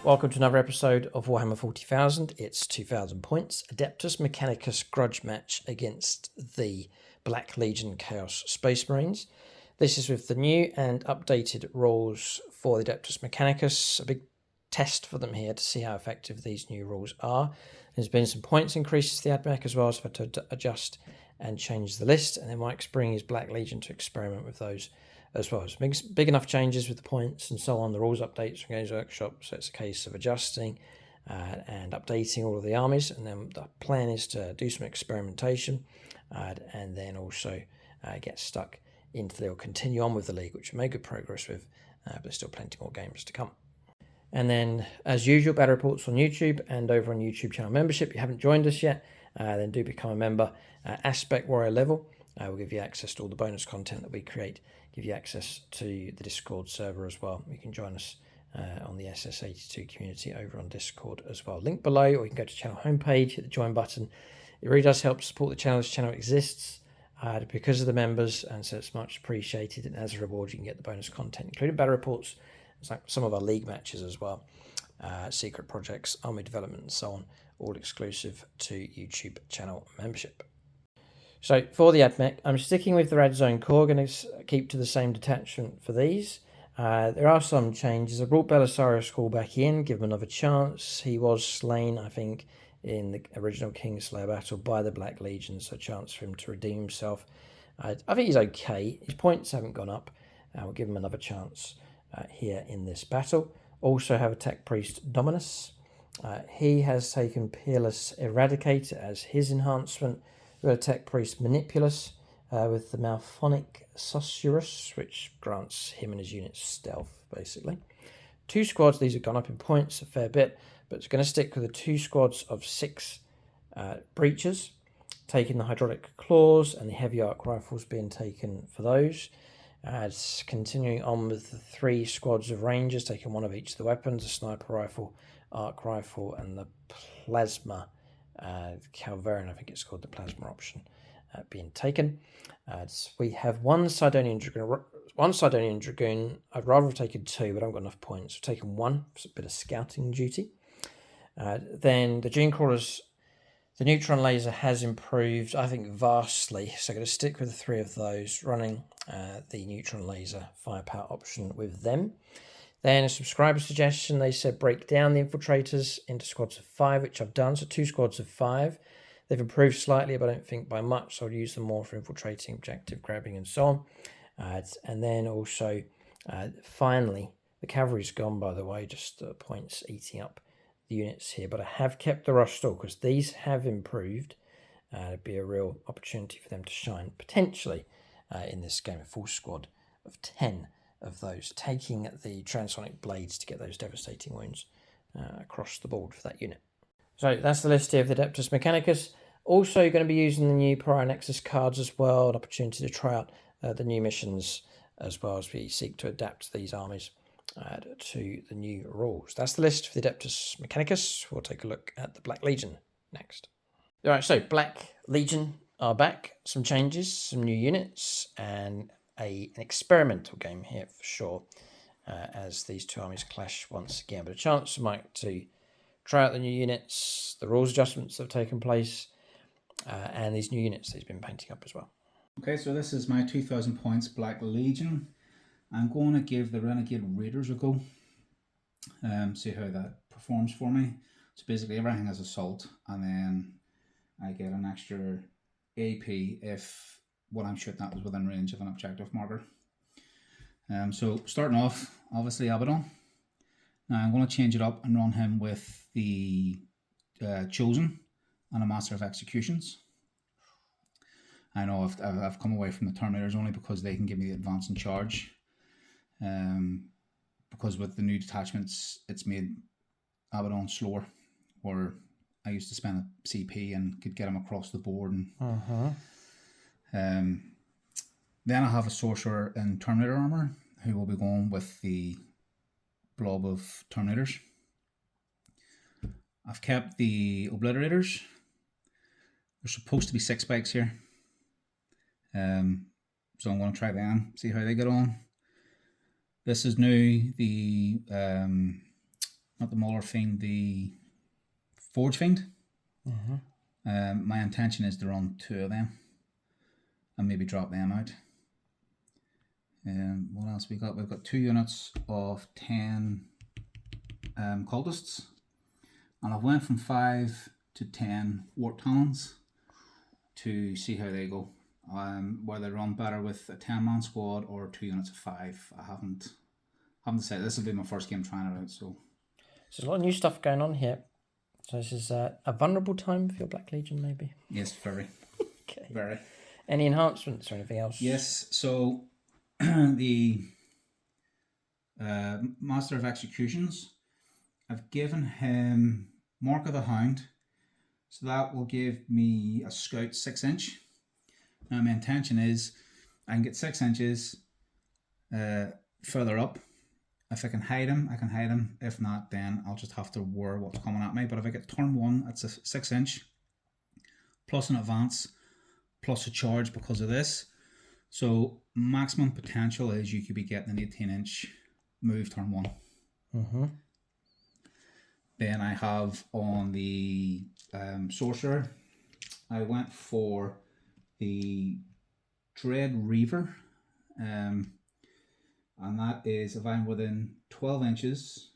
Welcome to another episode of Warhammer 40,000. It's 2,000 points. Adeptus Mechanicus Grudge match against the Black Legion Chaos Space Marines. This is with the new and updated rules for the Adeptus Mechanicus. A big test for them here to see how effective these new rules are. There's been some points increases to the AdMech as well, so I've had to adjust and change the list. And then Mike's bringing his Black Legion to experiment with those as well. So big enough changes with the points and so on, the rules updates from Games Workshop, so it's a case of adjusting and updating all of the armies, and then the plan is to do some experimentation and then also get stuck into the league, or continue on with the league, which we made good progress with, but there's still plenty more games to come. And then, as usual, battle reports on YouTube and over on YouTube channel membership. If you haven't joined us yet, then do become a member. Aspect Warrior level will give you access to all the bonus content that we create, give you access to the Discord server as well. You can join us on the SS82 community over on Discord as well. Link below, or you can go to channel homepage, hit the join button. It really does help support the channel. This channel exists because of the members, and so it's much appreciated. And as a reward, you can get the bonus content, including battle reports. It's like some of our league matches as well, secret projects, army development, and so on, all exclusive to YouTube channel membership. So for the AdMech, I'm sticking with the Red Zone core. Going to keep to the same detachment for these. There are some changes. I brought Belisarius Hall back in, give him another chance. He was slain, I think, in the original Kingslayer battle by the Black Legion, so a chance for him to redeem himself. I think he's okay. His points haven't gone up. We'll give him another chance here in this battle. Also have a Tech Priest Dominus. He has taken Peerless Eradicator as his enhancement. We've got a Tech Priest Manipulus with the Malphonic Susurrus, which grants him and his units stealth, basically. 2 squads, these have gone up in points a fair bit, but it's going to stick with the 2 squads of 6 breachers, taking the Hydraulic Claws and the Heavy Arc Rifles being taken for those. It's continuing on with the 3 squads of Rangers, taking 1 of each of the weapons, the Sniper Rifle, Arc Rifle, and the Plasma Calvarian, I think it's called, the Plasma option, being taken. We have one Sidonian Dragoon. I'd rather have taken 2, but I haven't got enough points. I've taken 1 for a bit of scouting duty. Then the Gene Crawlers, the Neutron Laser has improved, I think, vastly. So I'm going to stick with the 3 of those, running the Neutron Laser firepower option with them. Then a subscriber suggestion, they said break down the Infiltrators into squads of 5, which I've done. So 2 squads of 5. They've improved slightly, but I don't think by much. So I'll use them more for infiltrating, objective grabbing, and so on. And then also, finally, the cavalry's gone, by the way, just points eating up the units here. But I have kept the Rush Stall because these have improved. It'd be a real opportunity for them to shine, potentially, in this game. A full squad of 10 of those, taking the transonic blades to get those devastating wounds across the board for that unit. So that's the list here of the Adeptus Mechanicus. Also, you're going to be using the new Pariah Nexus cards as well, an opportunity to try out the new missions as well as we seek to adapt these armies to the new rules. That's the list for the Adeptus Mechanicus. We'll take a look at the Black Legion next. All right, so Black Legion are back. Some changes, some new units, and an experimental game here for sure, as these 2 armies clash once again. But a chance for Mike to try out the new units, the rules adjustments that have taken place, and these new units that he's been painting up as well. Okay, so this is my 2,000 points Black Legion. I'm going to give the Renegade Raiders a go, see how that performs for me. So basically everything has assault, and then I get an extra AP if what I'm shooting at is within range of an objective marker. So starting off, obviously Abaddon. Now I'm going to change it up and run him with the Chosen and a Master of Executions. I know I've come away from the Terminators only because they can give me the advance and charge. Because with the new detachments, it's made Abaddon slower, where I used to spend a CP and could get him across the board. And then I have a Sorcerer in Terminator armor who will be going with the blob of Terminators. I've kept the Obliterators. There's supposed to be 6 spikes here. So I'm going to try them, see how they get on. This is new, the not the Mauler Fiend, the Forge Fiend. Mm-hmm. My intention is to run 2 of them and maybe drop them out. What else we got? We've got 2 units of 10 cultists, and I've went from 5 to 10 Warp Talons to see how they go. Whether they run better with a 10-man squad or 2 units of 5. I haven't decided. This will be my first game trying it out. So there's a lot of new stuff going on here. So this is a vulnerable time for your Black Legion, maybe? Yes, very. Okay. Very. Any enhancements or anything else? Yes, so the Master of Executions, I've given him Mark of the Hound, so that will give me a Scout 6-inch. Now my intention is I can get 6 inches further up. If I can hide him, I can hide him. If not, then I'll just have to worry what's coming at me. But if I get turn 1, it's a 6-inch, plus an advance, plus a charge because of this. So maximum potential is you could be getting an 18-inch move turn 1. Mm-hmm. Then I have on the Sorcerer, I went for the Dread Reaver. And that is if I'm within 12 inches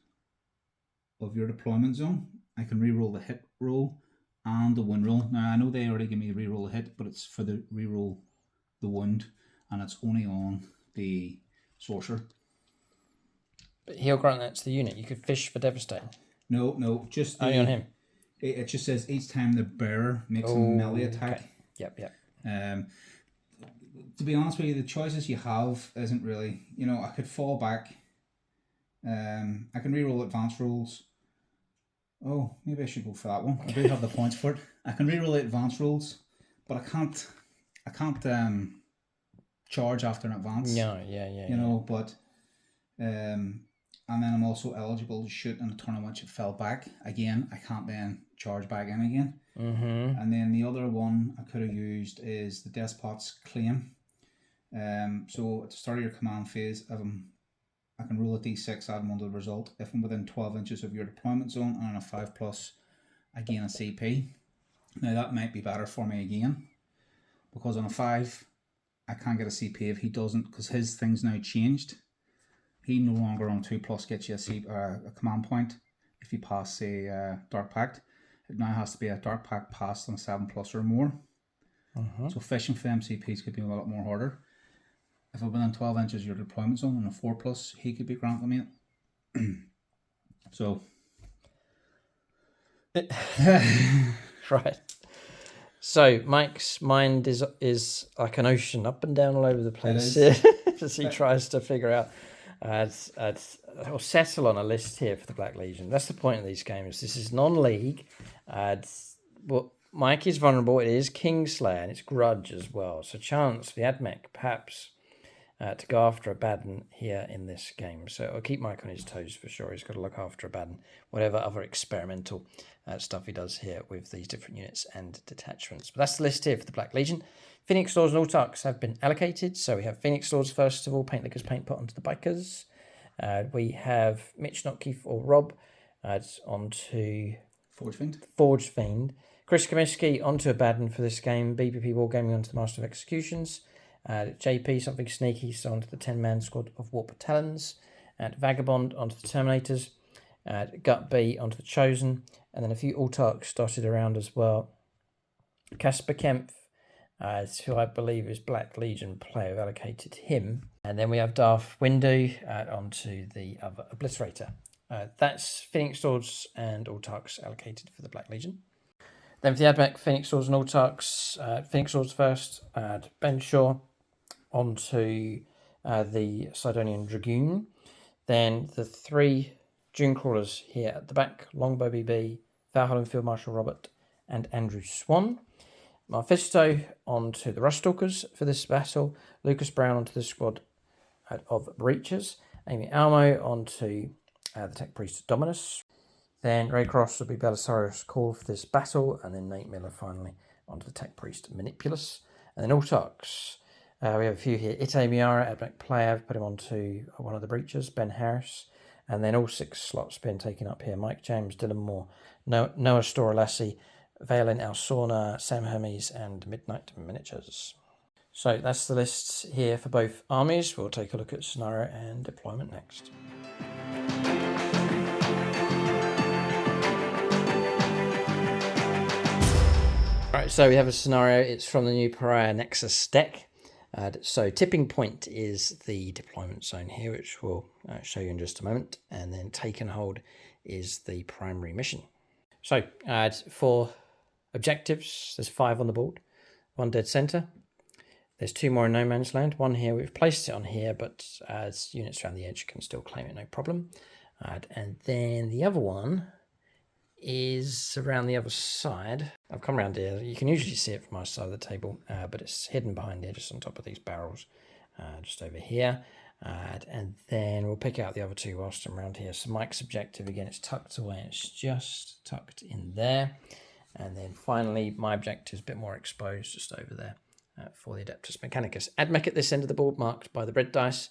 of your deployment zone, I can reroll the hit roll and the wound roll. Now I know they already give me a reroll the hit, but it's for the reroll the wound, and it's only on the Sorcerer. But he'll grant that to the unit. You could fish for Devastating. No, just only on him. It just says each time the bearer makes a melee attack. Okay. Yep. To be honest with you, the choices you have isn't really, I could fall back. I can reroll advanced rolls. Oh, maybe I should go for that one. I do have the points for it. I can reroll advanced rolls, but I can't charge after an advance. No, yeah. But and then I'm also eligible to shoot in a turn in which it fell back. Again, I can't then charge back in again. Mm-hmm. And then the other one I could have used is the Despot's Claim. So at the start of your command phase, I can roll a d6, add 1 to the result. If I'm within 12 inches of your deployment zone and on a 5+, I gain a CP. Now that might be better for me again, because on a 5, I can't get a CP if he doesn't, because his thing's now changed. He no longer on 2+ gets you a command point if you pass a Dark Pact. It now has to be a Dark Pact passed on a 7+ or more. Mm-hmm. So fishing for MCPs could be a lot more harder. If I'm within 12 inches of your deployment zone and a 4+, he could be granted me it. So. Right. So Mike's mind is like an ocean, up and down all over the place as he tries to figure out or settle on a list here for the Black Legion. That's the point of these games. This is non-league. But Mike is vulnerable. It is Kingslayer and it's Grudge as well. So chance for the Admech perhaps to go after a Baden here in this game. So I'll keep Mike on his toes for sure. He's got to look after a Baden, whatever other experimental stuff he does here with these different units and detachments. But that's the list here for the Black Legion. Phoenix Lords and Autarchs have been allocated. So we have Phoenix Lords first of all, Paint Lickers Paint put onto the Bikers. We have Mitch Notkeefe or Rob onto Forge Fiend. Chris Comiskey onto a Baden for this game. BPP Wargaming onto the Master of Executions. JP something sneaky, so onto the 10-man squad of Warp Talons. Vagabond onto the Terminators. Gut B onto the Chosen. And then a few Autarchs dotted around as well. Casper Kempf, who I believe is Black Legion player, allocated him. And then we have Darth Windu onto the other Obliterator. That's Phoenix Lords and Autarchs allocated for the Black Legion. Then for the Admech, Phoenix Lords and Autarchs, Phoenix Lords first, Ben Shaw onto the Sidonian Dragoon. Then the 3 Dune Crawlers here at the back, Longbow BB, Valhalla Field Marshal Robert, and Andrew Swan. Mephisto onto the Ruststalkers for this battle, Lucas Brown onto the squad of Breachers, Amy Almo onto the Tech Priest Dominus. Then Ray Cross will be Belisarius Call for this battle, and then Nate Miller finally onto the Tech Priest Manipulus. And then Autarchs, we have a few here. Ite Miara, Admech player, put him onto one of the Breachers, Ben Harris. and then all 6 slots being taken up here. Mike James, Dylan Moore, Noah Storalassi, Valen Alsorna, Sam Hermes, and Midnight Miniatures. So that's the lists here for both armies. We'll take a look at scenario and deployment next. Right, so we have a scenario. It's from the new Pariah Nexus deck. So tipping point is the deployment zone here, which we'll show you in just a moment. And then take and hold is the primary mission. So for objectives, there's 5 on the board, 1 dead center. There's 2 more in no man's land. 1 here, we've placed it on here, but as units around the edge can still claim it, no problem. And then the other one is around the other side. I've come around here. You can usually see it from my side of the table, but it's hidden behind here, just on top of these barrels, just over here. And then we'll pick out the other 2 whilst I'm around here. So Mike's objective, again, it's tucked away. It's just tucked in there. And then finally, my objective is a bit more exposed, just over there. For the Adeptus Mechanicus. AdMech at this end of the board marked by the red dice,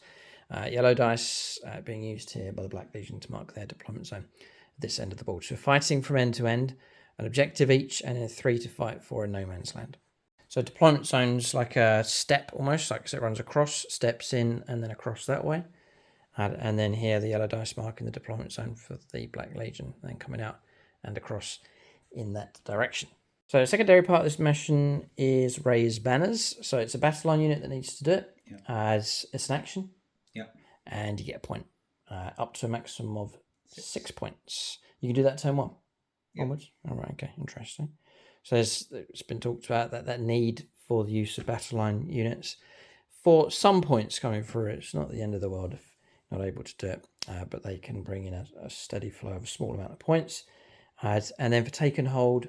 yellow dice being used here by the Black Legion to mark their deployment zone at this end of the board. So fighting from end to end, an objective each, and then 3 to fight for in no man's land. So deployment zone's like a step almost, like it runs across, steps in, and then across that way. And then here the yellow dice marking the deployment zone for the Black Legion, then coming out and across in that direction. So the secondary part of this mission is raise banners. So it's a battle line unit that needs to do it as it's an action. And you get a point up to a maximum of 6 points. You can do that turn 1 onwards. All right, okay, interesting. So it's been talked about that need for the use of battle line units for some points coming through. It's not the end of the world if you're not able to do it, but they can bring in a steady flow of a small amount of points. And then for take and hold,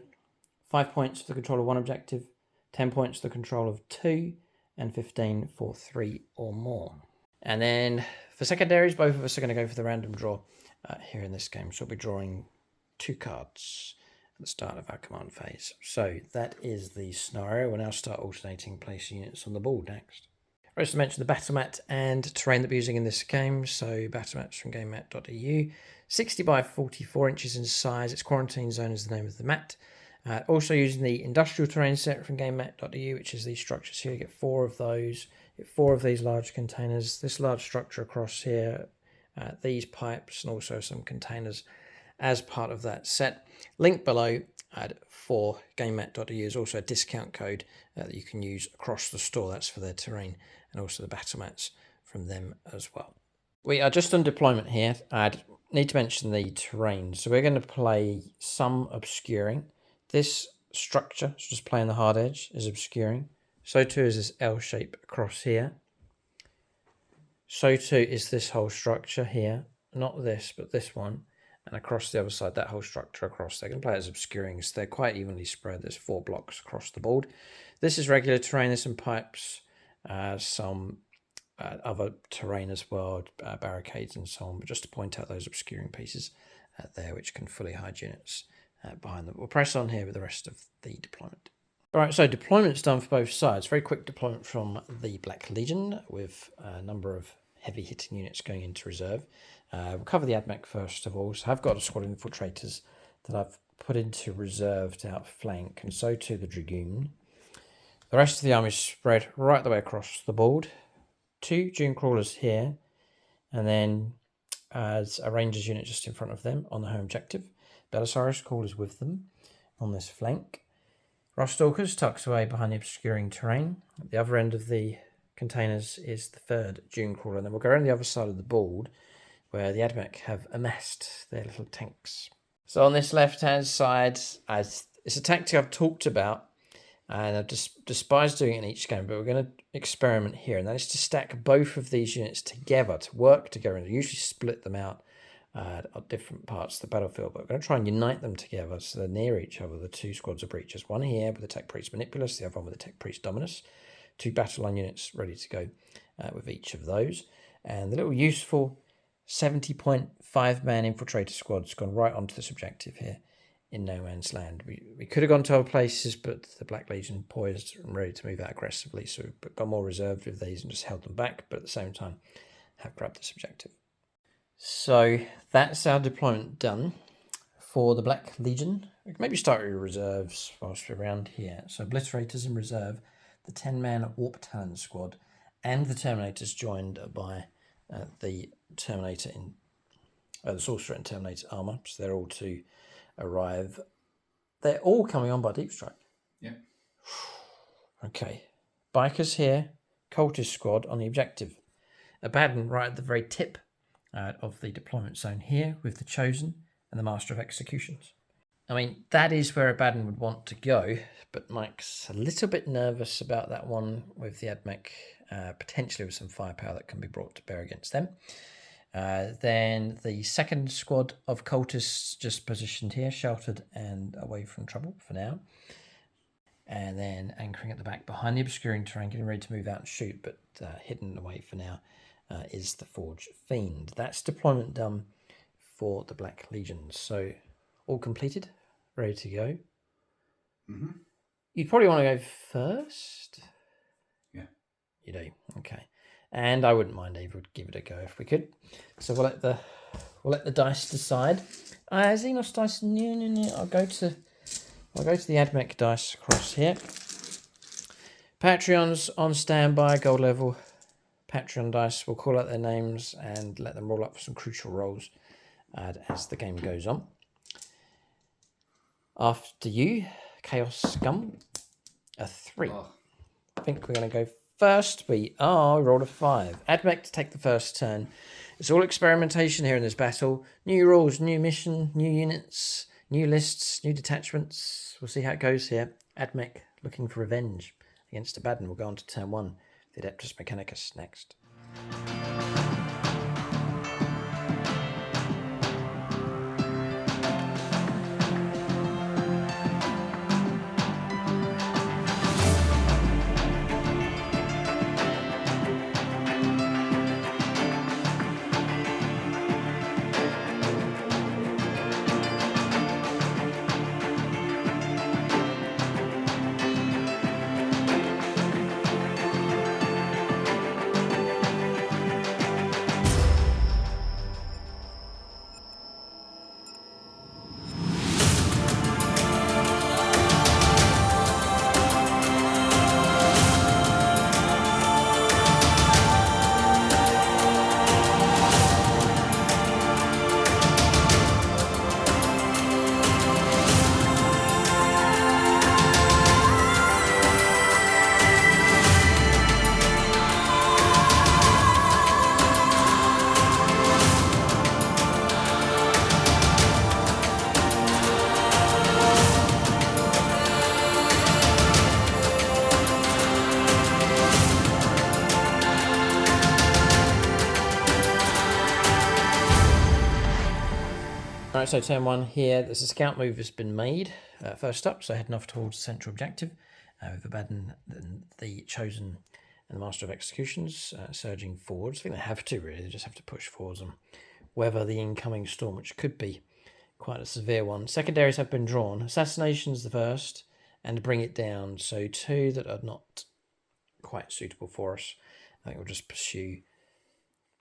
5 points for the control of 1 objective, 10 points for the control of 2, and 15 for 3 or more. And then for secondaries, both of us are going to go for the random draw here in this game. So we'll be drawing 2 cards at the start of our command phase. So that is the scenario. We'll now start alternating place units on the board next. I also mentioned the battle mat and terrain that we're using in this game. So battle mats from gamemat.eu, 60 by 44 inches in size. Its quarantine zone is the name of the mat. Also using the industrial terrain set from gamemat.eu, which is these structures here. You get 4 of those. You get 4 of these large containers. This large structure across here, these pipes, and also some containers as part of that set. Link below for gamemat.eu is also a discount code that you can use across the store. That's for their terrain and also the battle mats from them as well. We are just on deployment here. I need to mention the terrain. So we're going to play some obscuring. This structure, so just playing the hard edge, is obscuring. So too is this L shape across here. So too is this whole structure here. Not this, but this one. And across the other side, that whole structure across. They're going to play it as obscuring. So they're quite evenly spread. There's 4 blocks across the board. This is regular terrain. There's some pipes, some other terrain as well, barricades and so on. But just to point out those obscuring pieces there, which can fully hide units behind them. We'll press on here with the rest of the deployment. All right, so deployment's done for both sides. Very quick deployment from the Black Legion with a number of heavy hitting units going into reserve. We'll cover the AdMech first of all. So I've got a squad of infiltrators that I've put into reserve to outflank, and so too the Dragoon. The rest of the army is spread right the way across the board. 2 Dune Crawlers here, and then as a Rangers unit just in front of them on the home objective. Belisarius Crawlers with them on this flank. Rostalkers tucked away behind the obscuring terrain. At the other end of the containers is the 3rd Dune Crawler. And then we'll go around the other side of the board where the AdMech have amassed their little tanks. So on this left-hand side, it's a tactic I've talked about, and I've despised doing it in each game, but we're going to experiment here, and that is to stack both of these units together, to work together, and usually split them out at different parts of the battlefield, but we're going to try and unite them together so they're near each other, the 2 squads of breachers. One here with the Tech Priest Manipulus, the other one with the Tech Priest Dominus. 2 battle line units ready to go with each of those. And the little useful 70.5 man infiltrator squad's gone right onto this objective here in no man's land. We could have gone to other places, but the Black Legion poised and ready to move out aggressively, so we've got more reserved with these and just held them back, but at the same time have grabbed this objective. So that's our deployment done for the Black Legion. We can maybe start with your reserves whilst we're around here. So Obliterators in reserve, the 10-man Warp Talon squad, and the Terminators joined by the Terminator in the Sorcerer and Terminator armor. So they're all to arrive. They're all coming on by Deep Strike. Yeah. Okay. Bikers here, Cultist squad on the objective. Abaddon right at the very tip of the deployment zone here with the Chosen and the Master of Executions. I mean, that is where Abaddon would want to go, but Mike's a little bit nervous about that one with the AdMech, potentially with some firepower that can be brought to bear against them. Then the second squad of cultists just positioned here, sheltered and away from trouble for now. And then anchoring at the back behind the obscuring terrain, getting ready to move out and shoot, but hidden away for now is the Forge Fiend. That's deployment done for the Black Legions. So all completed, ready to go. Mm-hmm. You'd probably want to go first. Yeah. You do, okay. And I wouldn't mind either. Would give it a go if we could. So we'll let the dice decide. Xenos dice. No. I'll go to the AdMech dice across here. Patreons on standby, gold level. Patreon dice. We'll call out their names and let them roll up for some crucial rolls as the game goes on. After you, Chaos Scum, a 3. Oh. I think we're going to go first. We rolled a 5. AdMech to take the first turn. It's all experimentation here in this battle. New rules, new mission, new units, new lists, new detachments. We'll see how it goes here. AdMech looking for revenge against Abaddon. We'll go on to turn 1. The Adeptus Mechanicus next. Alright, so turn 1 here. There's a scout move has been made. First up, so heading off towards the central objective with Abaddon, the Chosen, and the Master of Executions surging forwards. I think they have to, really. They just have to push forwards and weather the incoming storm, which could be quite a severe one. Secondaries have been drawn. Assassination's the first, and bring it down. So 2 that are not quite suitable for us. I think we'll just pursue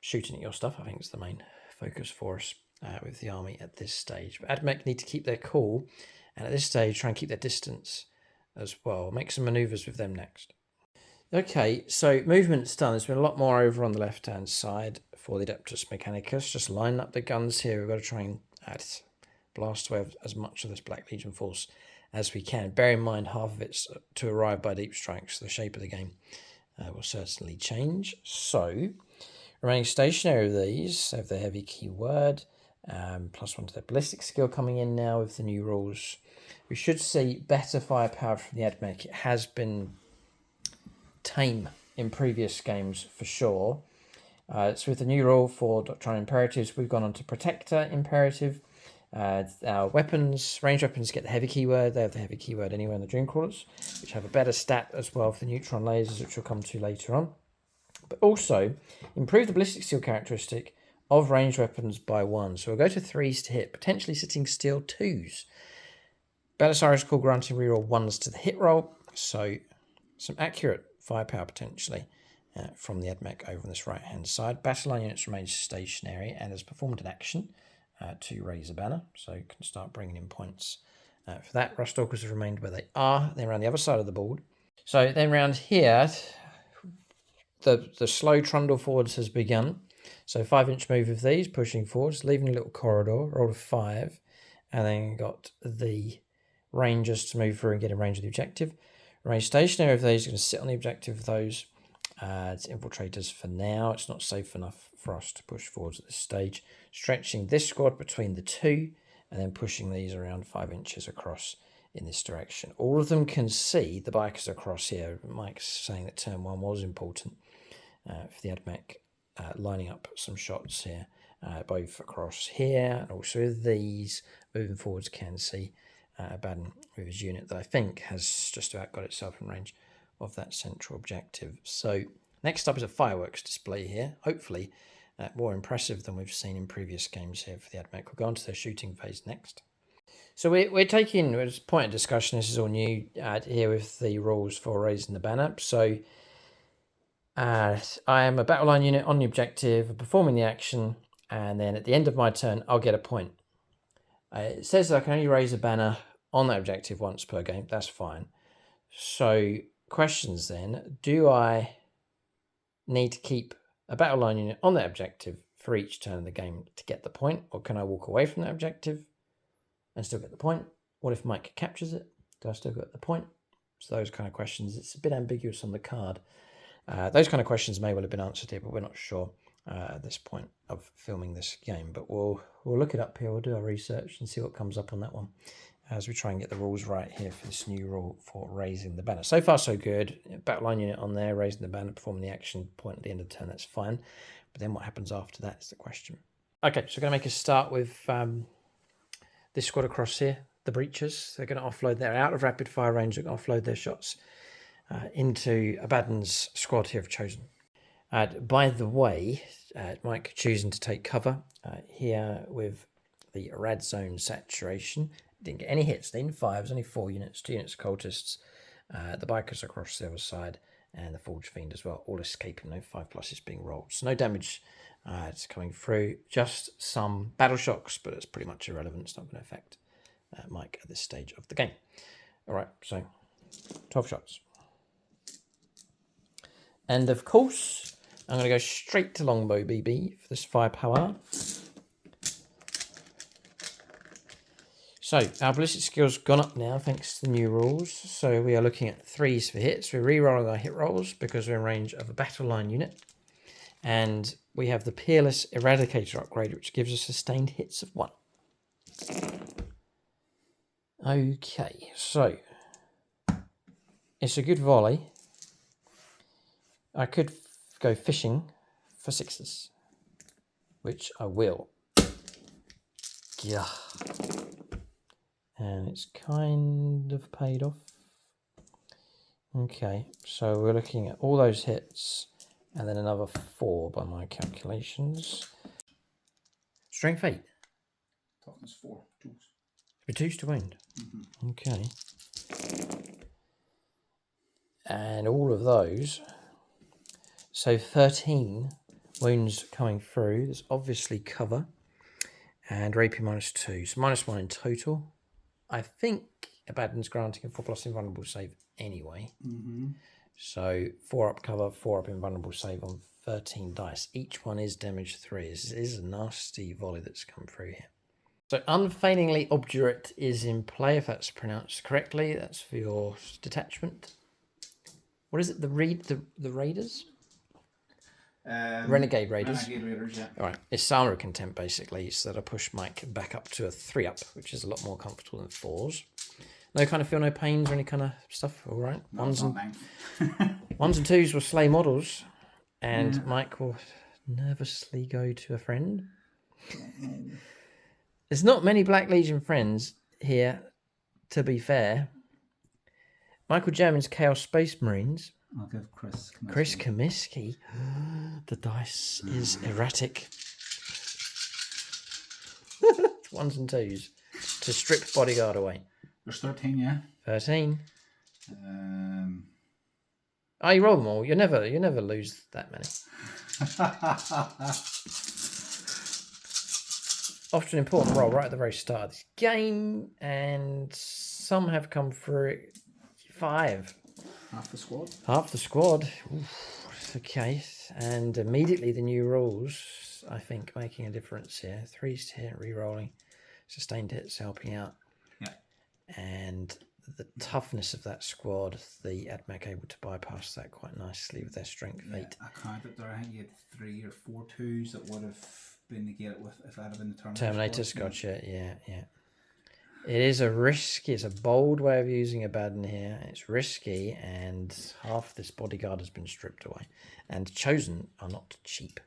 shooting at your stuff. I think it's the main focus for us. With the army at this stage. But AdMech need to keep their cool, and at this stage try and keep their distance as well. Make some manoeuvres with them next. Okay, so movement's done. There's been a lot more over on the left-hand side for the Adeptus Mechanicus. Just line up the guns here. We've got to try and blast away as much of this Black Legion force as we can. Bear in mind, half of it's to arrive by deep strikes. So the shape of the game will certainly change. So, remaining stationary of these have the heavy keyword. +1 to their ballistic skill coming in now with the new rules. We should see better firepower from the AdMech. It has been tame in previous games for sure. So with the new rule for Doctrine Imperatives, we've gone on to Protector Imperative. Our weapons, ranged weapons get the heavy keyword. They have the heavy keyword anyway in the Dreamcrawlers, which have a better stat as well for the neutron lasers, which we'll come to later on. But also improve the ballistic steel characteristic of ranged weapons by 1. So we'll go to 3s to hit, potentially sitting steel 2s. Belisarius Call granting reroll 1s to the hit roll, so some accurate firepower potentially from the AdMech over on this right hand side. Battle line units remain stationary and has performed an action to raise a banner, so you can start bringing in points for that. Rustalkers have remained where they are. They're around the other side of the board. So then round here, the slow trundle forwards has begun. So 5-inch move of these, pushing forwards, leaving a little corridor, roll of 5, and then got the Rangers to move through and get in range of the objective. Remain stationary of these, going to sit on the objective of those. It's infiltrators for now. It's not safe enough for us to push forwards at this stage. Stretching this squad between the two, and then pushing these around 5 inches across in this direction. All of them can see the bikers across here. Mike's saying that turn 1 was important for the AdMech, lining up some shots here, both across here and also these. Moving forwards can see Baden with his unit that I think has just about got itself in range of that central objective. So next up is a fireworks display here, hopefully more impressive than we've seen in previous games here for the AdMech. We'll go on to their shooting phase next. So we're taking, as a point of discussion, this is all new here with the rules for raising the banner. So I am a battle line unit on the objective, performing the action, and then at the end of my turn, I'll get a point. It says that I can only raise a banner on that objective once per game. That's fine. So questions then, do I need to keep a battle line unit on that objective for each turn of the game to get the point, or can I walk away from that objective and still get the point? What if Mike captures it? Do I still get the point? So those kind of questions. It's a bit ambiguous on the card. Those kind of questions may well have been answered here, but we're not sure at this point of filming this game. But we'll look it up here. We'll do our research and see what comes up on that one as we try and get the rules right here for this new rule for raising the banner. So far, so good. Battle line unit on there, raising the banner, performing the action, point at the end of the turn. That's fine. But then what happens after that is the question. Okay, so we're going to make a start with this squad across here, the breachers. They're going to offload. They're out of rapid fire range. They're going to offload their shots into Abaddon's squad here have chosen. By the way, Mike choosing to take cover here with the rad zone saturation. Didn't get any hits. They didn't fire. It was only 4 units, 2 units of cultists, the bikers across the other side, and the Forge Fiend as well, all escaping. No 5+ is being rolled. So no damage it's coming through. Just some battle shocks, but it's pretty much irrelevant. It's not going to affect Mike at this stage of the game. All right, so 12 shots. And of course, I'm going to go straight to Longbow BB for this firepower. So our ballistic skill's gone up now thanks to the new rules. So we are looking at 3s for hits. We're re-rolling our hit rolls because we're in range of a battle line unit. And we have the Peerless Eradicator upgrade, which gives us sustained hits of 1. Okay, so it's a good volley. I could go fishing for 6s, which I will. Yeah. And it's kind of paid off. Okay, so we're looking at all those hits and then another 4 by my calculations. Strength 8. Toughness 4. 2s. For 2s to wound. Mm-hmm. Okay. And all of those. So 13 wounds coming through. There's obviously cover. And raping -2. So -1 in total. I think Abaddon's granting a 4+ invulnerable save anyway. Mm-hmm. So 4 up cover, 4 up invulnerable save on 13 dice. Each one is damage 3. This is a nasty volley that's come through here. So unfailingly obdurate is in play, if that's pronounced correctly. That's for your detachment. What is it? The Raiders? Renegade Raiders. Renegade Raiders, yeah. All right. It's Armor of Contempt, basically, so that I push Mike back up to a 3-up, which is a lot more comfortable than 4s. No kind of feel no pains or any kind of stuff, all right? No, Ones and 2s will slay models, and Mike will nervously go to a friend. There's not many Black Legion friends here, to be fair. Michael German's Chaos Space Marines. I'll give Chris Comiskey. Chris Comiskey. The dice is erratic. 1s and 2s to strip Bodyguard away. There's 13, yeah. 13. Oh, you roll them all. You never lose that many. Often an important roll right at the very start of this game, and some have come through 5. Half the squad. Half the squad. Oof, okay, and immediately the new rules, I think, making a difference here. 3s to hit, re-rolling, sustained hits helping out. Yeah. And the toughness of that squad, the AdMech able to bypass that quite nicely with their strength 8. I counted there. I think you had 3 or 4 2s that would have been negated with if that had been the Terminators. Gotcha. Yeah. It is it's a bold way of using a Baden here. It's risky, and half this bodyguard has been stripped away. And chosen are not cheap.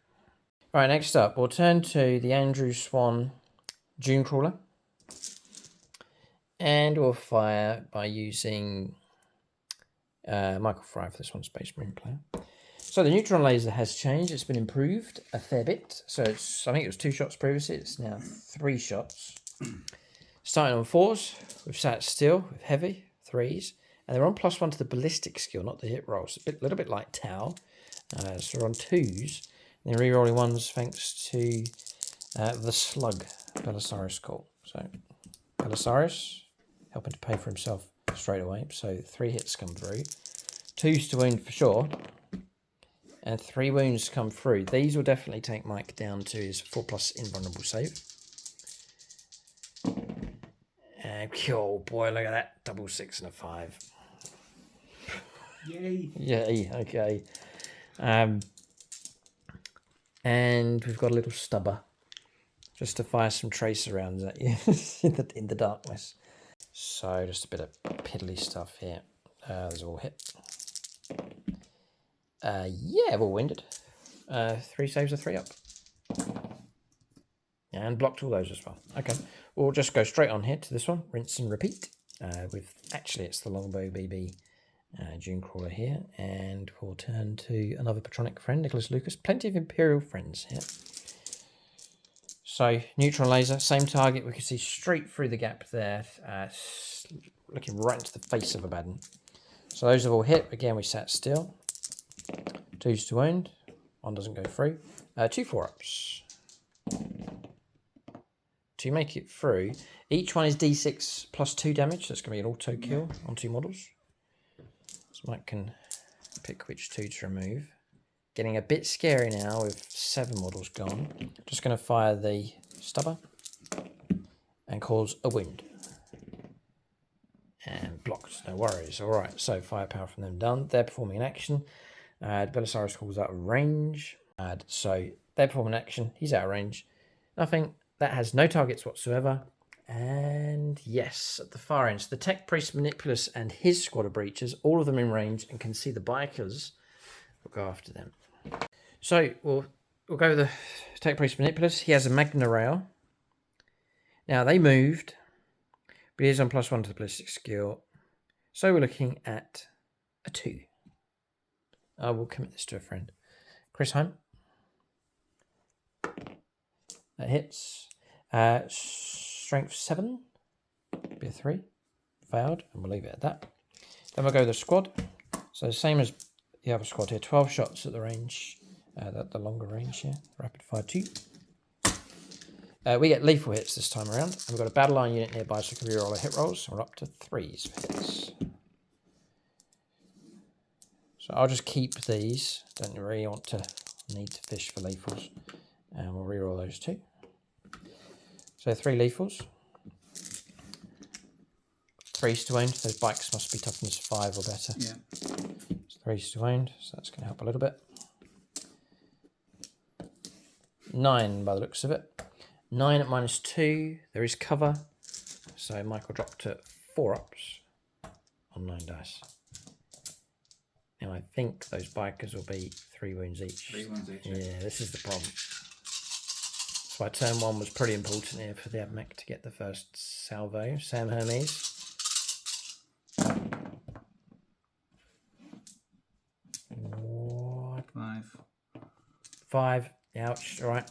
Right, next up, we'll turn to the Andrew Swan Dune Crawler. And we'll fire by using Michael Fry for this one, Space Marine player. So the neutron laser has changed. It's been improved a fair bit. So I think it was 2 shots previously. It's now 3 shots. Starting on 4s, we've sat still with heavy 3s, and they're on +1 to the ballistic skill, not the hit rolls. A little bit like Tau. So we're on 2s, and then re-rolling 1s thanks to the slug Belisarius call. So Belisarius helping to pay for himself straight away. So 3 hits come through, 2s to wound for sure, and 3 wounds come through. These will definitely take Mike down to his 4+ invulnerable save. And oh boy, look at that, double 6 and a 5. Yay! Yay! Okay. And we've got a little stubber just to fire some tracer rounds at you in the darkness. So just a bit of piddly stuff here. Those all hit. Yeah, we're all winded. 3 saves are 3 up. And blocked all those as well. Okay, we'll just go straight on here to this one. Rinse and repeat. Actually, it's the Longbow BB Dune Crawler here. And we'll turn to another Patronic friend, Nicholas Lucas. Plenty of Imperial friends here. So, neutron laser, same target. We can see straight through the gap there. Looking right into the face of a Baden. So those have all hit. Again, we sat still. 2s to wound. 1 doesn't go through. 2 4-ups. To make it through, each one is d6 +2 damage. That's going to be an auto kill on 2 models. So Mike can pick which 2 to remove. Getting a bit scary now with 7 models gone. Just going to fire the stubber and cause a wound. And blocked, no worries. All right, so firepower from them done. They're performing an action. Belisarius calls out of range. So they're performing an action. He's out of range. Nothing. That has no targets whatsoever. And yes, at the far end, so the Tech Priest Manipulus and his squad of breachers, all of them in range, and can see the bikers will go after them. So we'll go with the Tech Priest Manipulus. He has a Magna Rail. Now they moved, but he is on +1 to the ballistic skill. So we're looking at a 2. I will commit this to a friend. Chris Heim. That hits. Strength 7. Be a 3. Failed. And we'll leave it at that. Then we'll go with the squad. So same as the other squad here. 12 shots at the range. The longer range here. Rapid fire 2. We get lethal hits this time around. And we've got a battle line unit nearby, so we can reroll our hit rolls. We're up to 3s for hits. So I'll just keep these. Don't really need to fish for lethals. And we'll reroll those 2. So 3 lethals. 3s to wound. Those bikes must be toughness 5 or better. Yeah. So 3s to wound. So that's going to help a little bit. 9 by the looks of it. 9 at -2. There is cover. So Michael dropped to 4-ups on 9 dice. Now I think those bikers will be 3 wounds each. 3 wounds each. Yeah, this is the problem. That's why turn 1 was pretty important here for the AdMech to get the first salvo. Sam Hermes. What? 5. 5. Ouch. All right.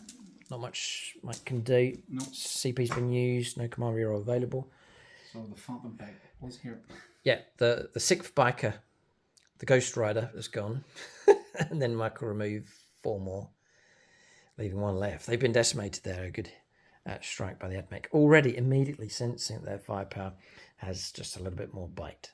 Not much Mike can do. Nope. CP's been used. No command reroll available. So the Phantom Bike was here. Yeah, the 6th biker The Ghost Rider has gone. And then Michael remove 4 more, leaving 1 left. They've been decimated there. A good strike by the Admech. Already immediately sensing that their firepower has just a little bit more bite.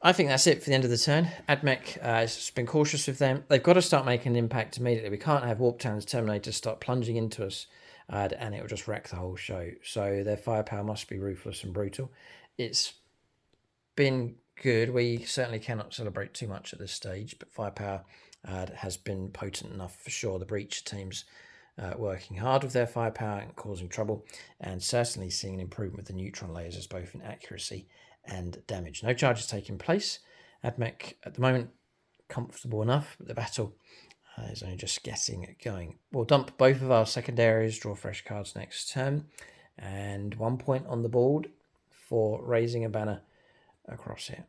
I think that's it for the end of the turn. Admech has been cautious with them. They've got to start making an impact immediately. We can't have Warp Town's Terminators start plunging into us and it will just wreck the whole show. So their firepower must be ruthless and brutal. It's been good. We certainly cannot celebrate too much at this stage, but firepower has been potent enough for sure. The Breach teams working hard with their firepower and causing trouble, and certainly seeing an improvement with the neutron lasers, both in accuracy and damage. No charges taking place. Admech at the moment comfortable enough, but the battle is only just getting going. We'll dump both of our secondaries, draw fresh cards next turn, and 1 point on the board for raising a banner across here.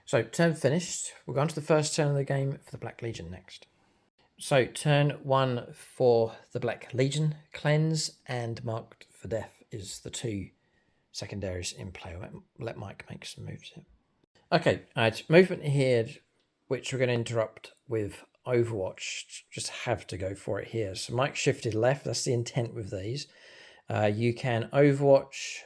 So turn finished. We'll go on to the first turn of the game for the Black Legion next. So turn 1 for the Black Legion. Cleanse and Marked for Death is the 2 secondaries in play. I'll let Mike make some moves here. Okay, movement here, which we're going to interrupt with Overwatch. Just have to go for it here. So Mike shifted left. That's the intent with these. You can Overwatch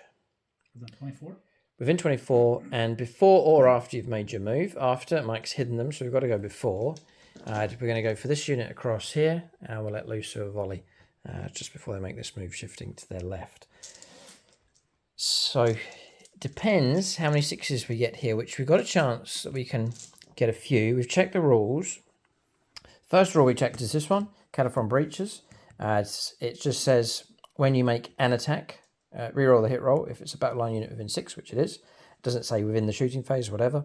Within 24? Within 24, and before or after you've made your move. After, Mike's hidden them, so we've got to go before. We're going to go for this unit across here, and we'll let loose a volley just before they make this move, shifting to their left. So, it depends how many 6s we get here, which we've got a chance that we can get a few. We've checked the rules. First rule we checked is this one, Cataphron Breaches. It just says when you make an attack, reroll the hit roll if it's a battle line unit within 6, which it is. It doesn't say within the shooting phase or whatever,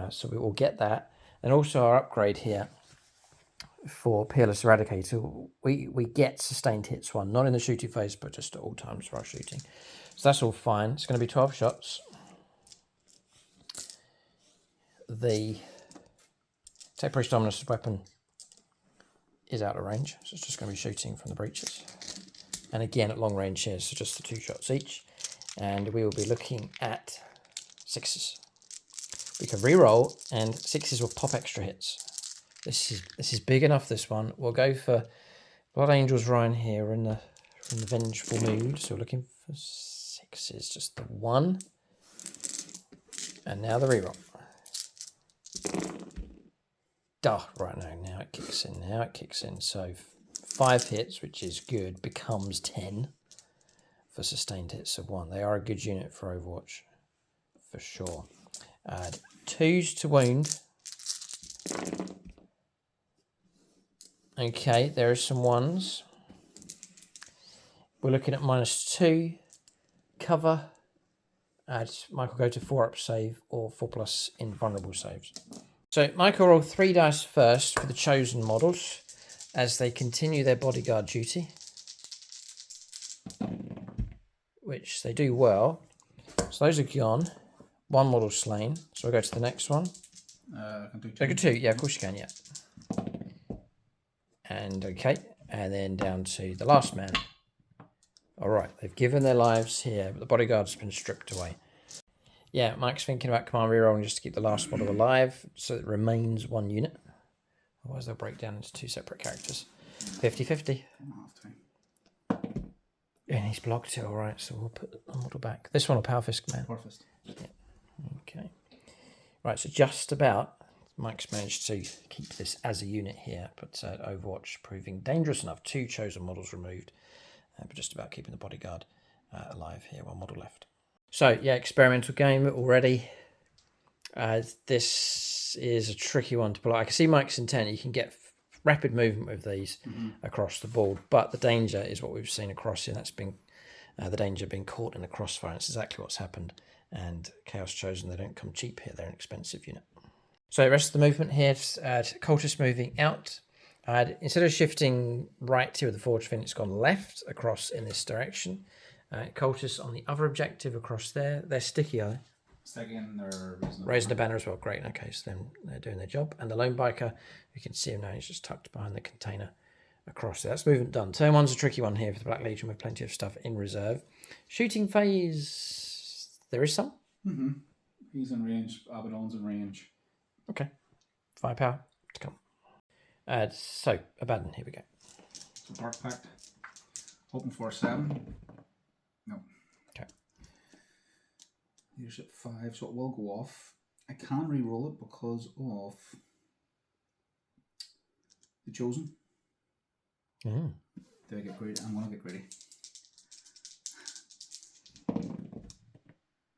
so we will get that. And also our upgrade here for Peerless Eradicator, we get sustained hits 1, not in the shooting phase, but just at all times for our shooting. So that's all fine. It's going to be 12 shots. The Tech-Priest Dominus weapon is out of range, so it's just going to be shooting from the breaches. And again, at long range here, so just the 2 shots each. And we will be looking at 6s. We can re-roll, and 6s will pop extra hits. This is big enough, this one. We'll go for Blood Angel's Ryan here in the vengeful mood. So we're looking for 6s, just the 1. And now the re-roll. Right, now it kicks in. So 5 hits, which is good, becomes 10 for sustained hits of 1. They are a good unit for Overwatch, for sure. 2s to wound. Okay, there are some 1s. We're looking at -2. Cover. Michael go to 4-up save or 4+ invulnerable saves. So Michael roll 3 dice first for the chosen models as they continue their bodyguard duty, which they do well. So those are gone. 1 model slain. So we'll go to the next one. I can do 2. Take a 2. Yeah, of course you can, yeah. And okay. And then down to the last man. All right. They've given their lives here, but the bodyguard's been stripped away. Yeah, Mike's thinking about command rerolling just to keep the last model alive, so it remains 1 unit. Otherwise they'll break down into 2 separate characters. 50-50. And he's blocked it, all right, so we'll put the model back. This one will Power Fist Command. Power Fist. Yeah. Okay. Right, so just about Mike's managed to keep this as a unit here, but Overwatch proving dangerous enough. 2 chosen models removed, but just about keeping the bodyguard alive here. 1 model left. So, yeah, experimental game already. This is a tricky one to pull out. I can see Mike's intent. You can get rapid movement with these across the board, but the danger is what we've seen across here. That's been the danger of being caught in the crossfire. That's exactly what's happened. And Chaos Chosen, they don't come cheap here. They're an expensive unit. So the rest of the movement here, Cultist moving out. Instead of shifting right here with the Forge Fin, it's gone left across in this direction. Cultists on the other objective across there. They're sticky, are they? Second, they're raising the banner as well. Great. Okay, so then they're doing their job. And the lone biker, you can see him now. He's just tucked behind the container across there. That's movement done. Turn 1's a tricky one here for the Black Legion with plenty of stuff in reserve. Shooting phase, there is some. He's in range. Abaddon's in range. Okay. firepower to come. So, Abaddon, here we go. So Dark Pact. Hoping for a 7. No. Okay. Leadership 5, so it will go off. I can re-roll it because of the Chosen. Mm. Do I get greedy? I'm going to get greedy.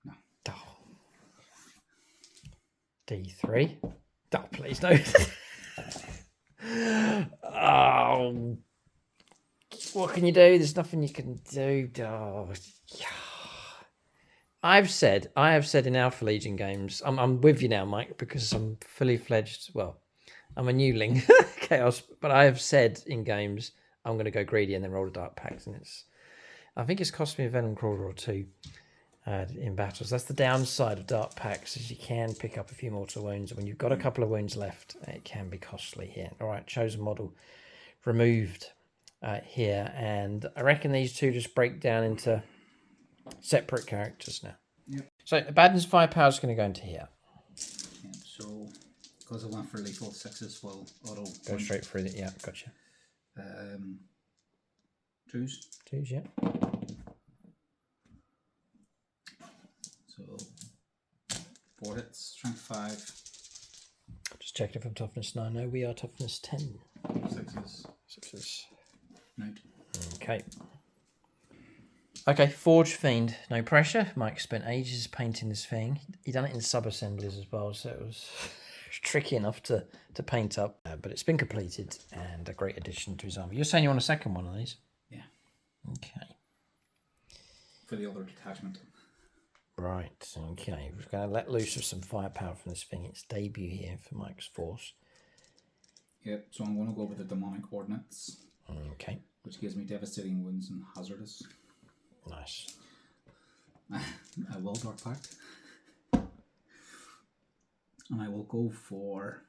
No. Oh. D3. Oh, please no. Oh. What can you do? There's nothing you can do. Oh. I have said in Alpha Legion games, I'm with you now, Mike, because I'm fully fledged. Well, I'm a newling chaos, but I have said in games I'm going to go greedy and then roll a Dark Pact, and I think it's cost me a Venom Crawler or 2 in battles. That's the downside of Dark Pacts, is you can pick up a few mortal wounds. When you've got a couple of wounds left, it can be costly here. All right, Chosen model removed here, and I reckon these two just break down into separate characters now. Yep. So Abaddon's firepower is going to go into here. Yep, so because I went for lethal 6s, well, auto Go straight through it. Yeah, gotcha. 2s. 2s, yeah. So 4 hits, strength 5. Just checking if I'm toughness 9. No, we are toughness 10. 6s. 6s. Note. Okay. Okay, Forge Fiend. No pressure. Mike spent ages painting this thing. He done it in sub-assemblies as well, so it was tricky enough to paint up. But it's been completed and a great addition to his army. You're saying you want a second one of these? Yeah. Okay. For the other detachment. Right, okay. We're going to let loose of some firepower from this thing. It's debut here for Mike's force. Yep, so I'm going to go with the Demonic Ordnance. Okay. Which gives me devastating wounds and hazardous. Nice. I will Dark Pact. And I will go for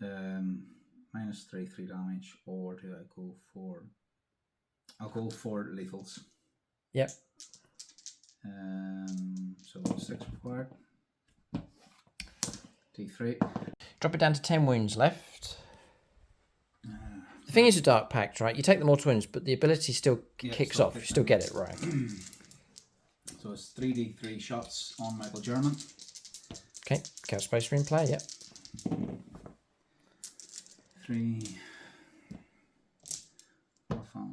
-3 damage, or do I go for... I'll go for lethals. Yep. So 6 required. D3. Drop it down to 10 wounds left. The thing is with Dark Pact, right? You take the mortal wounds, but the ability still kicks off. You still get it, right? So it's 3d3 shots on Michael German. Okay, Chaos Space Marine player, yep. 3, 4, 5.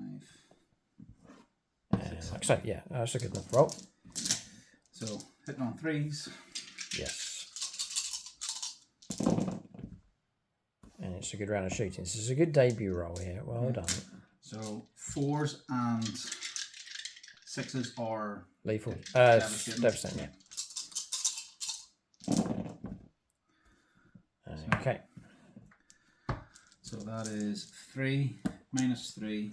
So, yeah, that's a good enough roll. So, hitting on 3s. Yes. And it's a good round of shooting. This is a good debut roll here. Well done. So 4s and 6s are lethal. devastating. Yeah. Okay. So that is 3 -3.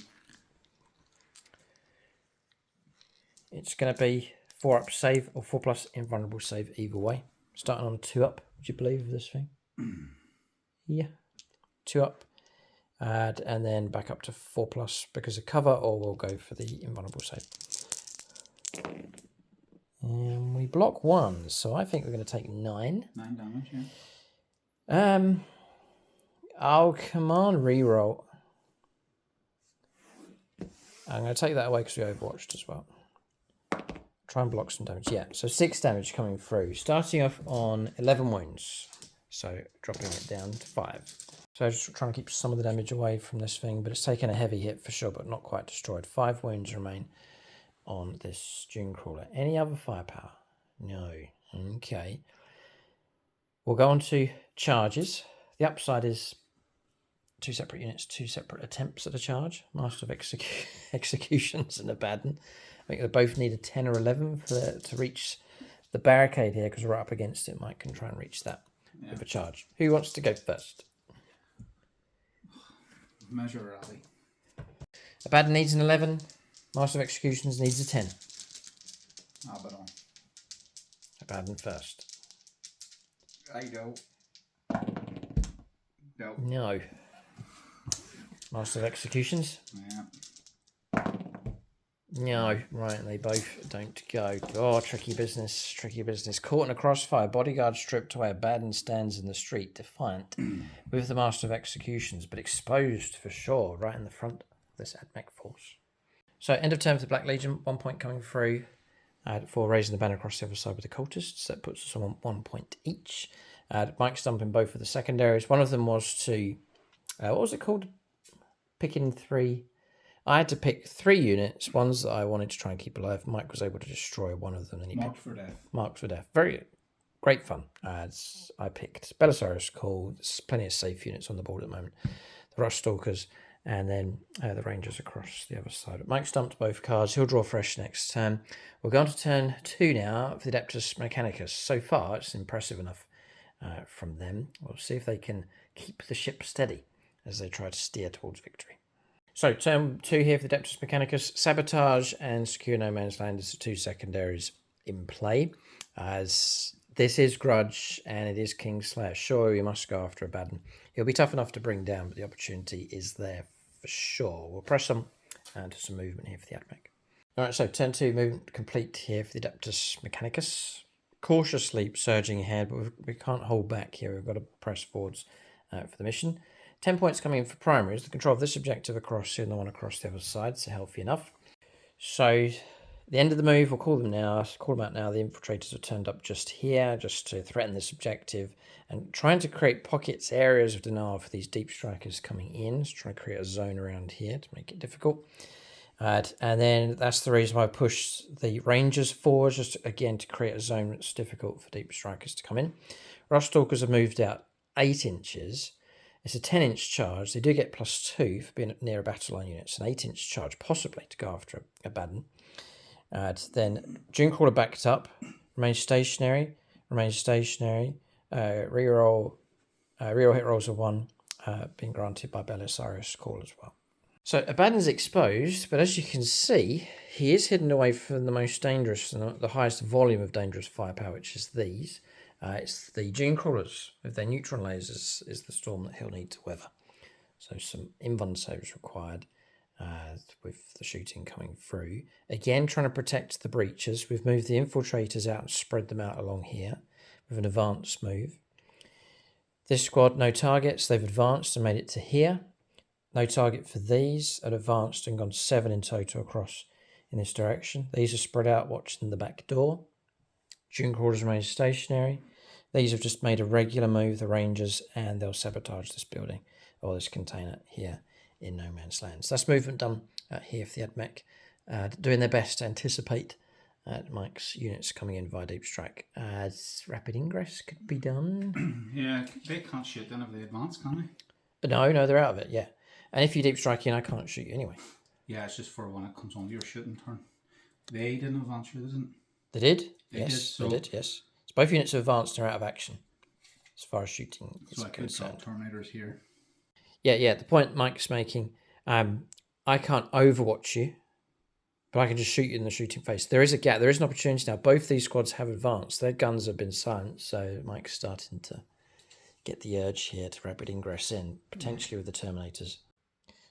It's going to be 4 up save or 4+ invulnerable save either way. Starting on 2 up. Would you believe this thing? Yeah. 2 up. And then back up to 4+ because of cover, or we'll go for the invulnerable save. And we block 1, so I think we're going to take 9. 9 damage, yeah. Oh, come on, reroll. I'm going to take that away because we overwatched as well. Try and block some damage. Yeah, so 6 damage coming through. Starting off on 11 wounds. So dropping it down to 5. So just trying to keep some of the damage away from this thing, but it's taken a heavy hit for sure, but not quite destroyed. 5 wounds remain on this Dune Crawler. Any other firepower? No. Okay. We'll go on to charges. The upside is 2 separate units, 2 separate attempts at a charge. Master of Executions and Abaddon. I think they both need a 10 or 11 to reach the barricade here, because we're up against it. Mike can try and reach that with a charge. Who wants to go first? Measure rally. Abaddon needs an 11. Master of Executions needs a 10. Abaddon. Abaddon first. I go. No. No. Master of Executions? Yeah. No, right, they both don't go. Oh, tricky business, tricky business. Caught in a crossfire, bodyguard stripped away, Abaddon stands in the street, defiant, with the Master of Executions, but exposed for sure, right in the front of this AdMech force. So, end of turn for the Black Legion, 1 point coming through for raising the banner across the other side with the cultists. That puts us on 1 point each. Mike's dumping both of the secondaries. One of them was to, what was it called? Picking 3. I had to pick 3 units, ones that I wanted to try and keep alive. Mike was able to destroy one of them. And he Marked for death. Marked for death. Very great fun. I picked Belisarius Call. There's plenty of safe units on the board at the moment. The Rush Stalkers, and then the Rangers across the other side. But Mike stumped both cards. He'll draw fresh next turn. We're going to turn 2 now for the Adeptus Mechanicus. So far, it's impressive enough from them. We'll see if they can keep the ship steady as they try to steer towards victory. So, turn 2 here for the Adeptus Mechanicus. Sabotage and Secure No Man's Land is the 2 secondaries in play. As this is Grudge and it is Kingslayer. Sure, we must go after Abaddon. He'll be tough enough to bring down, but the opportunity is there for sure. We'll press them to some movement here for the AdMech. Alright, so turn 2 movement complete here for the Adeptus Mechanicus. Cautiously surging ahead, but we can't hold back here. We've got to press forwards for the mission. 10 points coming in for primaries. The control of this objective across here and the one across the other side, so healthy enough. So, the end of the move, we'll call them now. Call them out now. The infiltrators have turned up just here, just to threaten this objective, and trying to create pockets, areas of denial for these deep strikers coming in. So trying to create a zone around here to make it difficult. And then that's the reason why I pushed the Rangers forward, just again to create a zone that's difficult for deep strikers to come in. Rush Stalkers have moved out 8 inches. It's a 10-inch charge. They do get +2 for being near a battle line unit. It's an 8-inch charge, possibly, to go after Abaddon. Then Dunecrawler backed up, remains stationary. Reroll hit rolls of 1, being granted by Belisarius Call as well. So Abaddon's exposed, but as you can see, he is hidden away from the most dangerous and the highest volume of dangerous firepower, which is these. It's the Dunecrawlers with their neutron lasers is the storm that he'll need to weather. So some invuln saves required with the shooting coming through. Again, trying to protect the breaches. We've moved the infiltrators out and spread them out along here with an advanced move. This squad, no targets. They've advanced and made it to here. No target for these. Had advanced and gone 7 in total across in this direction. These are spread out watching the back door. Dunecrawlers remain stationary. These have just made a regular move, the Rangers, and they'll sabotage this building or this container here in No Man's Land. So that's movement done here for the AdMech, doing their best to anticipate Mike's units coming in via deep strike. Rapid ingress could be done. Yeah, they can't shoot then if they advance, can they? No, they're out of it, yeah. And if you deep strike in, I can't shoot you anyway. Yeah, it's just for when it comes on your shooting turn. They didn't advance you, didn't they? Did? They Yes, did, they did, yes. So both units are advanced and are out of action as far as shooting is so I could concerned. drop Terminators here. Yeah, the point Mike's making, I can't overwatch you, but I can just shoot you in the shooting face. There is a gap, there is an opportunity now. Both these squads have advanced. Their guns have been silenced, so Mike's starting to get the urge here to rapid ingress in, potentially with the Terminators.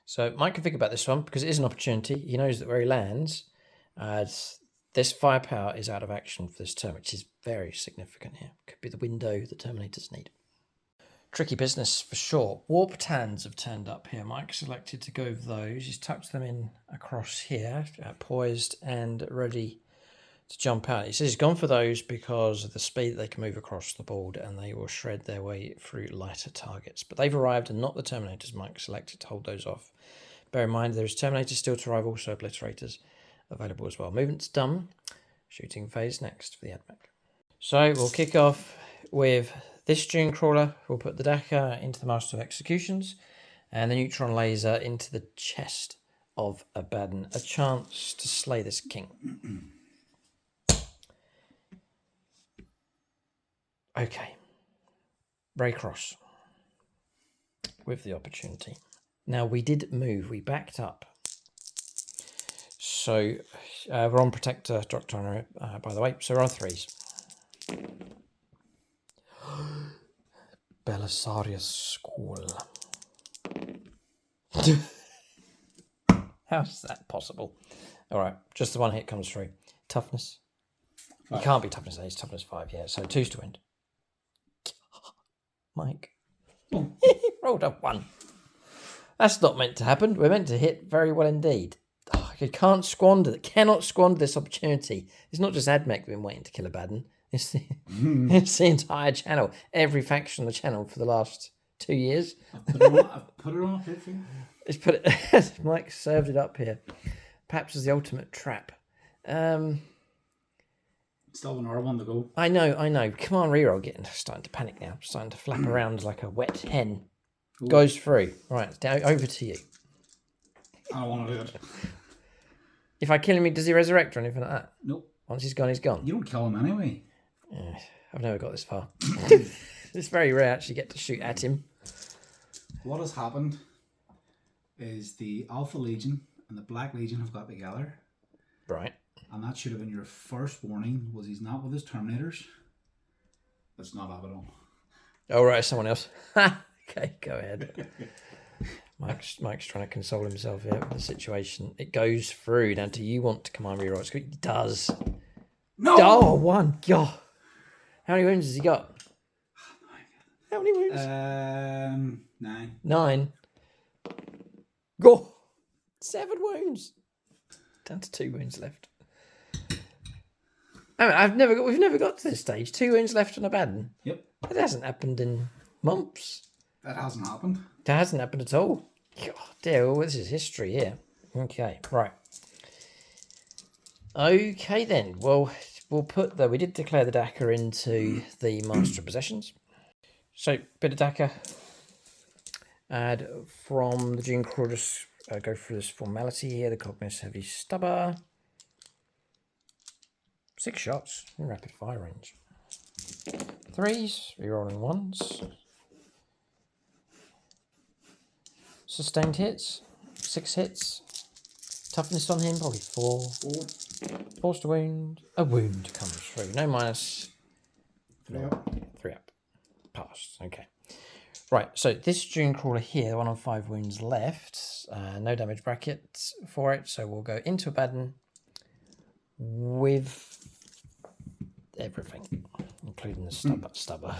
So Mike can think about this one because it is an opportunity. He knows that where he lands, this firepower is out of action for this turn, which is very significant here. Could be the window the Terminators need. Tricky business for sure. Warp Tans have turned up here. Mike selected to go with those. He's tucked them in across here, poised and ready to jump out. He says he's gone for those because of the speed that they can move across the board and they will shred their way through lighter targets. But they've arrived and not the Terminators Mike selected to hold those off. Bear in mind there's Terminators still to arrive, also Obliterators available as well. Movement's done. Shooting phase next for the AdMech. So we'll kick off with this Dunecrawler. We'll put the Dakar into the Master of Executions and the neutron laser into the chest of Abaddon. A chance to slay this king. Okay. Raycross with the opportunity. Now we did move. We backed up. So we're on Protector Doctrine, by the way. So we're on 3s. Belisarius School. How's that possible? All right, just the one hit comes through. Toughness. It 5. can't be toughness 8, it's toughness 5, yeah. So 2's to wind. Mike. Oh. Rolled a 1. That's not meant to happen. We're meant to hit very well indeed. Oh, you cannot squander this opportunity. It's not just Admech been waiting to kill Abaddon. It's the entire channel. Every faction on the channel for the last 2 years. I've put it on a pit for you. It's put it. Mike served it up here. Perhaps as the ultimate trap. Still an R1 to go. I know. Come on, reroll. Starting to panic now. Starting to flap around like a wet hen. Ooh. Goes through. Right, over to you. I don't want to do it. If I kill him, does he resurrect or anything like that? Nope. Once he's gone, he's gone. You don't kill him anyway. I've never got this far. It's very rare actually get to shoot at him. What has happened is the Alpha Legion and the Black Legion have got together. Right. And that should have been your first warning, was he's not with his Terminators. That's not Abaddon. Oh, right, someone else. Okay, go ahead. Mike's trying to console himself here with the situation. It goes through. Now, do you want to command reroll? It does. No! Oh, 1. God. How many wounds has he got? How many wounds? 9. 9. Go. 7 wounds. Down to 2 wounds left. I mean, we've never got to this stage. 2 wounds left on Abaddon. Yep. It hasn't happened in months. That hasn't happened. That hasn't happened at all. God, dear, well, this is history here. Okay, right. Okay then. Well, we'll put we did declare the Dakar into the Master of Possessions. So, bit of Dakar. Add from the June Crawl, just go through this formality here. The Cognis Heavy Stubber. 6 shots in rapid fire range. 3s, rerolling 1s. Sustained hits, 6 hits. Toughness on him, probably 4. 4's to wound. A wound comes through. No minus. 3 up. 3 up. Passed. Okay. Right, so this June Crawler here, the one on 5 wounds left. No damage bracket for it, so we'll go into Abaddon with everything, including the stubber.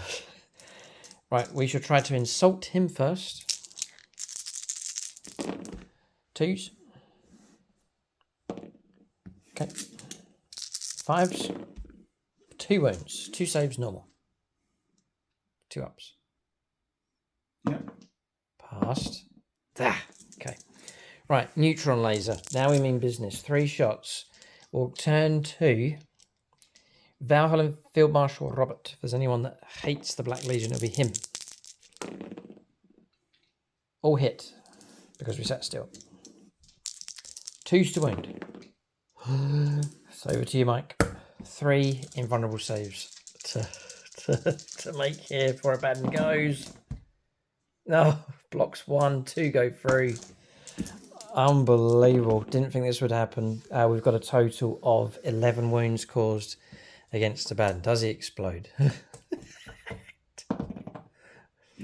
Right, we should try to insult him first. 2s. Okay. 5s. 2 wounds. 2 saves normal. 2 ups. Yep. Passed. Okay. Right, neutron laser. Now we mean business. 3 shots. We'll turn to Valhalla Field Marshal Robert. If there's anyone that hates the Black Legion, it'll be him. All hit, because we sat still. 2s to wound. So over to you, Mike. 3 invulnerable saves to make here before Abaddon goes. No, blocks 1, 2 go through. Unbelievable. Didn't think this would happen. We've got a total of 11 wounds caused against Abaddon. Does he explode?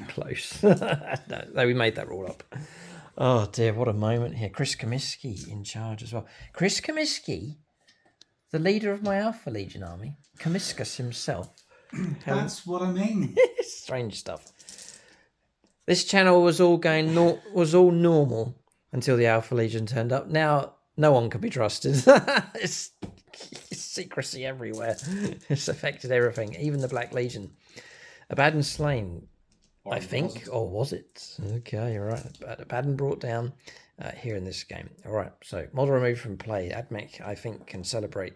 Close. No, we made that rule up. Oh dear, what a moment here. Chris Comiskey in charge as well. Chris Comiskey, the leader of my Alpha Legion army. Comiscus himself. That's what I mean. Strange stuff. This channel was all normal until the Alpha Legion turned up. Now no one can be trusted. It's secrecy everywhere. It's affected everything, even the Black Legion. Abaddon slain, I think, or was it? Okay, all right. Abaddon brought down here in this game. All right, so model removed from play. Admech, I think, can celebrate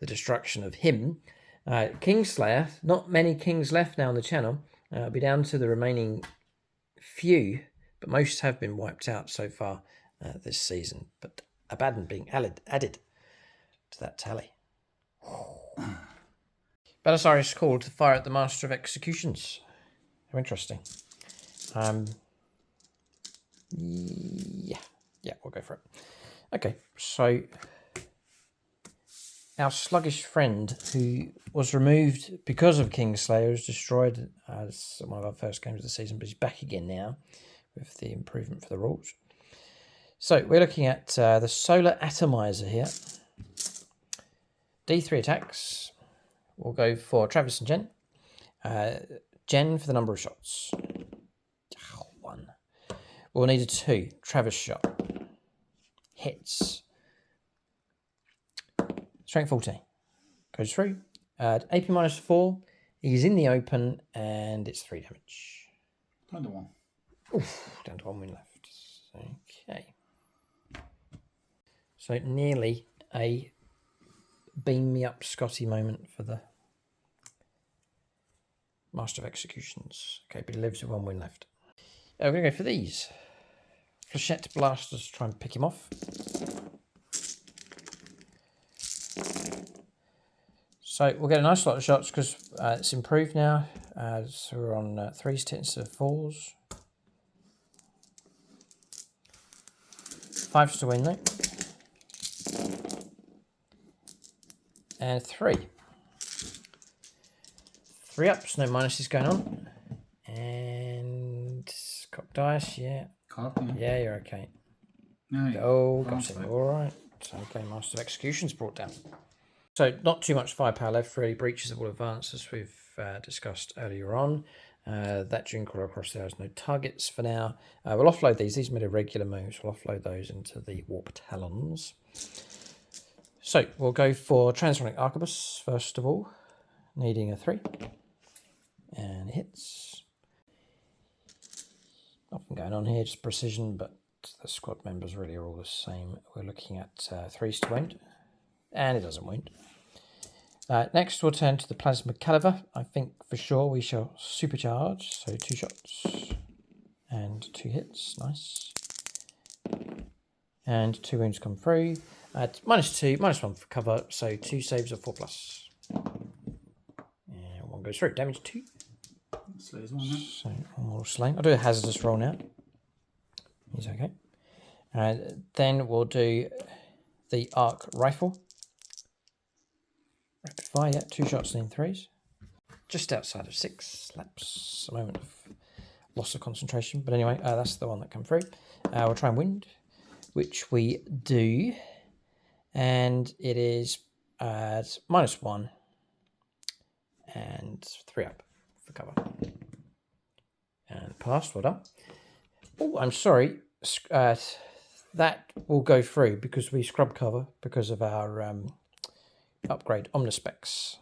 the destruction of him. Kingslayer, not many kings left now on the channel. It'll be down to the remaining few, but most have been wiped out so far this season. But Abaddon being added to that tally. Belisarius called to fire at the Master of Executions. How interesting. Yeah, we'll go for it. Okay, so our sluggish friend, who was removed because of Kingslayer, was destroyed as one of our first games of the season, but he's back again now with the improvement for the rules. So we're looking at the Solar Atomizer here. D3 attacks. We'll go for Travis and Jen. Jen for the number of shots. 1. We'll need a 2. Travis shot. Hits. Strength 14. Goes through. AP -4. He's in the open and it's 3 damage. Down to 1. Oof, down to 1 win left. Okay. So nearly a beam me up Scotty moment for the Master of Executions. Okay, but he lives with 1 win left. We're going to go for these. Flechette blasters to try and pick him off. So we'll get a nice lot of shots because it's improved now. So we're on 3s to instead of 4s. 5s to win though. And 3. 3 ups, no minuses going on. And cock dice, yeah. Cock, yeah. Yeah, you're okay. No, Oh, got him. Alright. Okay, Master of Execution's brought down. So not too much firepower left, really. Breaches of all advances we've discussed earlier on. That Junker across there has no targets for now. We'll offload these. These made irregular moves. We'll offload those into the Warp Talons. So we'll go for Transonic Arquebus first of all, needing a 3. And it hits. Nothing going on here, just precision, but the squad members really are all the same. We're looking at 3s to wound, and it doesn't wound. Next we'll turn to the Plasma Caliver. I think for sure we shall supercharge, so 2 shots and 2 hits, nice. And 2 wounds come through. -2, -1 for cover, so 2 saves of 4+. And 1 goes through, damage 2. Slays 1 then. So 1 more slain. I'll do a hazardous roll now. He's okay. Then we'll do the arc rifle. Rapid fire, yeah, 2 shots in 3s. Just outside of 6 laps. A moment of loss of concentration. But anyway, that's the one that come through. We'll try and wind, which we do. And it is -1 and 3 up for cover. And passed, well done. Oh, I'm sorry. That will go through because we scrub cover because of our upgrade Omnispecs,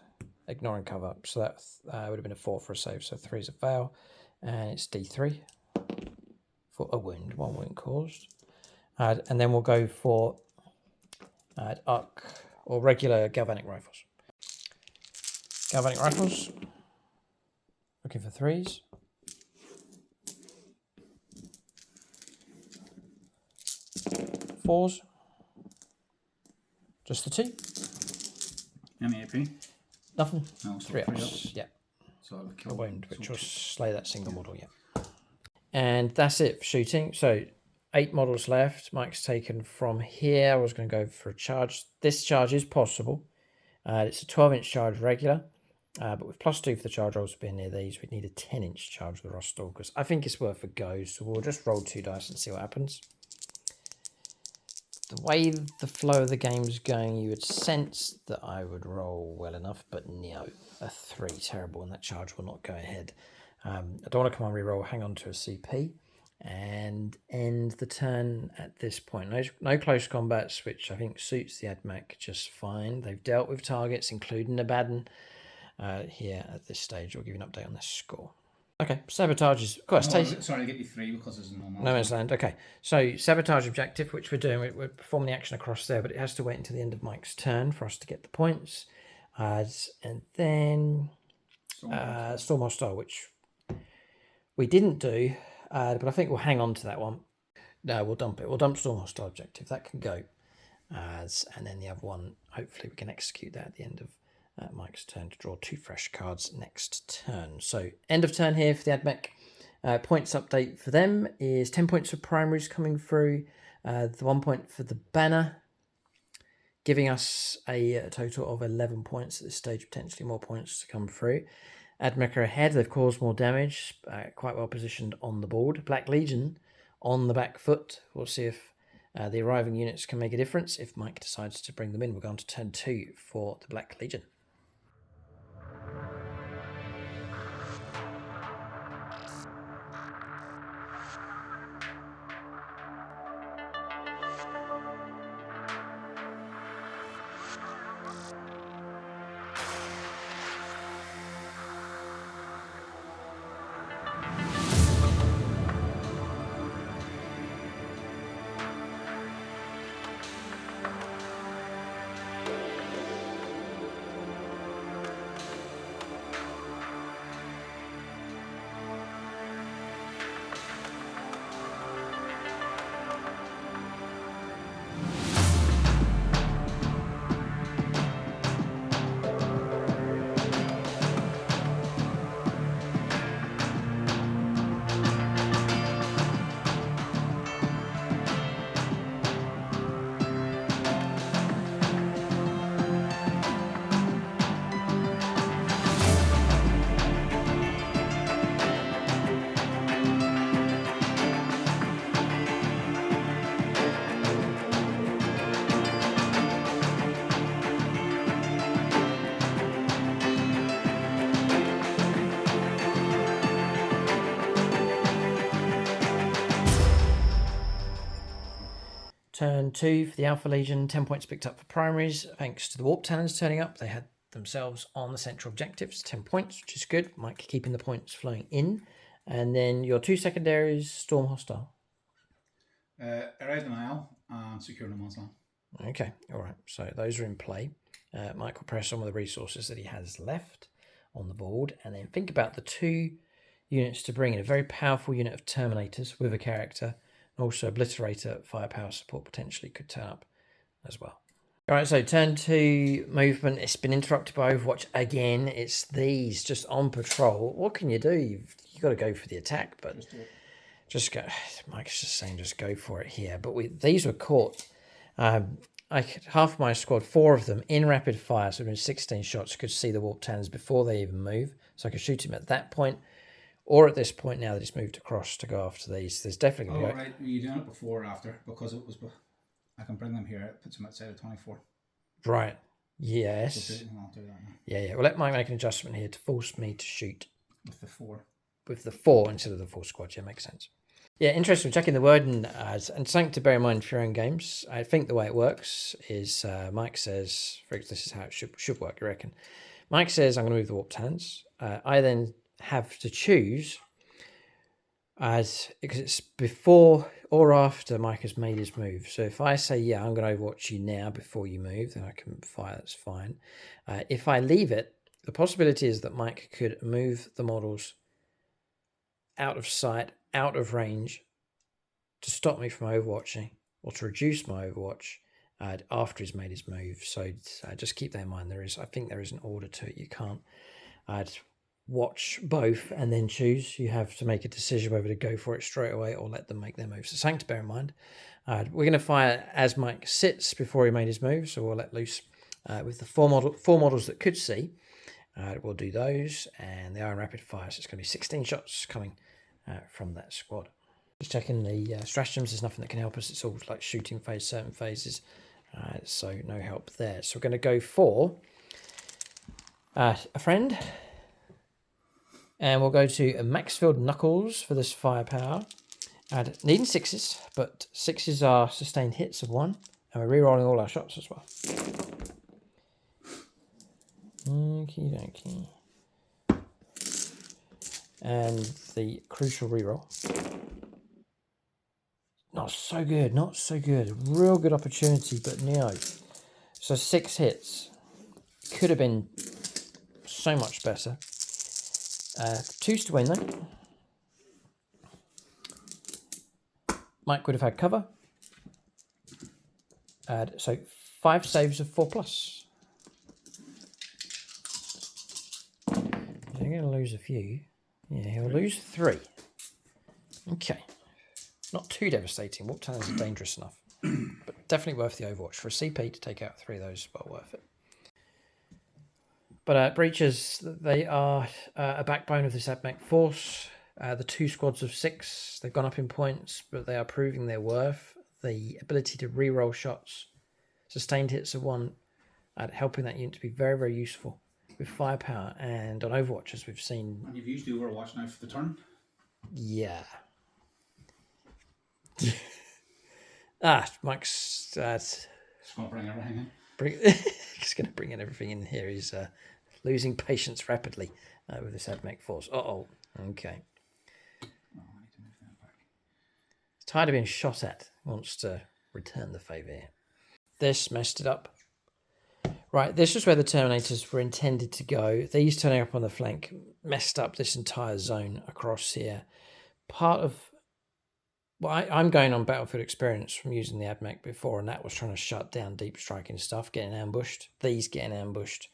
ignoring cover. So that would have been a 4 for a save. So 3 is a fail. And it's D3 for a wound, 1 wound caused. And then we'll go for arc or regular galvanic rifles. Galvanic rifles, looking for 3s. Fours, just the 2. Any AP? Nothing. No, so 3 3 ups. ups. Yeah, So I'll a kill wound, which so will slay that single model. Yeah, and that's it for shooting. So 8 models left. Mike's taken from here. I was going to go for a charge. This charge is possible. It's a 12-inch charge regular, but with +2 for the charge rolls being near these, we'd need a 10-inch charge with the Rostalkers. I think it's worth a go, so we'll just roll 2 dice and see what happens. The way the flow of the game's going, you would sense that I would roll well enough, but no, a 3, terrible, and that charge will not go ahead. I don't want to come on reroll, hang on to a CP, and end the turn at this point. No close combats, which I think suits the AdMech just fine. They've dealt with targets, including Abaddon. Here at this stage, I'll give you an update on this score. Okay, sabotage is quite sorry, I get you 3 because there's no more. No man's land. Okay, so sabotage objective, which we're doing, we're performing the action across there, but it has to wait until the end of Mike's turn for us to get the points. And then Storm Hostile, which we didn't do, but I think we'll hang on to that one. No, we'll dump it. We'll dump Storm Hostile objective. That can go. And then the other one, hopefully we can execute that at the end of Mike's turn to draw 2 fresh cards next turn. So end of turn here for the AdMech. Points update for them is 10 points for primaries coming through, the 1 point for the banner, giving us a total of 11 points at this stage, potentially more points to come through. AdMech are ahead, they've caused more damage, quite well positioned on the board. Black Legion on the back foot. We'll see if The arriving units can make a difference if Mike decides to bring them in. We're going to turn 2 for the Black Legion. Turn 2 for the Alpha Legion, 10 points picked up for primaries. Thanks to the Warp Talons turning up, they had themselves on the central objectives, 10 points, which is good. Mike keeping the points flowing in. And then your 2 secondaries, Storm Hostile. Erase Denial and Secure No Man's Land. Okay, all right. So those are in play. Mike will press on with the resources that he has left on the board. And then think about the 2 units to bring in. A very powerful unit of Terminators with a character. Also, Obliterator firepower support potentially could turn up as well. All right, so turn 2 movement. It's been interrupted by Overwatch again. It's these just on patrol. What can you do? You've got to go for the attack, but just go. Mike's just saying just go for it here. But these were caught. Half my squad, 4 of them in rapid fire, so in 16 shots, could see the Warp Talons before they even move. So I could shoot him at that point. Or at this point now that it's moved across to go after these. There's definitely going to go... right. Were you doing it before or after? Because it was... I can bring them here. It puts them outside of 24. Right. Yes. So I'll do that now. Yeah. Well, let Mike make an adjustment here to force me to shoot. With the 4. With the 4 instead of the 4 squad. Yeah, makes sense. Yeah, interesting. Checking the word and something to bear in mind for your own games. I think the way it works is Mike says... This is how it should work, you reckon. Mike says, I'm going to move the Warp Talons. I then... have to choose because it's before or after Mike has made his move. So if I say, yeah, I'm going to Overwatch you now before you move, then I can fire, that's fine. If I leave it, the possibility is that Mike could move the models out of sight, out of range to stop me from Overwatching or to reduce my Overwatch after he's made his move. So just keep that in mind. I think there is an order to it. You can't watch both and then choose. You have to make a decision whether to go for it straight away or let them make their move. So something to bear in mind. We're going to fire as Mike sits before he made his move, so we'll let loose with the four models that could see. We'll do those, and they are in rapid fire, so it's going to be 16 shots coming from that squad. Just checking the stratagems. There's nothing that can help us. It's all like shooting phase, certain phases, so no help there. So we're going to go for a friend. And we'll go to Maxfield Knuckles for this firepower. Needing 6s, but 6s are sustained hits of 1. And we're rerolling all our shots as well. Okie dokie. And the crucial reroll. Not so good, not so good. Real good opportunity, but no. So 6 hits. Could have been so much better. 2s to win though. Mike would have had cover. So 5 saves of 4+. They're going to lose a few. Yeah, he'll lose 3. Okay. Not too devastating. Warp Talons are dangerous enough. But definitely worth the Overwatch. For a CP to take out 3 of those, well worth it. But Breachers, they are a backbone of this AdMech force. The 2 squads of 6, they've gone up in points, but they are proving their worth. the ability to re-roll shots, sustained hits of 1, helping that unit to be very, very useful with firepower. And on Overwatch, as we've seen... And you've used Overwatch now for the turn? Yeah. Mike's... Just going to bring everything in. He's going to bring in everything in here. He's losing patience rapidly with this AdMech force. Uh-oh. Okay. Oh, I need to move that back. He's tired of being shot at. Wants to return the favour here. This messed it up. Right, this was where the Terminators were intended to go. These turning up on the flank messed up this entire zone across here. Part of... Well, I'm going on battlefield experience from using the AdMech before, and that was trying to shut down deep striking stuff, getting ambushed. These getting ambushed.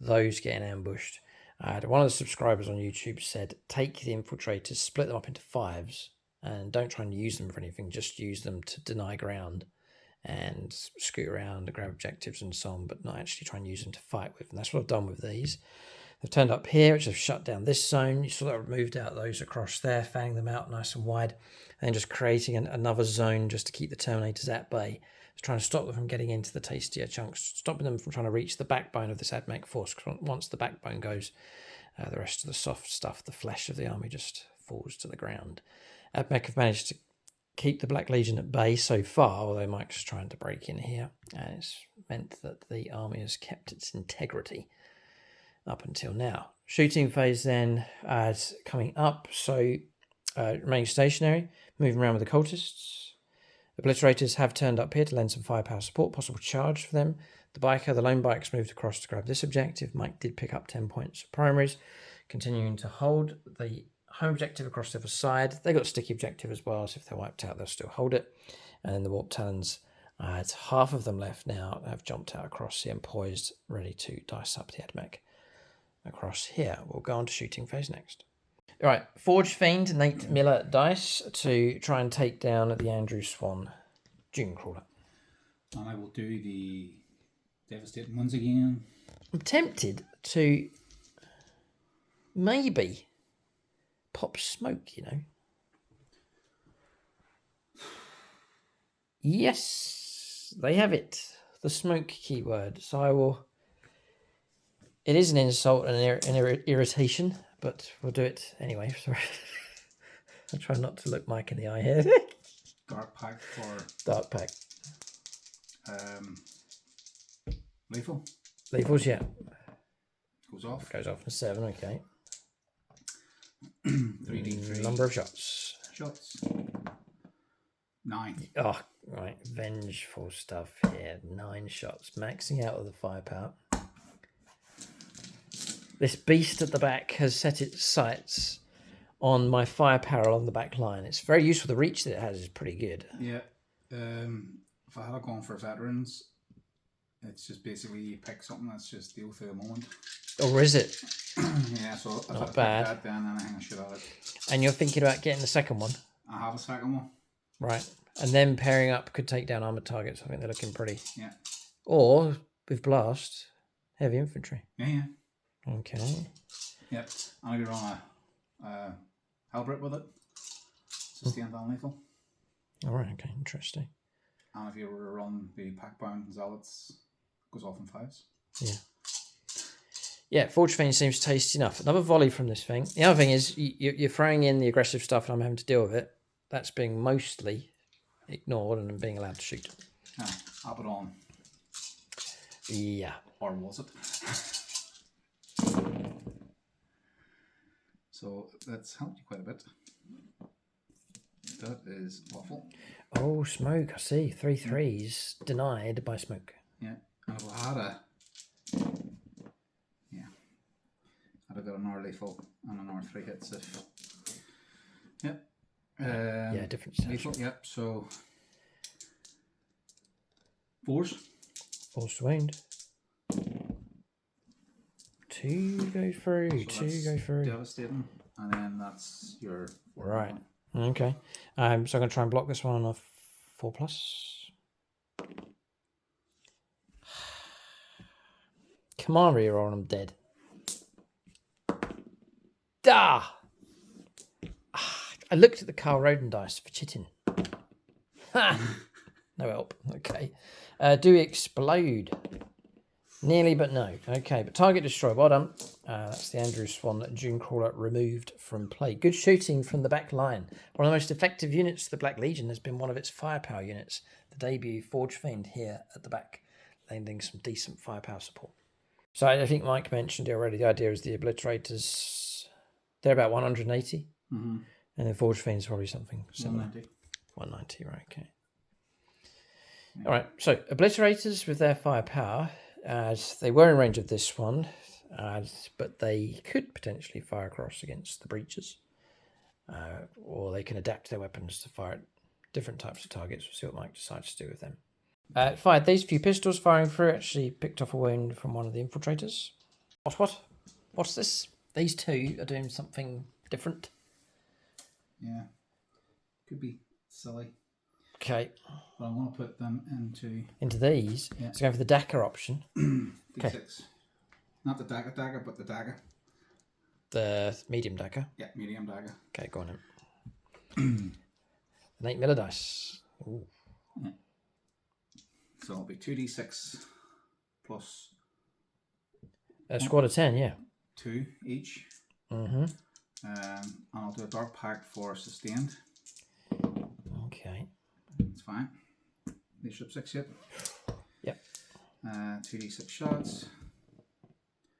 Those getting ambushed. One of the subscribers on YouTube said, take the infiltrators, split them up into 5s, and don't try and use them for anything. Just use them to deny ground and scoot around and grab objectives and so on, but not actually try and use them to fight with. And that's what I've done with these. They've turned up here, which have shut down this zone. You saw that I've moved out those across there, fanning them out nice and wide, and just creating another zone just to keep the Terminators at bay. Just trying to stop them from getting into the tastier chunks, stopping them from trying to reach the backbone of this AdMech force. Once the backbone goes, the rest of the soft stuff, the flesh of the army, just falls to the ground. AdMech have managed to keep the Black Legion at bay so far, although Mike's trying to break in here, and it's meant that the army has kept its integrity up until now. Shooting phase then coming up, so remaining stationary, moving around with the cultists. Obliterators have turned up here to lend some firepower support, possible charge for them. The lone bikes moved across to grab this objective. Mike did pick up 10 points of primaries, continuing to hold the home objective across the other side. They got a sticky objective as well, so if they're wiped out, they'll still hold it. And then the Warp Talons, it's half of them left now, have jumped out across here and poised, ready to dice up the AdMech across here. We'll go on to shooting phase next. All right, Forge Fiend, Nate Miller dice to try and take down the Andrew Swan Dune Crawler. And I will do the devastating ones again. I'm tempted to maybe pop smoke, you know. Yes, they have it. The smoke keyword. So I will... It is an insult and an irritation, but we'll do it anyway. Sorry. I'll try not to look Mike in the eye here. Dark Pack for... Dark Pack. Lethal. Lethals, yeah. Goes off. Goes off in 7, okay. 3d3. Number of shots. Shots. 9. Oh, right. Vengeful stuff here. 9 shots. Maxing out of the firepower. This beast at the back has set its sights on my firepower along the back line. It's very useful. The reach that it has is pretty good. Yeah. If I had gone for veterans, it's just basically you pick something that's just the oath of the moment. Or is it? Yeah, so if Not I bad. pick that, then anything I should have it. And you're thinking about getting the second one? I have a second one. Right. And then pairing up could take down armoured targets. I think they're looking pretty. Yeah. Or, with Blast, heavy infantry. Yeah. Okay. Yep. And I could run a Halbert with it. Sustained and lethal. Alright, okay, interesting. And if you were to run the pack-bound Zealots, it goes off in 5s. Yeah. Yeah, Forge Fiend seems tasty enough. Another volley from this thing. The other thing is, you're throwing in the aggressive stuff and I'm having to deal with it. That's being mostly ignored and being allowed to shoot. Abaddon. Yeah. Or was it? So that's helped you quite a bit. That is awful. Oh, smoke, I see. 3 threes denied by smoke. Yeah. And if I had a... Yeah. I'd have got an R lethal and an R3 hits if... Yep. Yeah, different stuff. Lethal, yep. So... 4s. 4's to wound. 2 go through. So 2 go through. Devastating. And then that's your... Right. Okay. So I'm going to try and block this one on a 4+. Come on, reroll, I'm dead. Ah! I looked at the Carl Roden dice for chitting. Ha! No help. Okay. Do explode. Nearly, but no. Okay, but target destroy. Well done. That's the Andrew Swan Dunecrawler removed from play. Good shooting from the back line. One of the most effective units of the Black Legion has been one of its firepower units. The debut Forge Fiend here at the back, lending some decent firepower support. So I think Mike mentioned it already. The idea is the Obliterators, they're about 180. Mm-hmm. And then Forge Fiend's probably something similar. 190. 190, right, okay. Yeah. All right, so Obliterators with their firepower, as they were in range of this one, but they could potentially fire across against the breaches, or they can adapt their weapons to fire at different types of targets. We'll see what Mike decides to do with them. Fired these few pistols, firing through, actually picked off a wound from one of the infiltrators. What's this? These two are doing something different. Yeah. Could be silly. Okay. But I want to put them into these. Yeah. So going for the dagger option. Okay. D6. Not the dagger, but the dagger. The medium dagger. Yeah, medium dagger. Okay, go on then. An 8 miller dice. Ooh. Yeah. So it'll be 2d6 plus a squad of 10, yeah. 2 each. Mm-hmm. And I'll do a dark pact for sustained. Okay. It's fine. Leadership 6 yet. Yep. 2d6 shots.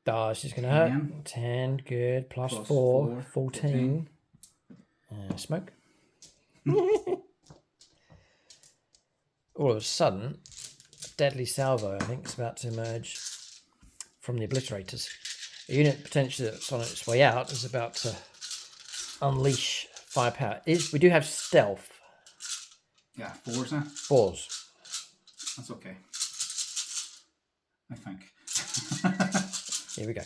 This is going to hurt. 10, good. Plus 4, 14. Smoke. All of a sudden, a deadly salvo, I think, is about to emerge from the Obliterators. A unit potentially that's on its way out is about to unleash firepower. We do have stealth. Yeah, 4s now. 4s. That's okay. I think. Here we go.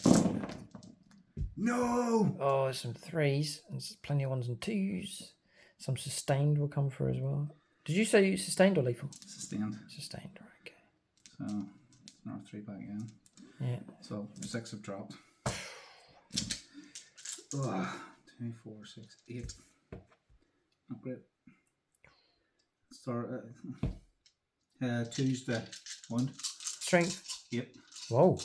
No! Oh, there's some 3s, and there's plenty of 1s and 2s. Some sustained will come through as well. Did you say you sustained or lethal? Sustained. Sustained, right, okay. So, another 3 back again. Yeah. So, 6 have dropped. Ugh. 2, 4, 6, 8. Not great. Start. 2's the wound. Strength? Yep. Whoa.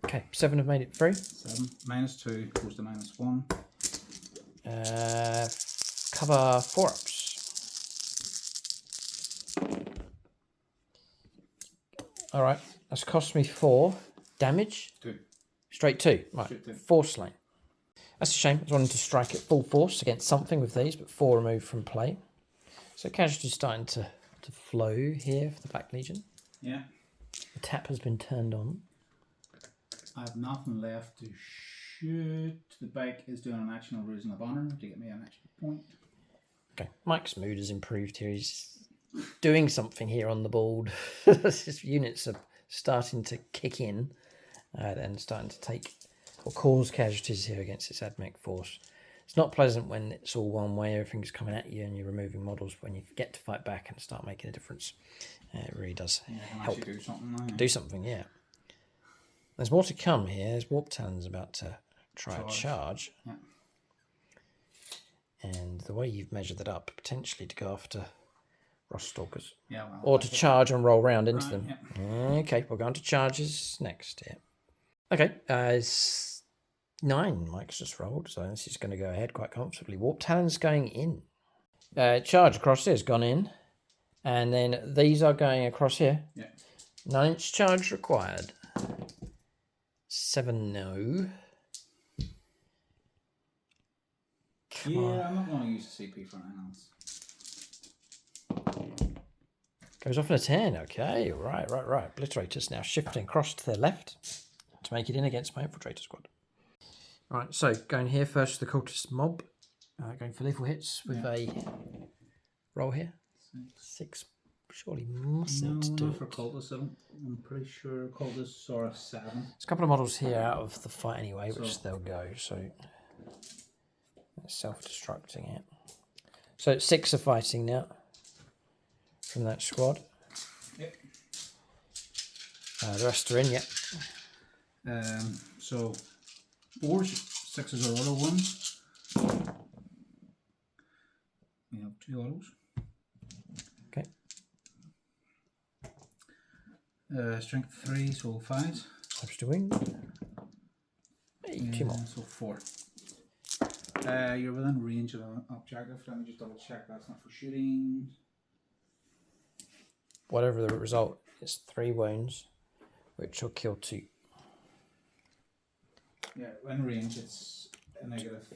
Okay, 7 have made it through. 7. Minus 2 goes to minus 1. Cover 4-ups. Alright, that's cost me 4. Damage? 2. Straight 2. Right, Straight 2. 4 slain. That's a shame. I was wanting to strike at full force against something with these, but 4 removed from play. So casualties starting to flow here for the Black Legion. Yeah. The tap has been turned on. I have nothing left to shoot. The bike is doing an action of Reason of Honor to get me an extra point. Okay, Mike's mood has improved here. He's doing something here on the board. His units are starting to kick in and starting to take or cause casualties here against its AdMech force. It's not pleasant when it's all one way, everything's coming at you and you're removing models, but when you get to fight back and start making a difference, it really does help. Do something now. Do something, yeah. There's more to come here. There's Warp Talon's about to try a charge. Yeah. And the way you've measured that up, potentially to go after Roststalkers. Yeah, well, or to charge and roll round into them. Yeah. Okay, we're going to charges next here. Okay, it's 9 Mike's just rolled, so this is going to go ahead quite comfortably. Warp Talon's going in. Charge across here has gone in. And then these are going across here. Yeah. 9-inch charge required. 7 no. Come on. I'm not going to use the CP for anything else. Goes off in a 10. Okay, right. Obliterators now shifting across to their left to make it in against my infiltrator squad. Right, so going here first, the cultist mob. Going for lethal hits with a roll here. 6 surely mustn't do No, it. for cultists, I'm pretty sure cultists are a 7. There's a couple of models here out of the fight anyway, which they'll go, so self-destructing it. So 6 are fighting now from that squad. Yep. The rest are in, yep. So 4's Sixes are auto ones. We have 2 autos. Okay. Strength 3, so 5s. Helps to win. Hey, 2 more. So 4. You're within range of an objective. Let me just double check that's not for shooting. Whatever the result, it's 3 wounds, which will kill 2. Yeah, in range it's a negative.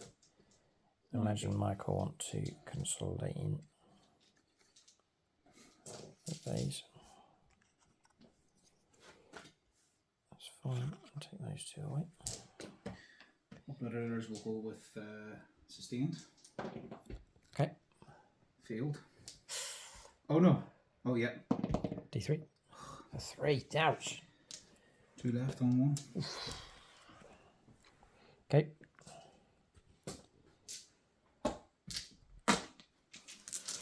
Imagine Michael want to consolidate in with these. That's fine. I'll take those 2 away. Obliterators will go with sustained. Okay. Failed. Oh no. Oh yeah. D3. A 3. Ouch. 2 left on 1. Okay.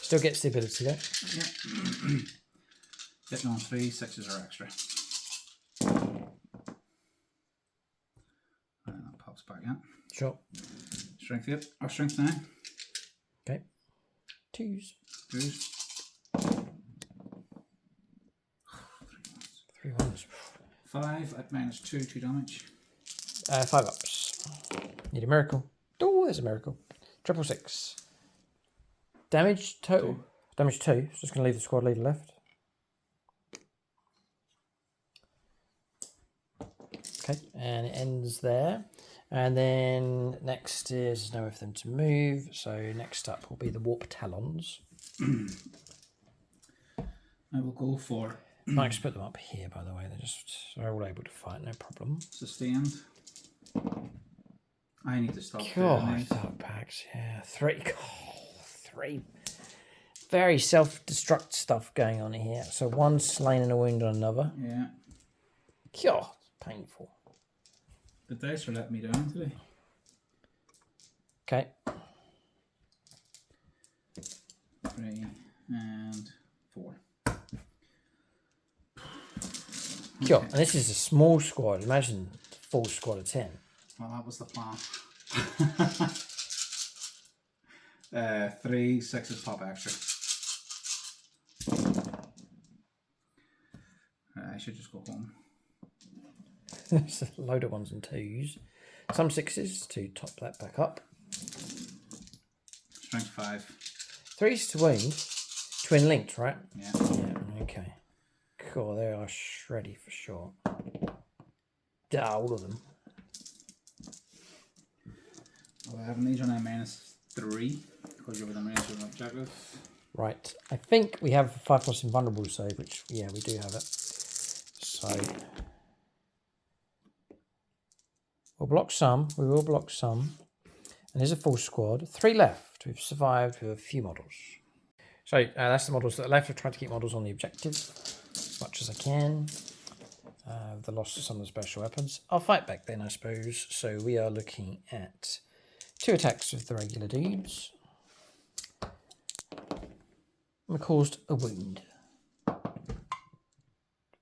Still gets the ability there. Yeah. Hitting on 3, 6s are extra. And that pops back in. Sure. Strength 8, or strength 9. Okay. 2s. 2s. 3 ones. 5 at -2, 2 damage. 5 ups. Need a miracle. Oh, there's a miracle. 666. Damage total. 2. Damage 2. Just going to leave the squad leader left. Okay, and it ends there. And then next is nowhere for them to move. So next up will be the Warp Talons. I will go for Mike's put them up here, by the way. They're all able to fight, no problem. sustained. I need to stop God, dark packs, yeah. 3. Oh, 3. Very self-destruct stuff going on here. So 1 slain and a wound on another. Yeah. God, painful. The dice are letting me down today. Okay. 3 and 4. Sure. And this is a small squad. Imagine a full squad of 10. Well, that was the plan. 3, 6s pop extra. I should just go home. There's a load of 1s and 2s. Some 6s to top that back up. Strength 5. 3s to wound. Twin linked, right? Yeah. Yeah, okay. Cool, they are shreddy for sure. Yeah, all of them. Well, I have these on a -3 because you're within range of an objective. Right. I think we have 5+ invulnerable save, which, yeah, we do have it. So we'll block some. We will block some. And there's a full squad. 3 left. We've survived with a few models. So that's the models that are left. I've tried to keep models on the objective as much as I can. The loss of some of the special weapons. I'll fight back then, I suppose. So we are looking at 2 attacks with the regular dudes. We caused a wound,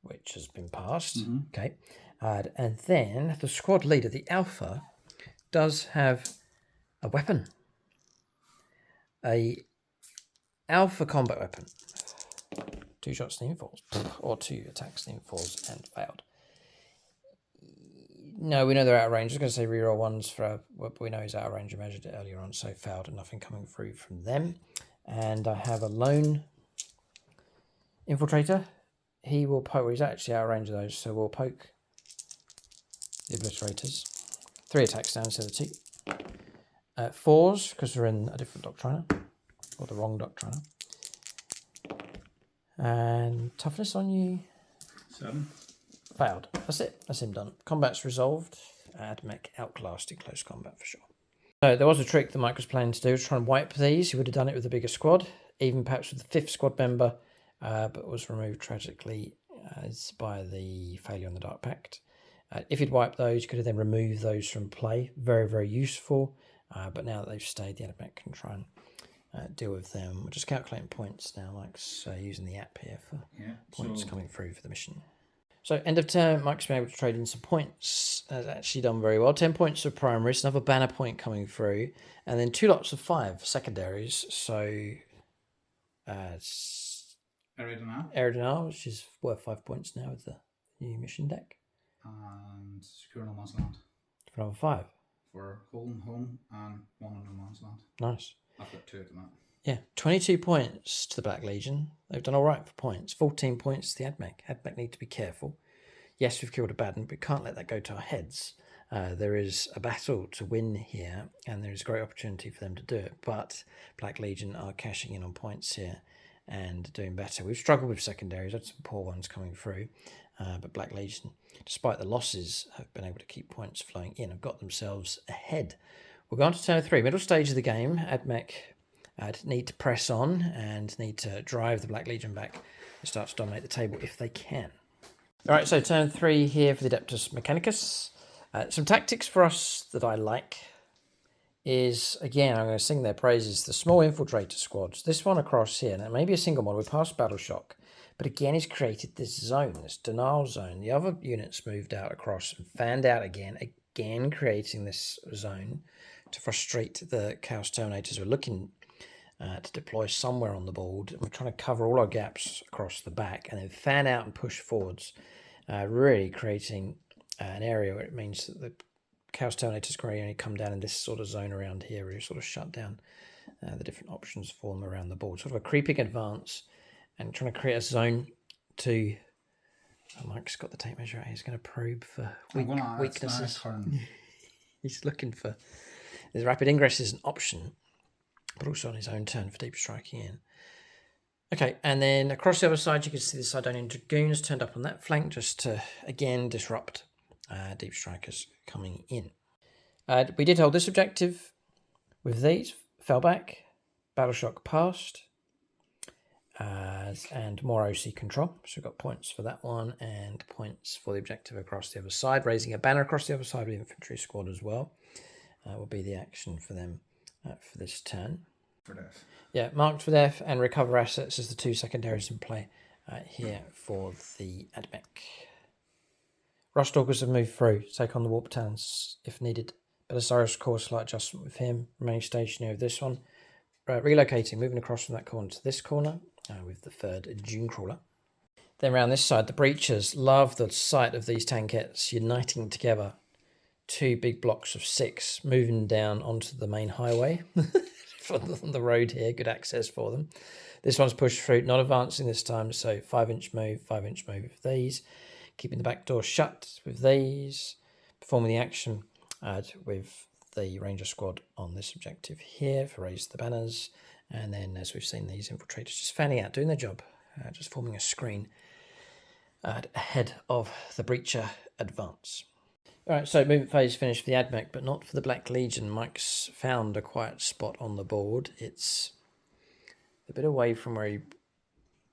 which has been passed. Okay. And then the squad leader, the Alpha, does have a weapon. A Alpha combat weapon. 2 shots steam falls. Or 2 attacks steam falls and failed. No, we know they're out of range. I was going to say reroll 1s for what we know is out of range. I measured it earlier on, so failed and nothing coming through from them. And I have a lone infiltrator. He will poke. Well, he's actually out of range of those, so we'll poke the obliterators. 3 attacks down instead of 2. 4s, because we're in a different doctriner. Or the wrong doctriner. And toughness on you. 7. Failed. That's it. That's him done. Combat's resolved. Mech outclassed in close combat for sure. So there was a trick that Mike was planning to do, try and wipe these. He would have done it with a bigger squad, even perhaps with the 5th squad member, but was removed tragically by the failure on the Dark Pact. If he'd wiped those, you could have then removed those from play. Very, very useful. But now that they've stayed, the Adeptus can try and deal with them. We're just calculating points now, like using the app here for points coming through for the mission. So end of turn, Mike's been able to trade in some points. Has actually done very well. 10 points of primaries, another banner point coming through, and then 2 lots of 5 secondaries. So Eridanel, which is worth 5 points now with the new mission deck. And Secure No Man's Land. For another 5. For home, and 1 on No Man's Land. Nice. I've got 2 at the moment. Yeah, 22 points to the Black Legion. They've done all right for points. 14 points to the Admech. Admech need to be careful. Yes, we've killed a bad one, but we can't let that go to our heads. There is a battle to win here, and there is a great opportunity for them to do it. But Black Legion are cashing in on points here and doing better. We've struggled with secondaries. Had some poor ones coming through. But Black Legion, despite the losses, have been able to keep points flowing in and got themselves ahead. We'll go on to turn 3. Middle stage of the game. Admech need to press on and need to drive the Black Legion back and start to dominate the table if they can. All right, so turn 3 here for the Adeptus Mechanicus. Some tactics for us that I like is, again, I'm going to sing their praises, the small infiltrator squads. This one across here, now maybe a single model, we passed Battle Shock, but again, he's created this zone, this denial zone. The other units moved out across and fanned out again creating this zone to frustrate the Chaos Terminators. We're looking to deploy somewhere on the board. We're trying to cover all our gaps across the back and then fan out and push forwards, really creating an area where it means that the Chaos Terminators can only come down in this sort of zone around here, where you sort of shut down the different options for them around the board. Sort of a creeping advance and trying to create a zone to... Oh, Mike's got the tape measure out. He's going to probe for weaknesses. He's looking for... There's rapid ingress is an option, but also on his own turn for deep striking in. Okay, and then across the other side, you can see the Sidonian Dragoons turned up on that flank just to, again, disrupt deep strikers coming in. We did hold this objective with these, fell back, Battle Shock passed, and more OC control. So we've got points for that one and points for the objective across the other side. Raising a banner across the other side with the infantry squad as well will be the action for them for this turn. For death. Yeah, marked for death and recover assets as the 2 secondaries in play here for the Admech. Rustalkers have moved through, take on the Warp Talons if needed. Belisarius course slight adjustment with him, remaining stationary with this one. Relocating, moving across from that corner to this corner with the 3rd Dune Crawler. Then around this side, the Breachers love the sight of these tankettes uniting together. 2 big blocks of 6 moving down onto the main highway on the road here. Good access for them. This one's pushed through, not advancing this time, so 5-inch move, 5-inch move with these. Keeping the back door shut with these. Performing the action with the Ranger Squad on this objective here for raise the banners. And then, as we've seen, these infiltrators just fanning out, doing their job, just forming a screen ahead of the Breacher advance. All right, so movement phase finished for the Admech, but not for the Black Legion. Mike's found a quiet spot on the board. It's a bit away from where he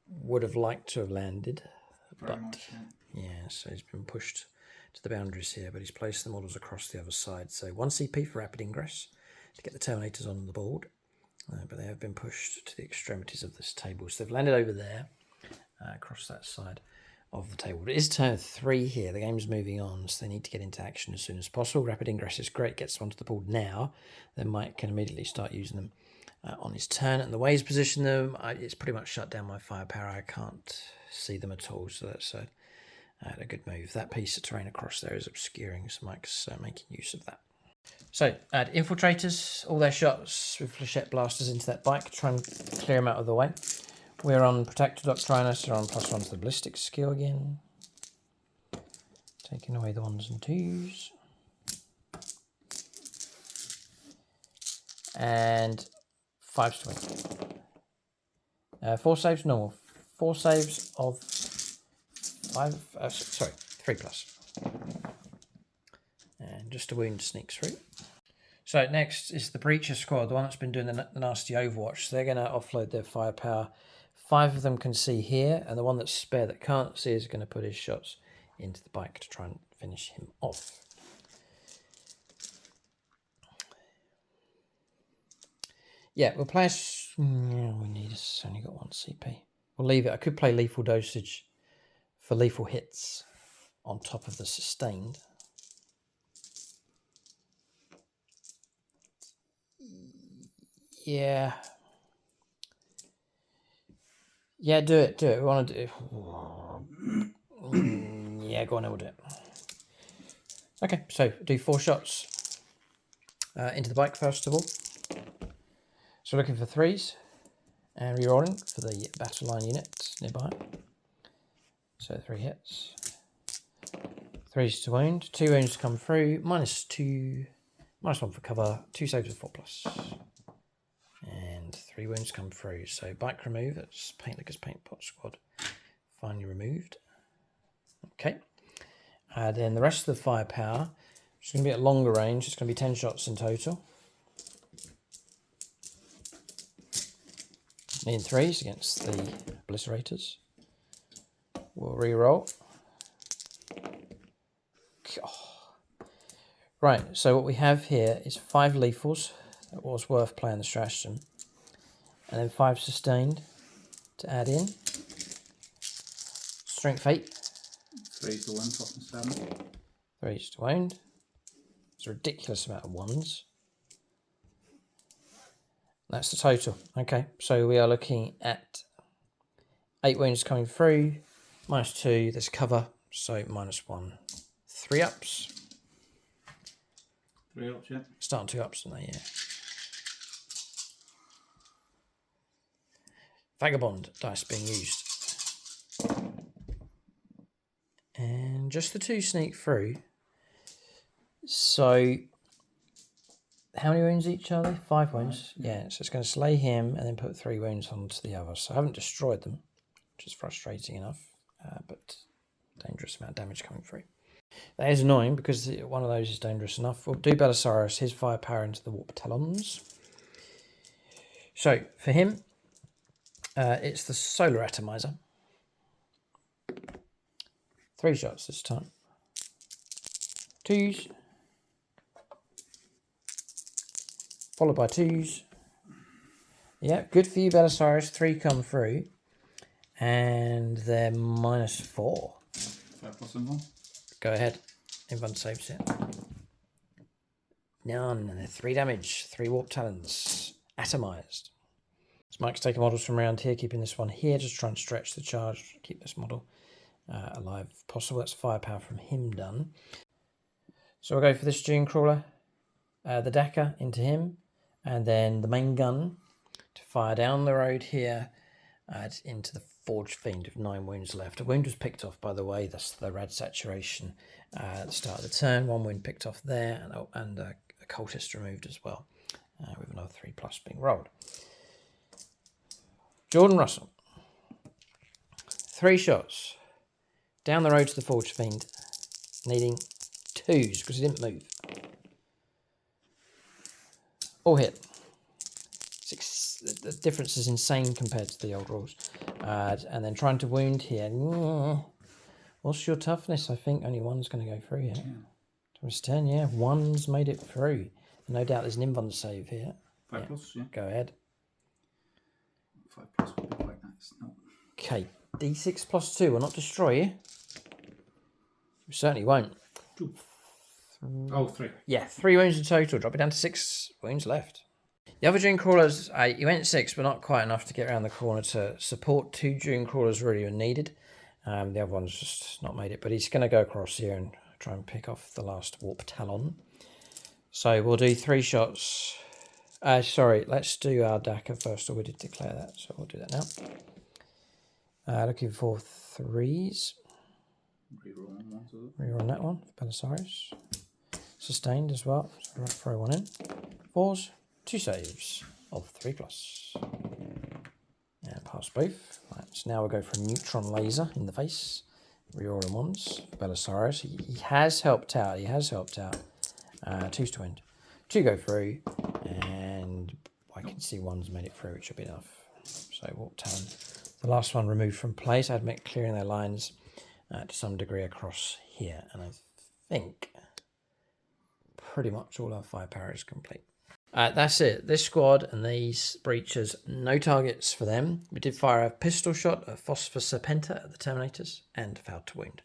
would have liked to have landed. Very much, yeah, so he's been pushed to the boundaries here, but he's placed the models across the other side. So 1 CP for rapid ingress to get the Terminators on the board, but they have been pushed to the extremities of this table. So they've landed over there, across that side of the table. It is turn 3 here. The game's moving on, so they need to get into action as soon as possible. Rapid ingress is great, gets them onto the board now. Then Mike can immediately start using them on his turn. And the way he's positioned them, it's pretty much shut down my firepower. I can't see them at all, so that's a good move. That piece of terrain across there is obscuring, so Mike's making use of that. So, add infiltrators, all their shots with flechette blasters into that bike, try and clear them out of the way. We're on Protector Doctriner, so we're on +1 to the ballistic skill again. Taking away the 1s and 2s. And 5s to win. 4 saves normal. 4 saves of 3+. And just a wound sneaks through. So next is the Breacher squad, the one that's been doing the nasty Overwatch. So they're going to offload their firepower. 5 of them can see here, and the one that's spare that can't see is going to put his shots into the bike to try and finish him off. Yeah, we'll play... It's only got 1 CP. We'll leave it. I could play lethal dosage for lethal hits on top of the sustained. Yeah. Yeah, do it. We want to do it. Yeah, go on, we'll do it. Okay, so do 4 shots into the bike first of all. So looking for 3s and rerolling for the battle line unit nearby. So 3 hits. 3s to wound. 2 wounds to come through. -2. -1 for cover. 2 saves with 4+. And 3 wounds come through. So bike remove. It's Paint Lickers Paint Pot Squad. Finally removed. Okay. And then the rest of the firepower, it's going to be at longer range. It's going to be 10 shots in total. Needing 3s against the Obliterators. We'll re-roll. Oh. Right, so what we have here is 5 lethals. That was worth playing the stratagem. And then 5 sustained to add in. Strength 8. 3s to wound, top and 7. 3s to wound. It's a ridiculous amount of 1s. That's the total. Okay, so we are looking at 8 wounds coming through, -2, there's cover, so -1. 3 ups. 3 ups, yeah. Starting 2 ups, don't they? Yeah. Vagabond dice being used. And just the 2 sneak through. So, how many wounds each are they? 5 wounds. Yeah, so it's going to slay him and then put 3 wounds onto the other. So I haven't destroyed them, which is frustrating enough, but dangerous amount of damage coming through. That is annoying because one of those is dangerous enough. We'll do Belisarius, his firepower into the Warp Talons. So for him, it's the Solar Atomizer. 3 shots this time. 2s. Followed by 2s. Yeah, good for you, Belisarius. 3 come through. And they're -4. 5+ in 1. Go ahead. Everyone saves it. None. And they're 3 damage. 3 Warp Talons. Atomized. So Mike's taking models from around here, keeping this one here. Just trying to stretch the charge. Keep this model alive if possible. That's firepower from him done. So we'll go for this Dune Crawler. The Dakar into him. And then the main gun to fire down the road here into the Forged Fiend with 9 wounds left. A wound was picked off, by the way. That's the rad saturation at the start of the turn. 1 wound picked off there, and a cultist removed as well, with another 3+ being rolled. Jordan Russell. 3 shots down the road to the Forged Fiend, needing 2s because he didn't move. All hit. The difference is insane compared to the old rules. And then trying to wound here. What's your toughness? I think only 1's going to go through here. 10, yeah. 1's made it through. No doubt there's an invuln save here. 5+, yeah. Go ahead. 5+ would be quite nice. No. Okay. D6 +2 will not destroy you. You certainly won't. 2. Oh, 3. Yeah, 3 wounds in total. Drop it down to 6 wounds left. The other Dune Crawlers, you went 6, but not quite enough to get around the corner to support 2 Dune Crawlers really when needed. The other one's just not made it, but he's going to go across here and try and pick off the last Warp Talon. So we'll do 3 shots. Sorry, let's do our Dakar first, or we did declare that, so we'll do that now. Looking for 3s. Reroll that one for Belisarius. Sustained as well, so we'll throw 1 in. 4s. 2 saves of 3+. And pass both. Right, so now we'll go for a neutron laser in the face. Reroll in 1s. Belisarius. He has helped out. 2s to wind. 2 go through. And I can see 1's made it through, which should be enough. So Warp Talon. The last one removed from place. I'd make clearing their lines to some degree across here. And I think pretty much all our firepower is complete. That's it. This squad and these breachers, no targets for them. We did fire a pistol shot, a Phosphor Serpenta at the Terminators, and failed to wound.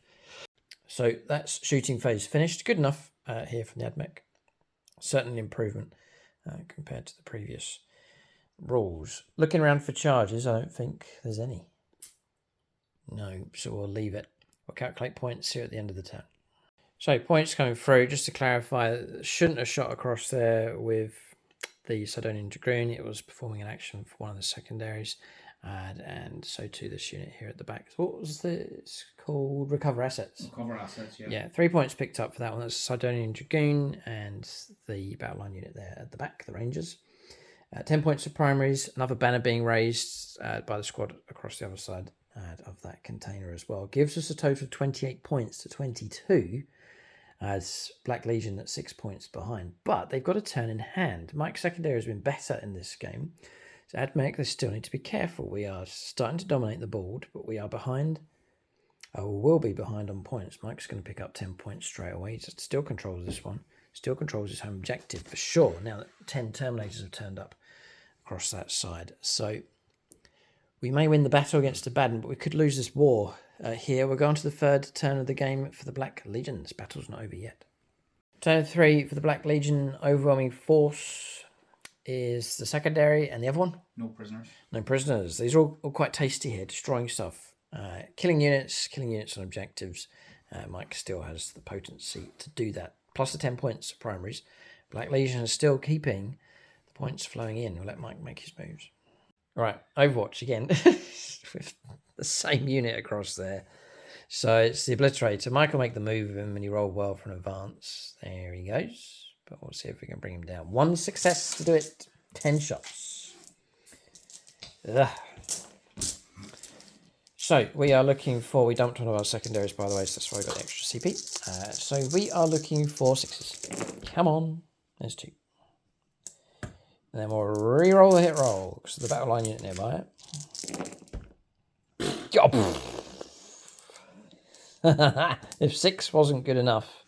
So that's shooting phase finished. Good enough here from the AdMech. Certainly an improvement compared to the previous rules. Looking around for charges, I don't think there's any. No, so we'll leave it. We'll calculate points here at the end of the turn. So points coming through, just to clarify, shouldn't have shot across there with the Sidonian Dragoon. It was performing an action for one of the secondaries, and so too this unit here at the back. So what was this called? Recover assets. Recover assets, yeah. Yeah, 3 points picked up for that one. That's Sidonian Dragoon and the battle line unit there at the back, the Rangers. 10 points of primaries, another banner being raised by the squad across the other side of that container as well. Gives us a total of 28 points to 22, as Black Legion at 6 points behind. But they've got a turn in hand. Mike's secondary has been better in this game. So AdMech, they still need to be careful. We are starting to dominate the board, but we are behind. Will be behind on points. Mike's going to pick up 10 points straight away. He still controls this one. Still controls his home objective for sure. Now that 10 Terminators have turned up across that side. So we may win the battle against the Baden, but we could lose this war. Here we're going to the third turn of the game for the Black Legion. This battle's not over yet. Turn 3 for the Black Legion. Overwhelming force is the secondary, and the other one? No prisoners. No prisoners. These are all quite tasty here, destroying stuff. Killing units on objectives. Mike still has the potency to do that. Plus the 10 points of primaries. Black Legion is still keeping the points flowing in. We'll let Mike make his moves. All right, Overwatch again. With the same unit across there. So it's the Obliterator. Mike will make the move of him and he rolled well for an advance. There he goes. But we'll see if we can bring him down. 1 success to do it. 10 shots. Ugh. So we are looking for, we dumped one of our secondaries by the way, so that's why we got the extra CP. So we are looking for 6s. Come on. There's 2. And then we'll re-roll the hit roll, because the battle line unit nearby it. If 6 wasn't good enough.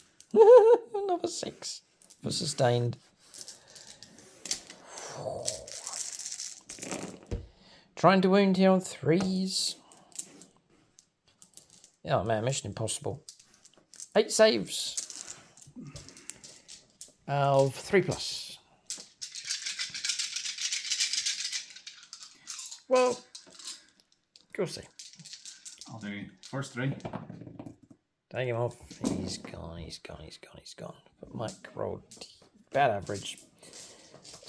Another 6 for sustained. Trying to wound here on 3s. Oh man, mission impossible. 8 saves. Of 3+. Well, go see. I'll do first 3. Take him off. He's gone. But Mike rolled bad average.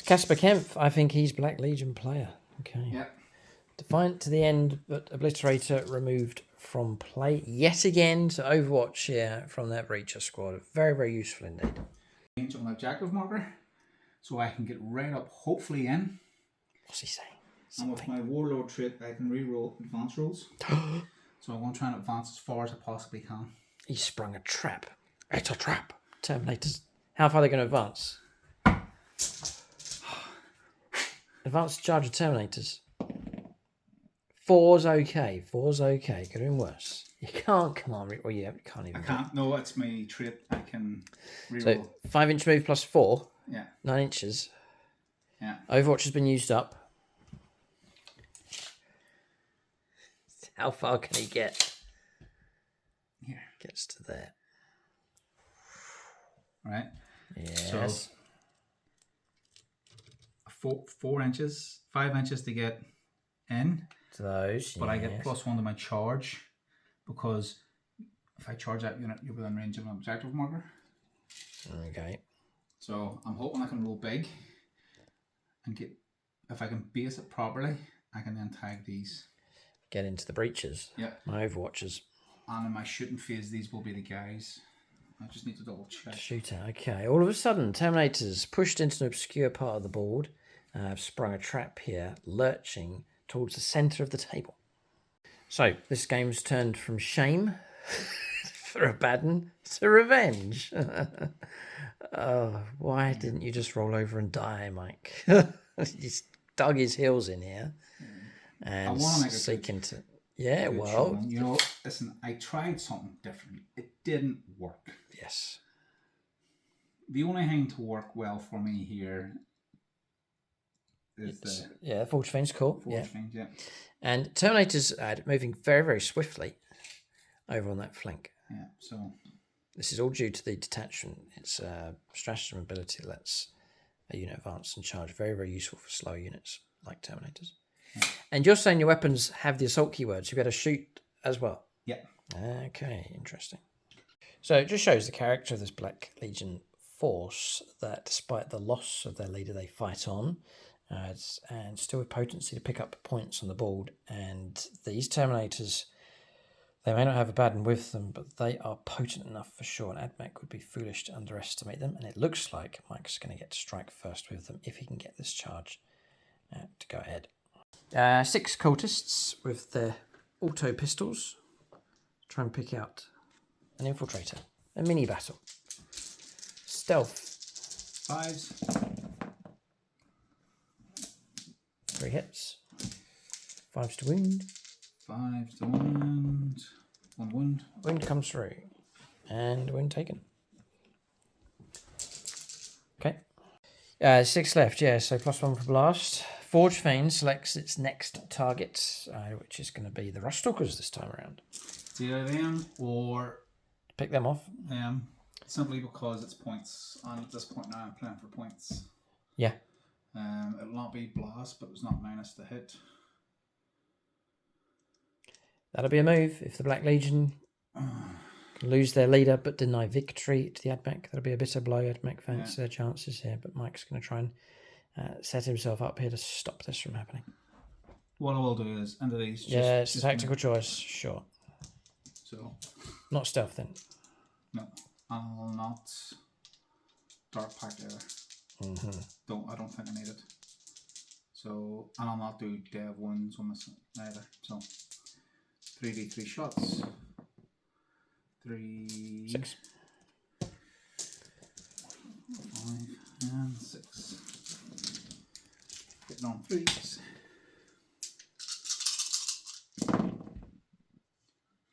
Casper Kempf, I think he's Black Legion player. Okay. Yep. Defiant to the end, but Obliterator removed from play yet again. So Overwatch here from that Breacher squad. Very, very useful indeed. Change on the objective marker, so I can get right up, hopefully in. What's he saying? And with my Warlord trait, I can re-roll advance rolls. So I'm going to try and advance as far as I possibly can. He sprung a trap. It's a trap. Terminators. How far are they going to advance? Advanced charge of Terminators. 4's okay. 4's okay. Could have been worse. You can't. Come on. Well, yeah, you can't even. I can't. No, it's my trait. I can re-roll. So 5-inch move plus 4. Yeah. 9 inches. Yeah. Overwatch has been used up. How far can he get? Here. Gets to there. Right. Yes. So 4 inches, 5 inches to get in. To those. But I get +1 to my charge because if I charge that unit, you're within range of an objective marker. Okay. So I'm hoping I can roll big and get, if I can base it properly, I can then tag these. Get into the breaches. Yep. My Overwatchers. And in my shooting phase, these will be the guys. I just need to double check. Shooter. Okay. All of a sudden, Terminators pushed into an obscure part of the board. I've sprung a trap here, lurching towards the centre of the table. So this game's turned from shame for a Baden to revenge. Oh, why didn't you just roll over and die, Mike? He's dug his heels in here and seeking to. Yeah, well, you know, listen, I tried something different. It didn't work. Yes. The only thing to work well for me here is the Forge Fiend's cool. Forge Fiend, yeah. And Terminators moving very, very swiftly over on that flank. Yeah, so This is all due to the detachment. Its stratagem ability lets a unit advance and charge. Very, very useful for slow units like Terminators. Yeah. And you're saying your weapons have the assault keywords. You've got to shoot as well. Yeah. Okay, interesting. So it just shows the character of this Black Legion force, that despite the loss of their leader, they fight on, and still with potency to pick up points on the board. And these Terminators, they may not have a baden with them, but they are potent enough for sure. And Admech would be foolish to underestimate them. And it looks like Mike's going to get to strike first with them if he can get this charge to go ahead. 6 cultists with their auto pistols. Try and pick out an infiltrator. A mini battle. Stealth. 5s. 3 hits. 5s to wound. 5 to wound. 1 wound. Wound comes through. And wound taken. Okay. 6 left, yeah, so +1 for blast. Forge Fane selects its next target, which is going to be the Ruststalkers this time around. It's either them or pick them off. Simply because it's points. And at this point now I'm playing for points. Yeah. It'll not be blast, but it's not minus the hit. That'll be a move if the Black Legion can lose their leader but deny victory to the Admech. That'll be a bitter blow. Admech fancy their chances here, but Mike's going to try and set himself up here to stop this from happening. What I will do is under these. It's a tactical choice, sure. So. Not stealth then. No, I'll not dark pack either. I don't think I need it. So, and I'll not do dev wounds on this either. So 3d3 shots. 6. 5 and 6. Hitting on 3s.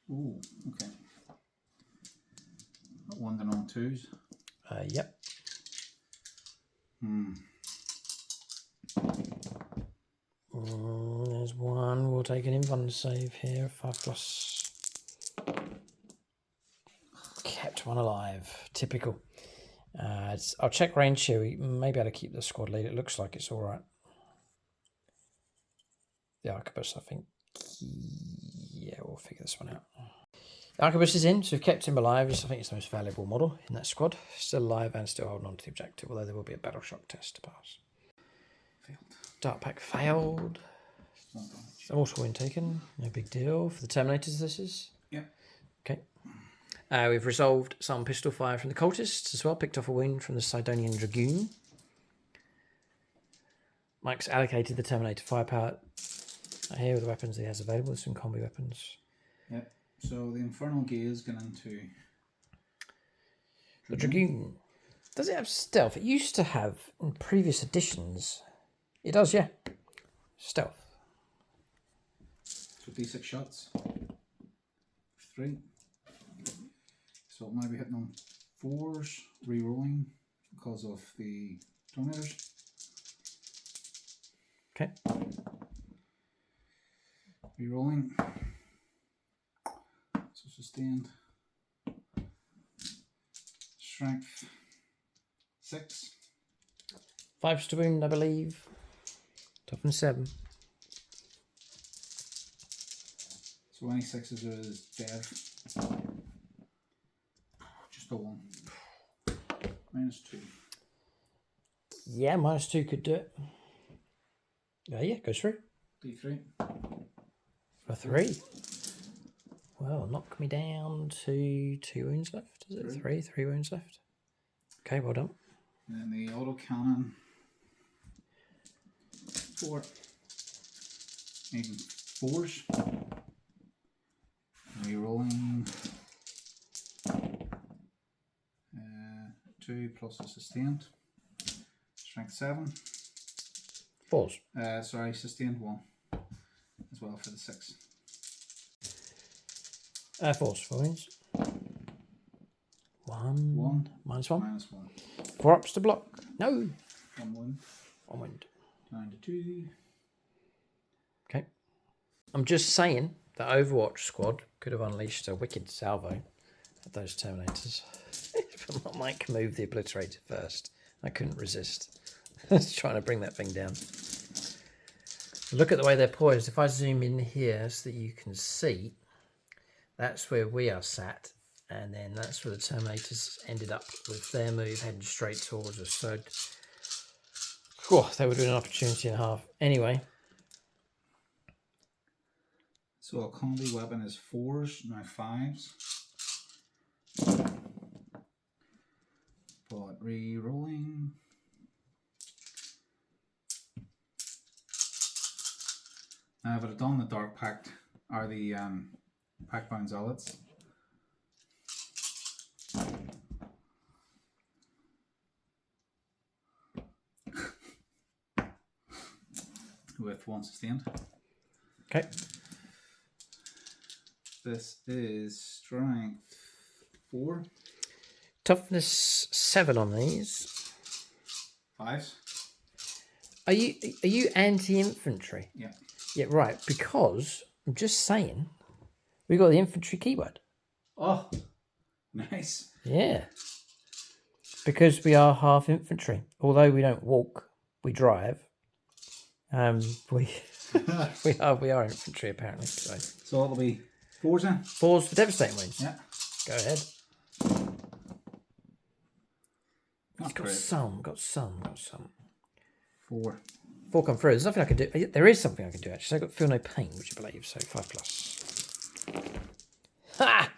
Ooh, okay. Got 1 and on 2s. Yep. There's 1. We'll take an invuln save here. 5+. Kept 1 alive. Typical. I'll check range here. We may be able to keep the squad lead. It looks like it's all right. The Arquebus, I think. Yeah, we'll figure this one out. Arquebus is in, so we've kept him alive. I think it's the most valuable model in that squad. Still alive and still holding on to the objective, although there will be a battle shock test to pass. Failed. Dark pack failed. Mortal wound taken. No big deal. For the Terminators, this is? Yeah. Okay. We've resolved some pistol fire from the cultists as well. Picked off a wound from the Sidonian Dragoon. Mike's allocated the Terminator firepower here with the weapons he has available. Some combi weapons. Yep. So the Infernal Gaze going into the Dragoon. Does it have stealth? It used to have in previous editions. It does, yeah. Stealth. So d6 shots. 3. So it might be hitting on 4s, re-rolling because of the tornadoes. Okay. Re-rolling. So sustained. Strength 6. 5 to wound, I believe. Toughen 7. So any 6s is dev. Just a 1. -2. Yeah, -2 could do it. Yeah, goes through. D3. For 3. Well, knock me down to 2 wounds left. Is it 3? 3 wounds left. Okay, well done. And then the autocannon. 4. Even 4s. Re-rolling. 2 plus a sustained. Strength 7. 4s. Sorry, sustained 1 as well for the 6. 4s, 4 wounds. 1. -1. -1. 4 ups to block. No. 1 wound. 1 wound. Down to 2. Okay. I'm just saying that Overwatch squad could have unleashed a wicked salvo those Terminators. Mike moved the Obliterator first. I couldn't resist. I was trying to bring that thing down. Look at the way they're poised. If I zoom in here so that you can see, that's where we are sat. And then that's where the Terminators ended up with their move heading straight towards us. So, they were doing an opportunity and a half. Anyway. So a combi weapon is 4s, now 5s. But re-rolling. Now, if I'd have done the Dark Pact, or the Pact-bound Zealots, with 1 sustained. Okay. This is strength 4. Toughness 7 on these. 5s. Are you anti-infantry? Yeah. Yeah, right. Because I'm just saying, we got the infantry keyword. Oh, nice. Yeah. Because we are half infantry. Although we don't walk, we drive. We are infantry apparently. So it'll be 4s then? 4s for devastating wounds. Yeah. Go ahead. Not Got great. some. 4. 4 come through. There's nothing I can do. There is something I can do actually. So I've got feel no pain, would you believe? So 5+. Ha!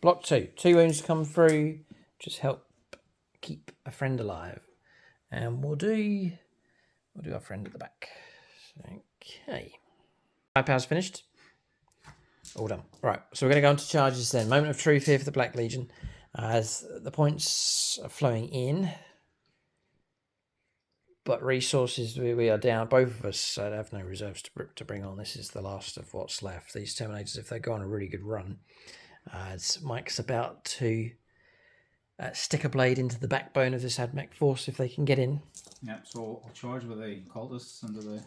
Block 2. 2 wounds come through. Just help keep a friend alive. And we'll do our friend at the back. Okay. 5 powers finished. All done. Right. So we're going to go on to charges then. Moment of truth here for the Black Legion. As the points are flowing in. But resources, we are down. Both of us have no reserves to bring on. This is the last of what's left. These Terminators, if they go on a really good run, as Mike's about to stick a blade into the backbone of this AdMech force if they can get in. Yep, so I'll charge with the cultists into the...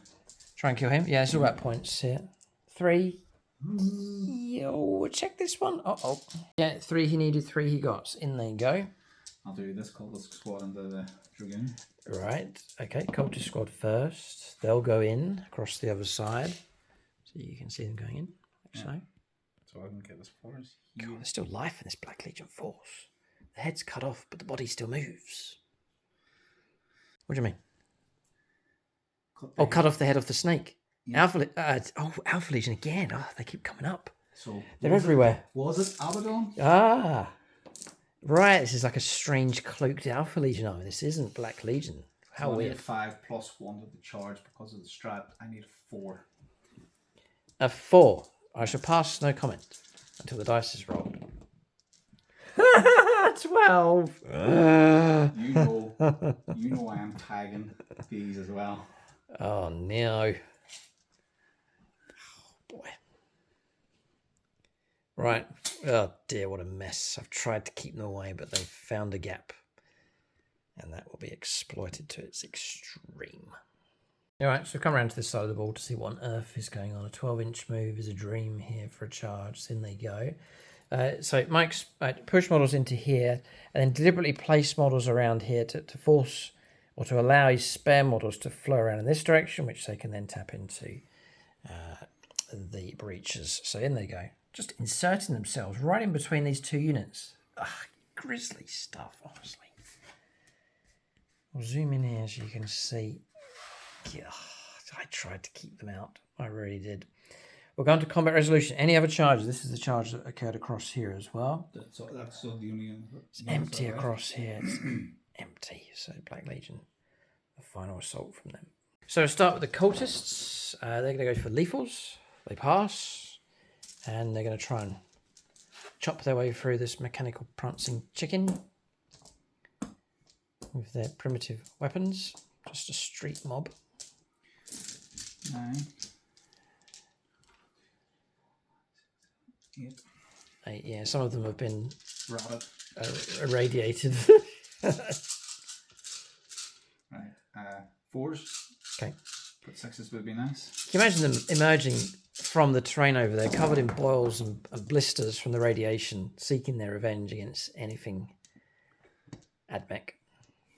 Try and kill him. Yeah, it's all about points here. 3. Yo, check this one. Uh-oh. Yeah, 3 he needed, 3 he got. In they go. I'll do this cultist squad into the Dragoon. Right. Okay, cultist squad first. They'll go in across the other side. So you can see them going in. Like so. So I can get as far as here. God, there's still life in this Black Legion force. The head's cut off, but the body still moves. What do you mean? Cut off the head of the snake. Yeah. Alpha Legion again. Oh, they keep coming up. So they're everywhere. Was it Abaddon? Ah. Right, this is like a strange cloaked Alpha Legion army. This isn't Black Legion. How weird. I need 5 + 1 to the charge because of the strat. I need 4. A 4. I shall pass no comment until the dice is rolled. 12. You know I am tagging these as well. Oh no. Oh boy. Right. Oh dear, what a mess. I've tried to keep them away, but they've found a gap. And that will be exploited to its extreme. Alright, so come around to this side of the ball to see what on earth is going on. A 12-inch move is a dream here for a charge. So in they go. So Mike's push models into here and then deliberately place models around here to force or to allow his spare models to flow around in this direction, which they can then tap into the breaches. So in they go. Just inserting themselves right in between these two units. Ugh, grisly stuff, honestly. I'll zoom in here so you can see. Yeah, I tried to keep them out. I really did. We'll go on to combat resolution. Any other charges? This is the charge that occurred across here as well. That's the only... It's empty across here. It's empty. So Black Legion, the final assault from them. So start with the cultists. They're going to go for lethals. They pass. And they're going to try and chop their way through this mechanical prancing chicken with their primitive weapons. Just a street mob. 9. 8. 8, yeah, some of them have been irradiated. Right, 4s. Okay. But 6s would be nice. Can you imagine them emerging from the terrain over there, covered in boils and blisters from the radiation, seeking their revenge against anything Admech.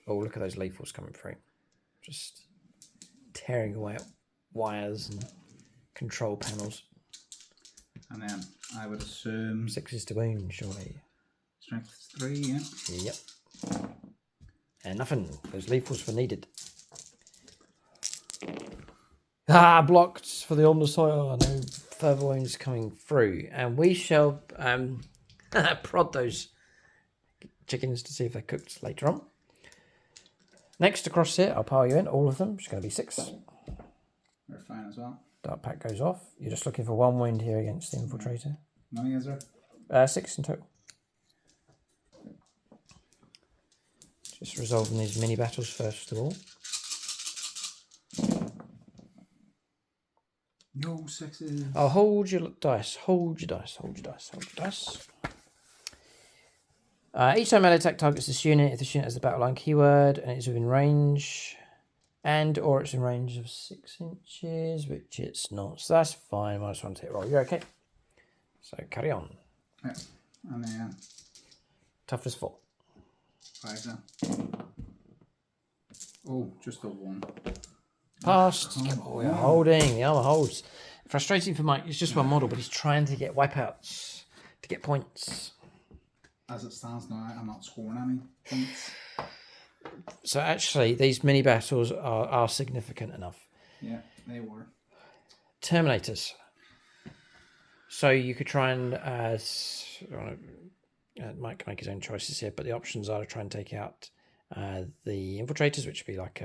Oh, look at those lethals coming through. Just tearing away at wires and control panels. And then I would assume 6 to wound, surely. Strength 3, yeah. Yep. And nothing. Those lethals were needed. Blocked for the Omnisoil. No further wounds coming through. And we shall prod those chickens to see if they're cooked later on. Next across here, I'll power you in, all of them. It's going to be 6. They're fine as well. Dark pack goes off. You're just looking for 1 wound here against the infiltrator. How many is there? 6 in total. Just resolving these mini battles first of all. No 6s. I'll hold your dice. Hold your dice. Hold your dice. Hold your dice. Each time melee attack targets this unit, if this unit has the battle line keyword and it's within range, and or it's in range of 6 inches, which it's not. So that's fine. I just want to hit roll. You're okay. So carry on. Yeah. And then Toughness 4. 5 then. Oh, just a 1. Passed. Oh, We're holding. The armor holds. Frustrating for Mike. It's just one model, but he's trying to get wipeouts to get points. As it stands now, I'm not scoring any points. So actually, these mini battles are significant enough. Yeah, they were. Terminators. So you could try and Mike can make his own choices here, but the options are to try and take out the infiltrators, which would be like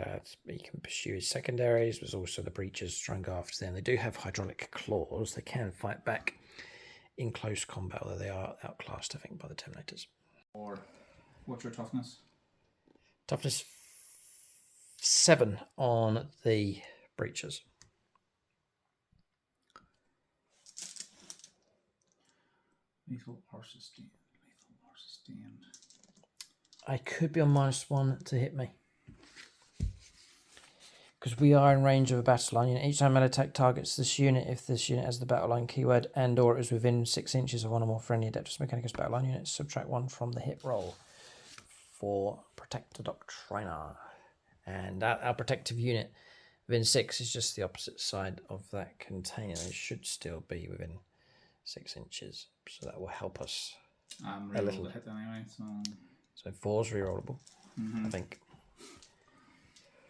you can pursue his secondaries. There's also the breaches to try and go after them. They do have hydraulic claws. They can fight back in close combat, although they are outclassed, I think, by the Terminators. Or what's your toughness? Toughness 7 on the breaches. Lethal or sustained. Lethal or sustained. I could be on -1 to hit me. Because we are in range of a battle line unit. Each time melee attack targets this unit, if this unit has the battle line keyword and or is within 6 inches of one or more friendly Adeptus Mechanicus battle line units, subtract 1 from the hit roll for Protector Doctrina. And our protective unit within 6 is just the opposite side of that container. It should still be within 6 inches. So that will help us a little hit anyway, so 4's rerollable, I think.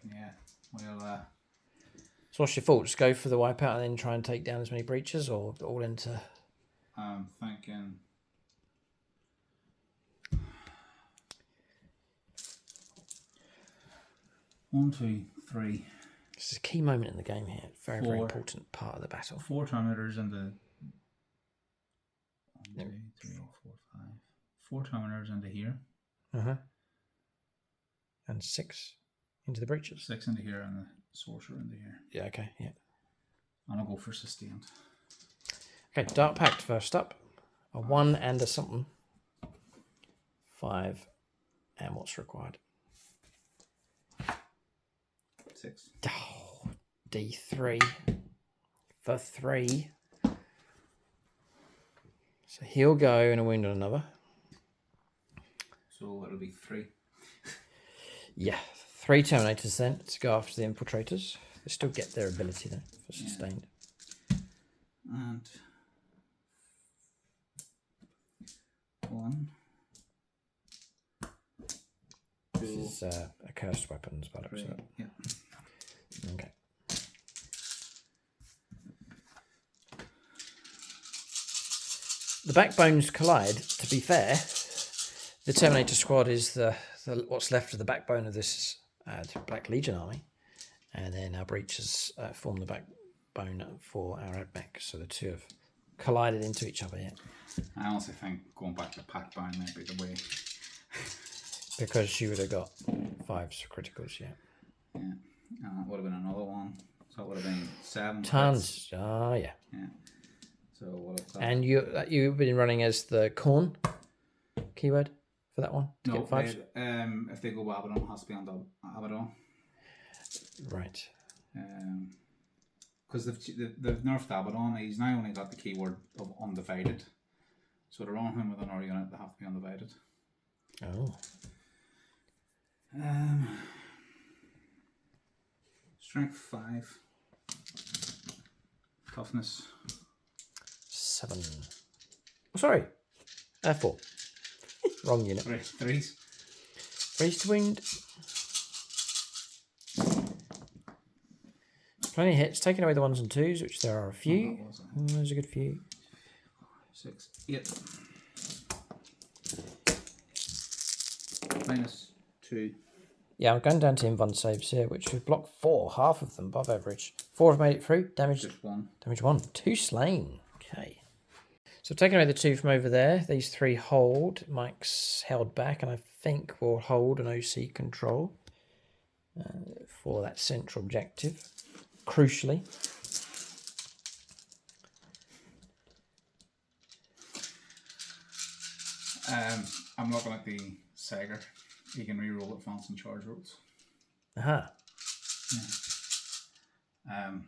Yeah. Well, so what's your thoughts? Go for the wipeout and then try and take down as many breaches, or all into... I'm thinking... 1, 2, 3. This is a key moment in the game here. Very, very important part of the battle. 4 Terminators into... 1, 2, 3, 4, 5. 4 Terminators into here. And 6 into the breaches. 6 into here and the Sorcerer into here. Yeah, okay, yeah. And I'll go for sustained. Okay, Dark Pact first up. A 1 and a something. 5. And what's required? 6. Oh, D3 for 3. So he'll go and a wound on another. So it'll be 3. Yeah, 3 Terminators then to go after the Infiltrators. They still get their ability though for sustained. And 1. This is a cursed weapons, but Three. Yeah. Okay. The backbones collide. To be fair, the Terminator squad is the what's left of the backbone of this Black Legion army, and then our breaches form the backbone for our Admech. So the two have collided into each other yet. I also think going back to pack bind might be the way. Because she would have got 5s for criticals, yeah. Yeah, that would have been another one. So it would have been 7. Tons. Oh, yeah. Yeah. So what have And you've been running as the corn keyword for that one? To no, get 5s? if they go Abaddon, it has to be on the Abaddon. Right. because they've nerfed Abaddon. He's now only got the keyword of undivided. So to run him with another unit, they have to be undivided. Oh. Strength 5. Toughness 7. Oh, sorry. 4. Wrong unit. 3s. 3s to wound. Plenty of hits. Taking away the 1s and 2s, which there are a few. There's a good few. 6, 8. -2. Yeah, I'm going down to invuln saves here, which would block 4, half of them above average. 4 have made it through. Damage. Just 1. Damage 1. 2 slain. Okay. So taking away the 2 from over there. These 3 hold. Mike's held back, and I think we'll hold an OC control for that central objective. Crucially. I'm looking at the Sager. You can re-roll advance and charge rolls. Aha. Yeah.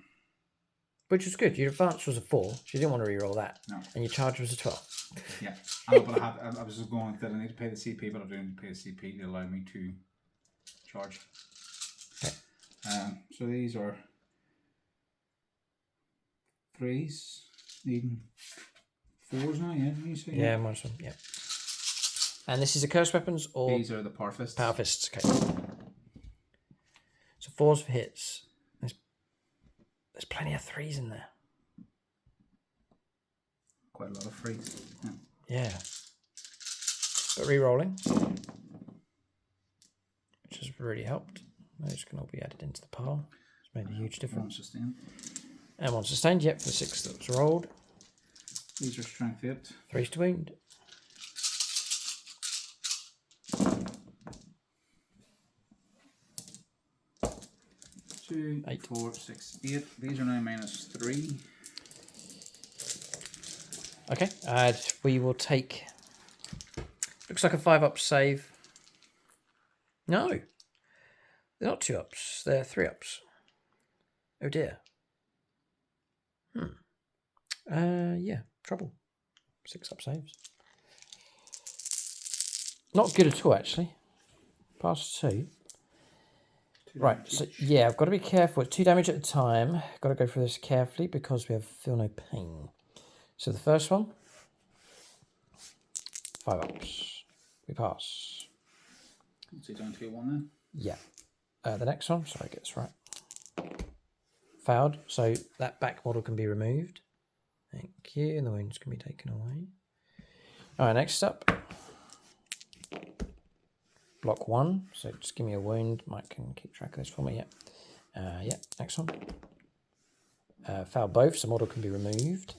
Which was good. Your advance was a 4, so you didn't want to re-roll that. No. And your charge was a 12. Yeah. I was just going, did I need to pay the CP? But I don't need to pay the CP to allow me to charge. Okay. So these are 3s, needing 4s now, yeah? You say? Yeah, minus 1, yeah. And this is a curse weapons or... These are the power fists. Power fists, okay. So 4s for hits. There's plenty of 3s in there. Quite a lot of 3s. Yeah. But re-rolling, which has really helped. Those can all be added into the pile. It's made a huge difference. 1 sustained. And 1 sustained, yep, for the 6 that was rolled. These are strength 8. 3s to wound. 2, 8. 4, 6, 8. These are now -3. Okay, and we will take... Looks like a 5-up save. No. They're not 2-ups. They're 3-ups. Oh dear. Yeah, trouble. 6-up saves. Not good at all, actually. Pass 2. Right, so yeah, I've got to be careful. It's 2 damage at a time. Got to go through this carefully because we have feel no pain. So the first one, 5 ups. We pass. Is it down to a 1 then? Yeah. The next one, sorry, get this right. Failed. So that back model can be removed. Thank you. And the wounds can be taken away. All right, next up. Block 1. So just give me a wound. Mike can keep track of this for me. Yeah. Yeah, next one. Fail both, so model can be removed.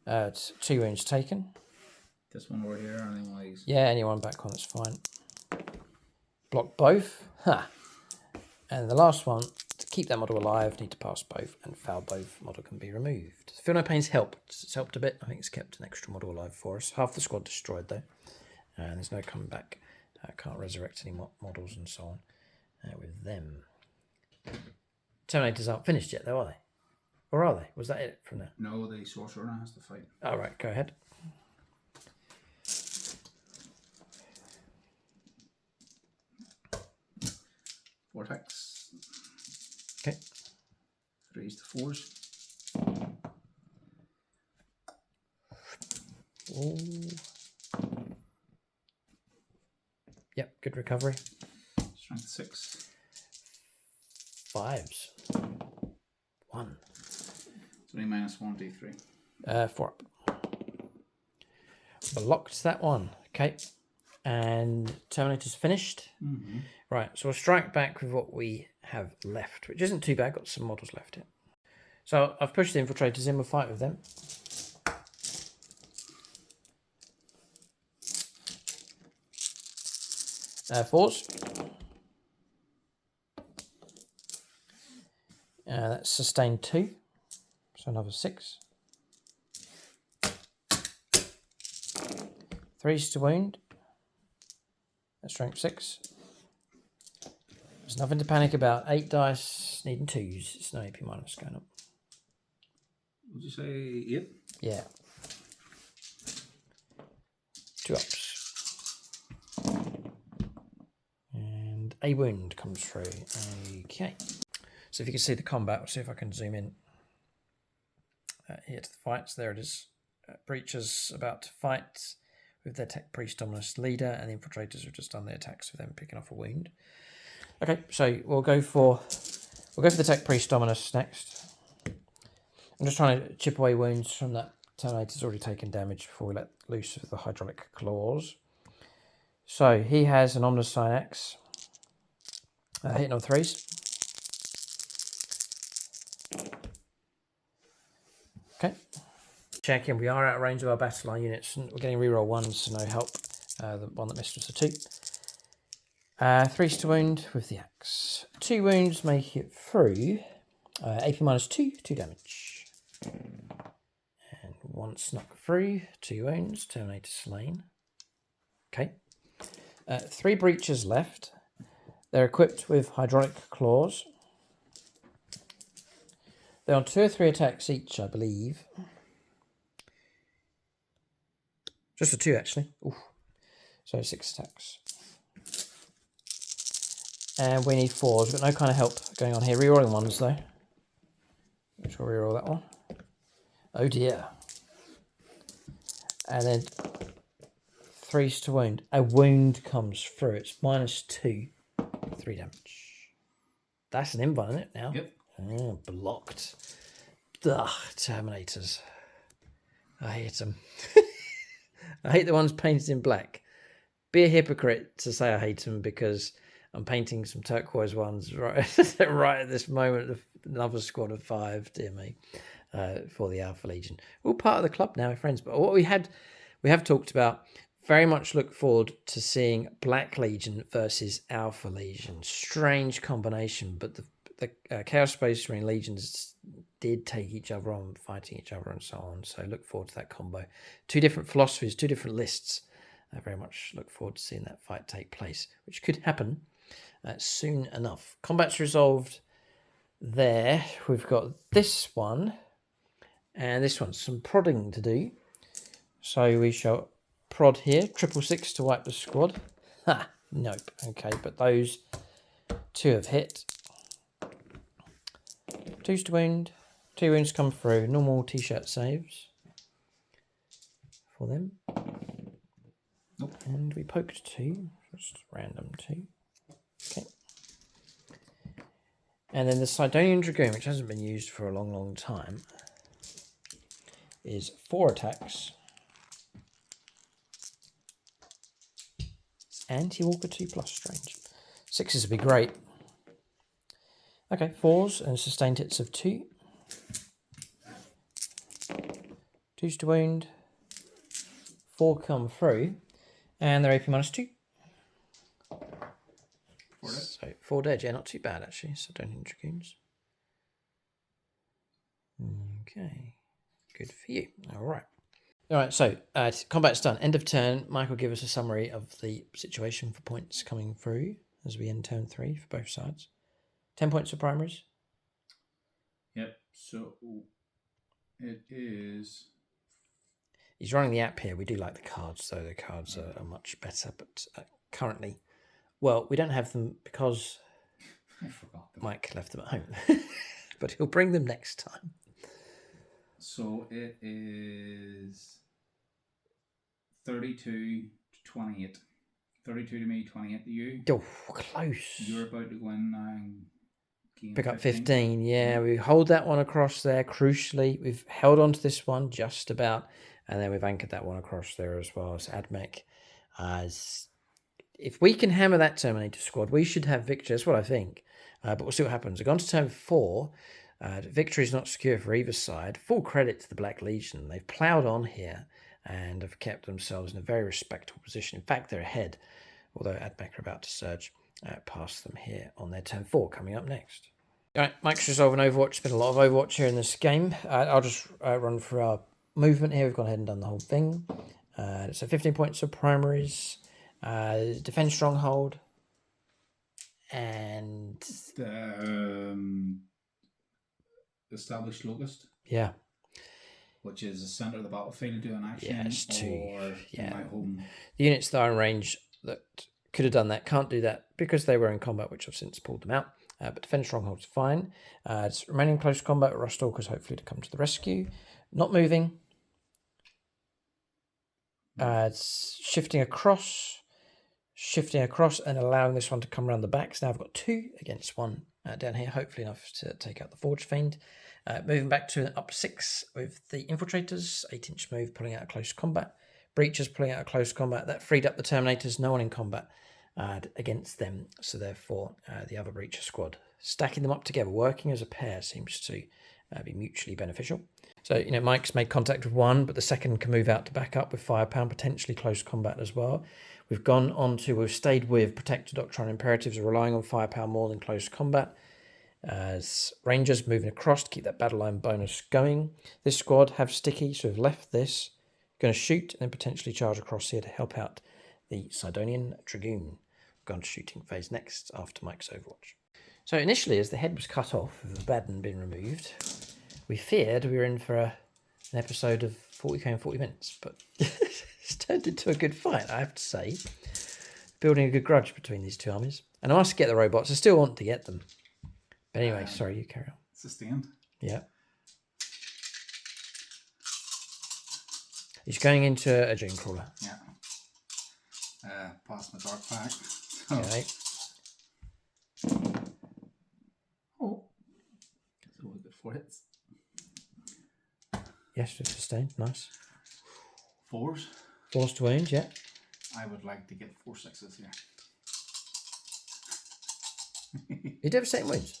2 wounds taken. This one over here, or any one of these? Yeah, anyone back on, that's fine. Block both. Ha! And the last one, to keep that model alive, need to pass both, and fail both, model can be removed. Feel no pain's helped. It's helped a bit. I think it's kept an extra model alive for us. Half the squad destroyed, though. And there's no coming back. Can't resurrect any models and so on with them. Terminators aren't finished yet, though, are they? Or are they? Was that it from there? No, the sorcerer now has to fight. All right, go ahead. Vortex. Okay. 3s to 4s. Ooh. Yep, good recovery. Strength 6. 5s. 1. So only -1 d3. 4 up. Blocked that one. Okay. And Terminator's finished. Mm-hmm. Right, so we'll strike back with what we have left, which isn't too bad. Got some models left here. So I've pushed the infiltrators in. We'll fight with them. Fours. That's sustained 2. So another 6. 3s to wound. That's strength 6. There's nothing to panic about. 8 dice, needing 2s. It's no AP minus going up. Would you say 8? Yeah. 2 ups. And a wound comes through. Okay. So if you can see the combat, we'll see if I can zoom in here to the fights. There it is. Breachers about to fight with their Tech Priest Dominus leader, and the Infiltrators have just done their attacks with them picking off a wound. Okay, so we'll go for the Tech Priest Dominus next. I'm just trying to chip away wounds from that Terminator's already taken damage before we let loose of the hydraulic claws. So he has an Omnicine Axe, hitting on 3s. Okay. Checking, we are out of range of our battle line units, and we're getting reroll 1s, so no help. The one that missed was a 2. 3s to wound with the axe. 2 wounds make it through. AP minus 2, 2 damage. And 1 snuck through, 2 wounds, Terminator slain. Okay. 3 breaches left. They're equipped with hydraulic claws. They're on 2 or 3 attacks each, I believe. Just a 2, actually. Oof. So 6 attacks. And we need 4s. We've got no kind of help going on here. Rerolling 1s, though. Which we'll reroll that one. Oh, dear. And then 3s to wound. A wound comes through. It's minus 2. 3 damage. That's an invuln, isn't it, now? Yep. Oh, blocked. Ugh, Terminators. I hate them. I hate the ones painted in black. Be a hypocrite to say I hate them because I'm painting some turquoise ones right, right at this moment. Another squad of 5, dear me, for the Alpha Legion. We're all part of the club now, friends. But what we have talked about, very much look forward to seeing Black Legion versus Alpha Legion. Strange combination, but the Chaos Space Marine Legions did take each other on, fighting each other and so on. So look forward to that combo. 2 different philosophies, 2 different lists. I very much look forward to seeing that fight take place, which could happen soon enough. Combat's resolved there. We've got this one and this one. Some prodding to do. So we shall prod here. 666 to wipe the squad. Ha! Nope. Okay, but those 2 have hit. 2s to wound. 2 wounds come through. Normal t-shirt saves for them. Nope. And we poked 2. Just random 2. Okay. And then the Sidonian Dragoon, which hasn't been used for a long, long time, is 4 attacks. Anti-Walker 2+, strange. 6s would be great. Okay, 4s and sustained hits of 2. 2s to wound. 4 come through. And they're AP minus 2. 4 dead. So 4 dead, yeah, not too bad actually. So don't need Dragoons. Okay, good for you. All right. All right, so combat's done. End of turn. Michael, give us a summary of the situation for points coming through as we end turn 3 for both sides. 10 points for primaries. Yep. So it is. He's running the app here. We do like the cards, though. The cards are much better, but currently, well, we don't have them because I forgot them. Mike left them at home, but he'll bring them next time. So it is 32 to 28. 32 to me, 28 to you. Oh, close. You're about to win now. Pick up 15. Yeah, we hold that one across there. Crucially, we've held on to this one just about, and then we've anchored that one across there as well as Admech. If we can hammer that Terminator squad, we should have victory. That's what I think. But we'll see what happens. We've gone to turn 4. Victory is not secure for either side. Full credit to the Black Legion. They've ploughed on here and have kept themselves in a very respectable position. In fact, they're ahead, although Admech are about to surge past them here on their turn 4 coming up next. All right, Mike's resolving Overwatch. There's been a lot of Overwatch here in this game. I'll just run through our movement here. We've gone ahead and done the whole thing. So 15 points of primaries, defense stronghold, and the established locust. Yeah. Which is the centre of the battlefield doing action, Yeah, it's my home. The units that are in range that could have done that can't do that because they were in combat, which I've since pulled them out. But defend strongholds fine. It's remaining close combat. Rustalkers hopefully to come to the rescue. Not moving. It's shifting across, and allowing this one to come around the back. So now I've got 2 against 1 down here. Hopefully enough to take out the Forge Fiend. Moving back to up 6 with the Infiltrators. 8-inch move, pulling out of close combat. Breachers pulling out of close combat. That freed up the Terminators. No one in combat against them. So therefore, the other Breacher squad. Stacking them up together, working as a pair, seems to be mutually beneficial. So, Mike's made contact with 1, but the second can move out to back up with firepower, potentially close combat as well. We've stayed with Protector Doctrine Imperatives, relying on firepower more than close combat. As Rangers moving across to keep that battle line bonus going. This squad have sticky, so we've left this. Going to shoot and then potentially charge across here to help out the Sidonian Dragoon. Gone to shooting phase next after Mike's Overwatch. So initially, as the head was cut off, with the baton being removed, we feared we were in for an episode of 40k in 40 minutes, but it's turned into a good fight, I have to say. Building a good grudge between these two armies. And I must get the robots. I still want to get them. But anyway, sorry, you carry on. Sustained. Yeah. He's going into a Dune Crawler. Yeah. Past my dark pack. Okay. Oh. That's always good 4 hits. Yes, just sustained. Nice. 4s. 4s to wound, yeah. I would like to get 4 6s here. You devastating wounds?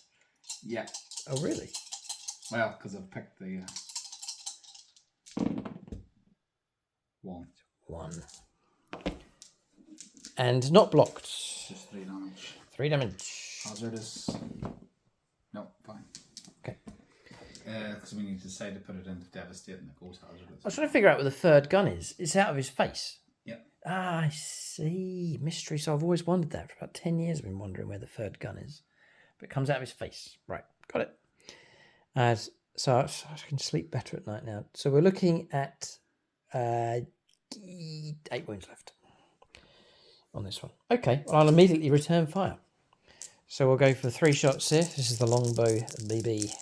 Yeah. Oh, really? Well, because I've picked the 1. 1. And not blocked. Just 3 damage. 3 damage. Hazardous. No, fine. Okay. Because we need to decide to put it into Devastate and it goes hazardous. I was trying to figure out where the third gun is. It's out of his face. Yeah. Ah, I see. Mystery. So I've always wondered that. For about 10 years I've been wondering where the third gun is. But it comes out of his face. Right. Got it. So I can sleep better at night now. So we're looking at 8 wounds left on this one. Okay. Well, I'll immediately return fire. So we'll go for 3 shots here. This is the Longbow BB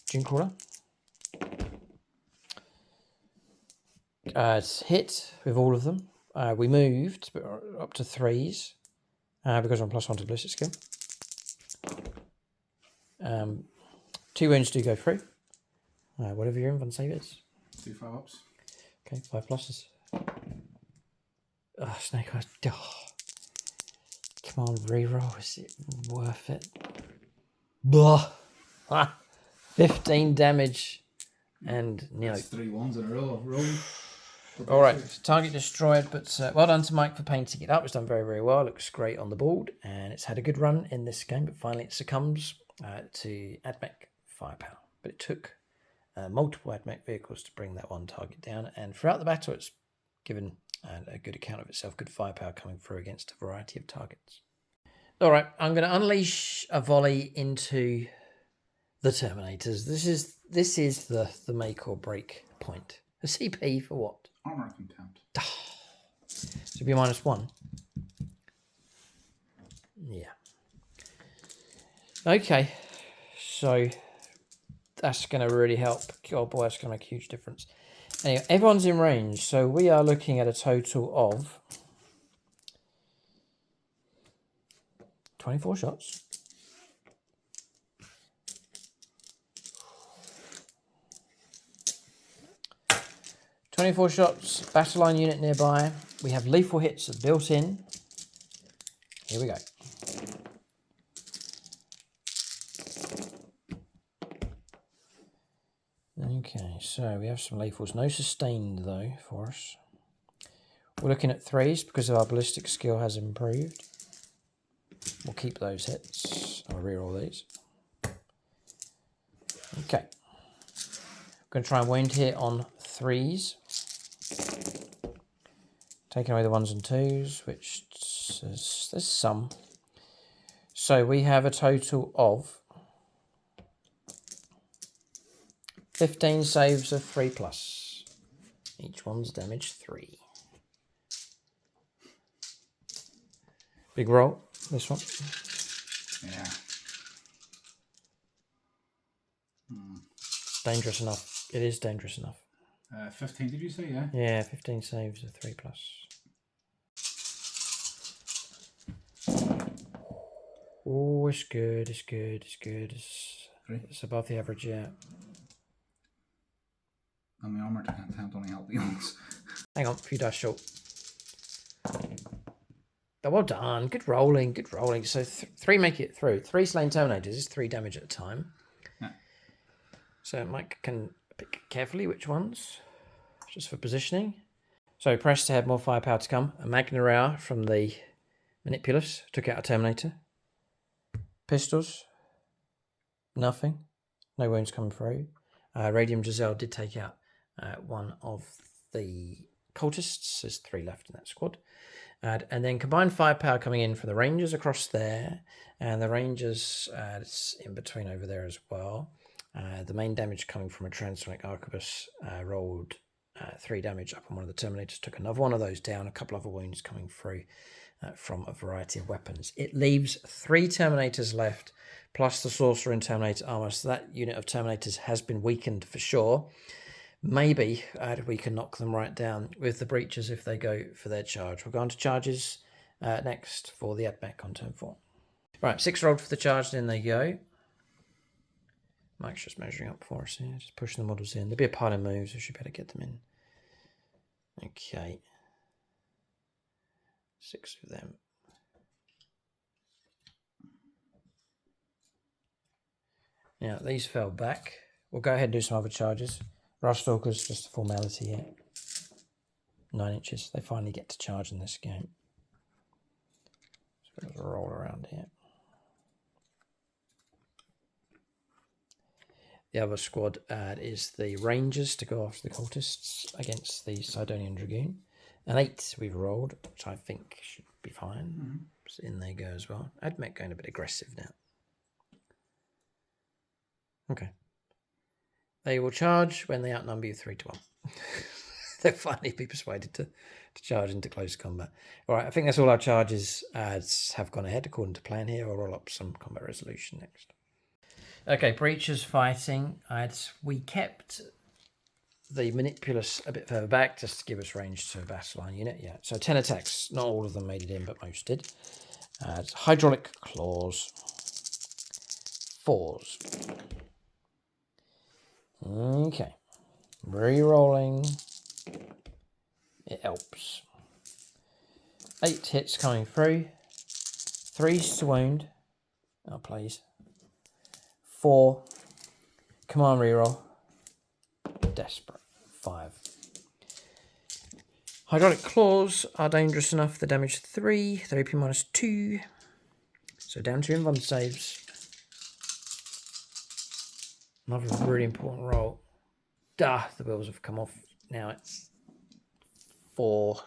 Dune Crawler. It's hit with all of them. We moved up to 3s because I'm +1 to ballistic skill. 2 wounds do go through. Whatever your invuln save is. 2 5-ups. Okay, 5 pluses. Oh, Snake Eyes. Oh. Come on, reroll. Is it worth it? Blah. 15 damage. And, That's 3 1s in a row. Roll. All right, target destroyed, but well done to Mike for painting it up. It's done very, very well. Looks great on the board, and it's had a good run in this game, but finally it succumbs to AdMech firepower. But it took multiple AdMech vehicles to bring that one target down, and throughout the battle it's given a good account of itself, good firepower coming through against a variety of targets. All right, I'm going to unleash a volley into the Terminators. This is the make or break point. A CP for what? Armor Contempt. So it'll be -1. Yeah. Okay. So that's going to really help. Oh boy, that's going to make a huge difference. Anyway, everyone's in range. So we are looking at a total of 24 shots. Battle line unit nearby. We have lethal hits built in. Here we go. Okay, so we have some lethals. No sustained though for us. We're looking at 3s because our ballistic skill has improved. We'll keep those hits. I'll reroll these. Okay. I'm going to try and wound here on 3s. Taking away the 1s and 2s, which there's some. So we have a total of 15 saves of 3+. Each one's damage 3. Big roll, this one. Yeah. Dangerous enough. It is dangerous enough. 15, did you say? Yeah. Yeah, 15 saves of 3+. Oh, it's good. It's good. It's good. It's above the average, yeah. And my armor attempt only helped the ones. Hang on, a few dice short. Oh, well done. Good rolling. Good rolling. So 3 make it through. 3 slain terminators is 3 damage at a time. Yeah. So Mike can pick carefully which ones, just for positioning. So press to have more firepower to come. A Magna Rare from the Manipulus took out a Terminator. Pistols. Nothing. No wounds coming through. Radium Giselle did take out one of the cultists. There's 3 left in that squad. And then combined firepower coming in from the Rangers across there. And the Rangers, it's in between over there as well. The main damage coming from a Transonic Arquebus rolled 3 damage up on one of the Terminators. Took another one of those down. A couple other wounds coming through from a variety of weapons. It leaves 3 Terminators left, plus the Sorcerer and Terminator armor. So that unit of Terminators has been weakened for sure. Maybe we can knock them right down with the Breachers if they go for their charge. We'll go on to charges next for the AdMech on turn 4. Right, 6 rolled for the charge, then they go. Mike's just measuring up for us here, just pushing the models in. There'll be a pile of moves, we should better get them in. Okay. 6 of them. Now, these fell back. We'll go ahead and do some other charges. Rush Stalkers, just a formality here. 9 inches. They finally get to charge in this game. So we'll just roll around here. The other squad is the Rangers to go after the cultists against the Sidonian Dragoon. An 8 we've rolled, which I think should be fine. Mm-hmm. So in they go as well. AdMech going a bit aggressive now. Okay. They will charge when they outnumber you 3-1. They'll finally be persuaded to charge into close combat. All right, I think that's all our charges have gone ahead according to plan here. I'll roll up some combat resolution next. Okay, Breachers fighting. We kept the Manipulus a bit further back just to give us range to a battle line unit. Yeah, so 10 attacks. Not all of them made it in, but most did. It's Hydraulic Claws. 4s. Okay. Re-rolling. It helps. 8 hits coming through. 3s to wound. Oh, please. 4. Command reroll. Desperate. 5. Hydraulic Claws are dangerous enough. The damage 3. Therapy minus 2. So down to invuln saves. Another really important roll. The wheels have come off. Now it's 4,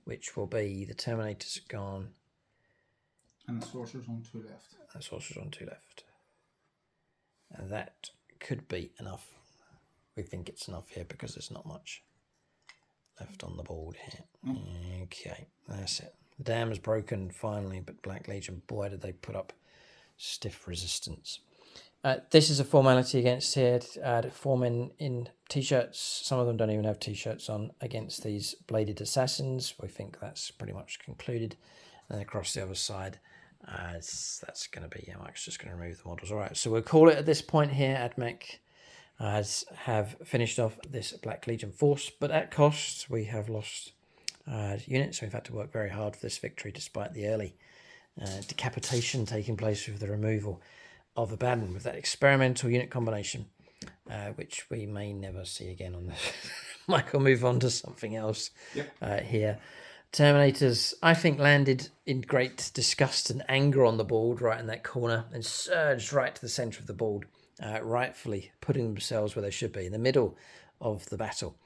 which will be the Terminators are gone. And the Sorcerer's on 2 left. The Sorcerer's on 2 left. And that could be enough. We think it's enough here because there's not much left on the board here. Mm. Okay, that's it. The dam is broken finally, but Black Legion, boy, did they put up stiff resistance. This is a formality against here. 4 men in t-shirts. Some of them don't even have t-shirts on against these bladed assassins. We think that's pretty much concluded. And then across the other side, that's going to be, yeah, Mike's just going to remove the models. All right, so we'll call it at this point here. AdMech have finished off this Black Legion force, but at cost, we have lost units. So we've had to work very hard for this victory, despite the early decapitation taking place with the removal of Abaddon with that experimental unit combination, which we may never see again on this. Mike will move on to something else. Yep. Here. Terminators, I think, landed in great disgust and anger on the board right in that corner and surged right to the centre of the board, rightfully putting themselves where they should be, in the middle of the battle,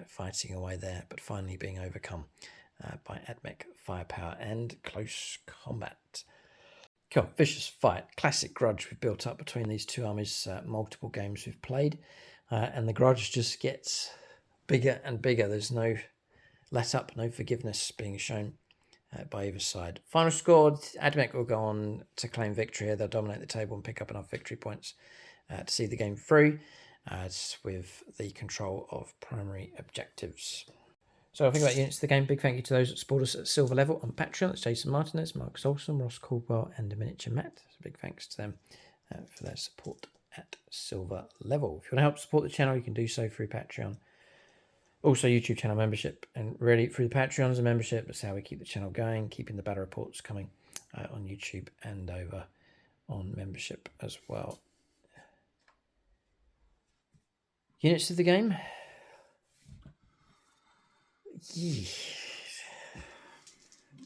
fighting away there, but finally being overcome by AdMech firepower and close combat. Cool. Vicious fight. Classic Grudge we've built up between these two armies. Multiple games we've played. And the Grudge just gets bigger and bigger. There's no let up, no forgiveness being shown by either side. Final score, Admech will go on to claim victory. They'll dominate the table and pick up enough victory points to see the game through with the control of primary objectives. So I think about units of the game. Big thank you to those that support us at silver level on Patreon. That's Jason Martinez, Marcus Olson, Ross Caldwell, and the Miniature Matt. So big thanks to them for their support at silver level. If you want to help support the channel, you can do so through Patreon. Also, YouTube channel membership, and really through the Patreons and membership, that's how we keep the channel going, keeping the battle reports coming on YouTube and over on membership as well. Units of the game.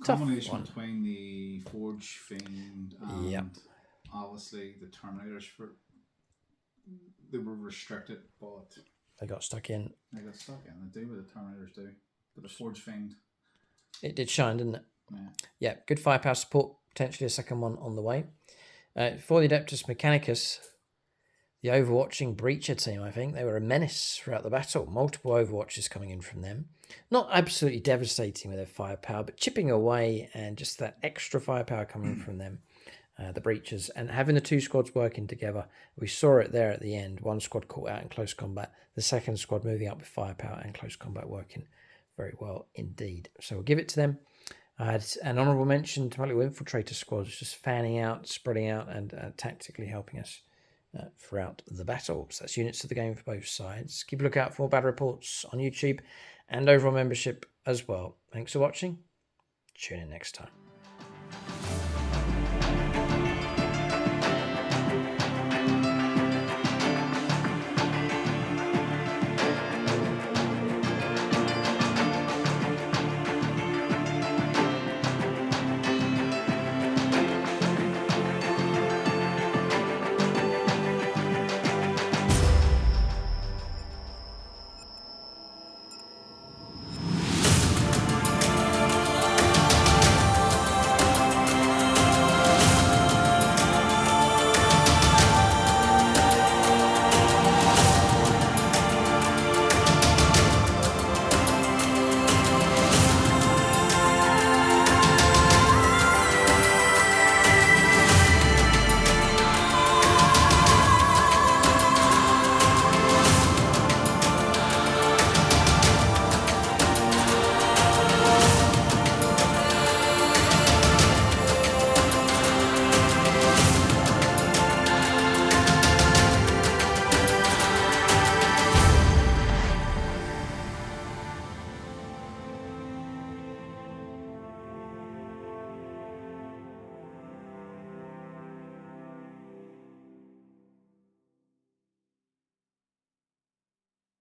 Combination between the Forge Fiend and obviously the Terminators. They were restricted, but they got stuck in. They do what the Terminators do. But the Forge Fiend, it did shine, didn't it? Yeah. Good firepower support. Potentially a second one on the way. For the Adeptus Mechanicus, the overwatching Breacher team, I think, they were a menace throughout the battle. Multiple overwatches coming in from them. Not absolutely devastating with their firepower, but chipping away and just that extra firepower coming from them. The Breachers, and having the two squads working together. We saw it there at the end. One squad caught out in close combat. The second squad moving up with firepower and close combat working very well indeed. So we'll give it to them. An honourable mention to my little infiltrator squads, just fanning out, spreading out, and tactically helping us throughout the battle. So that's units of the game for both sides. Keep a lookout for more battle reports on YouTube and overall membership as well. Thanks for watching. Tune in next time.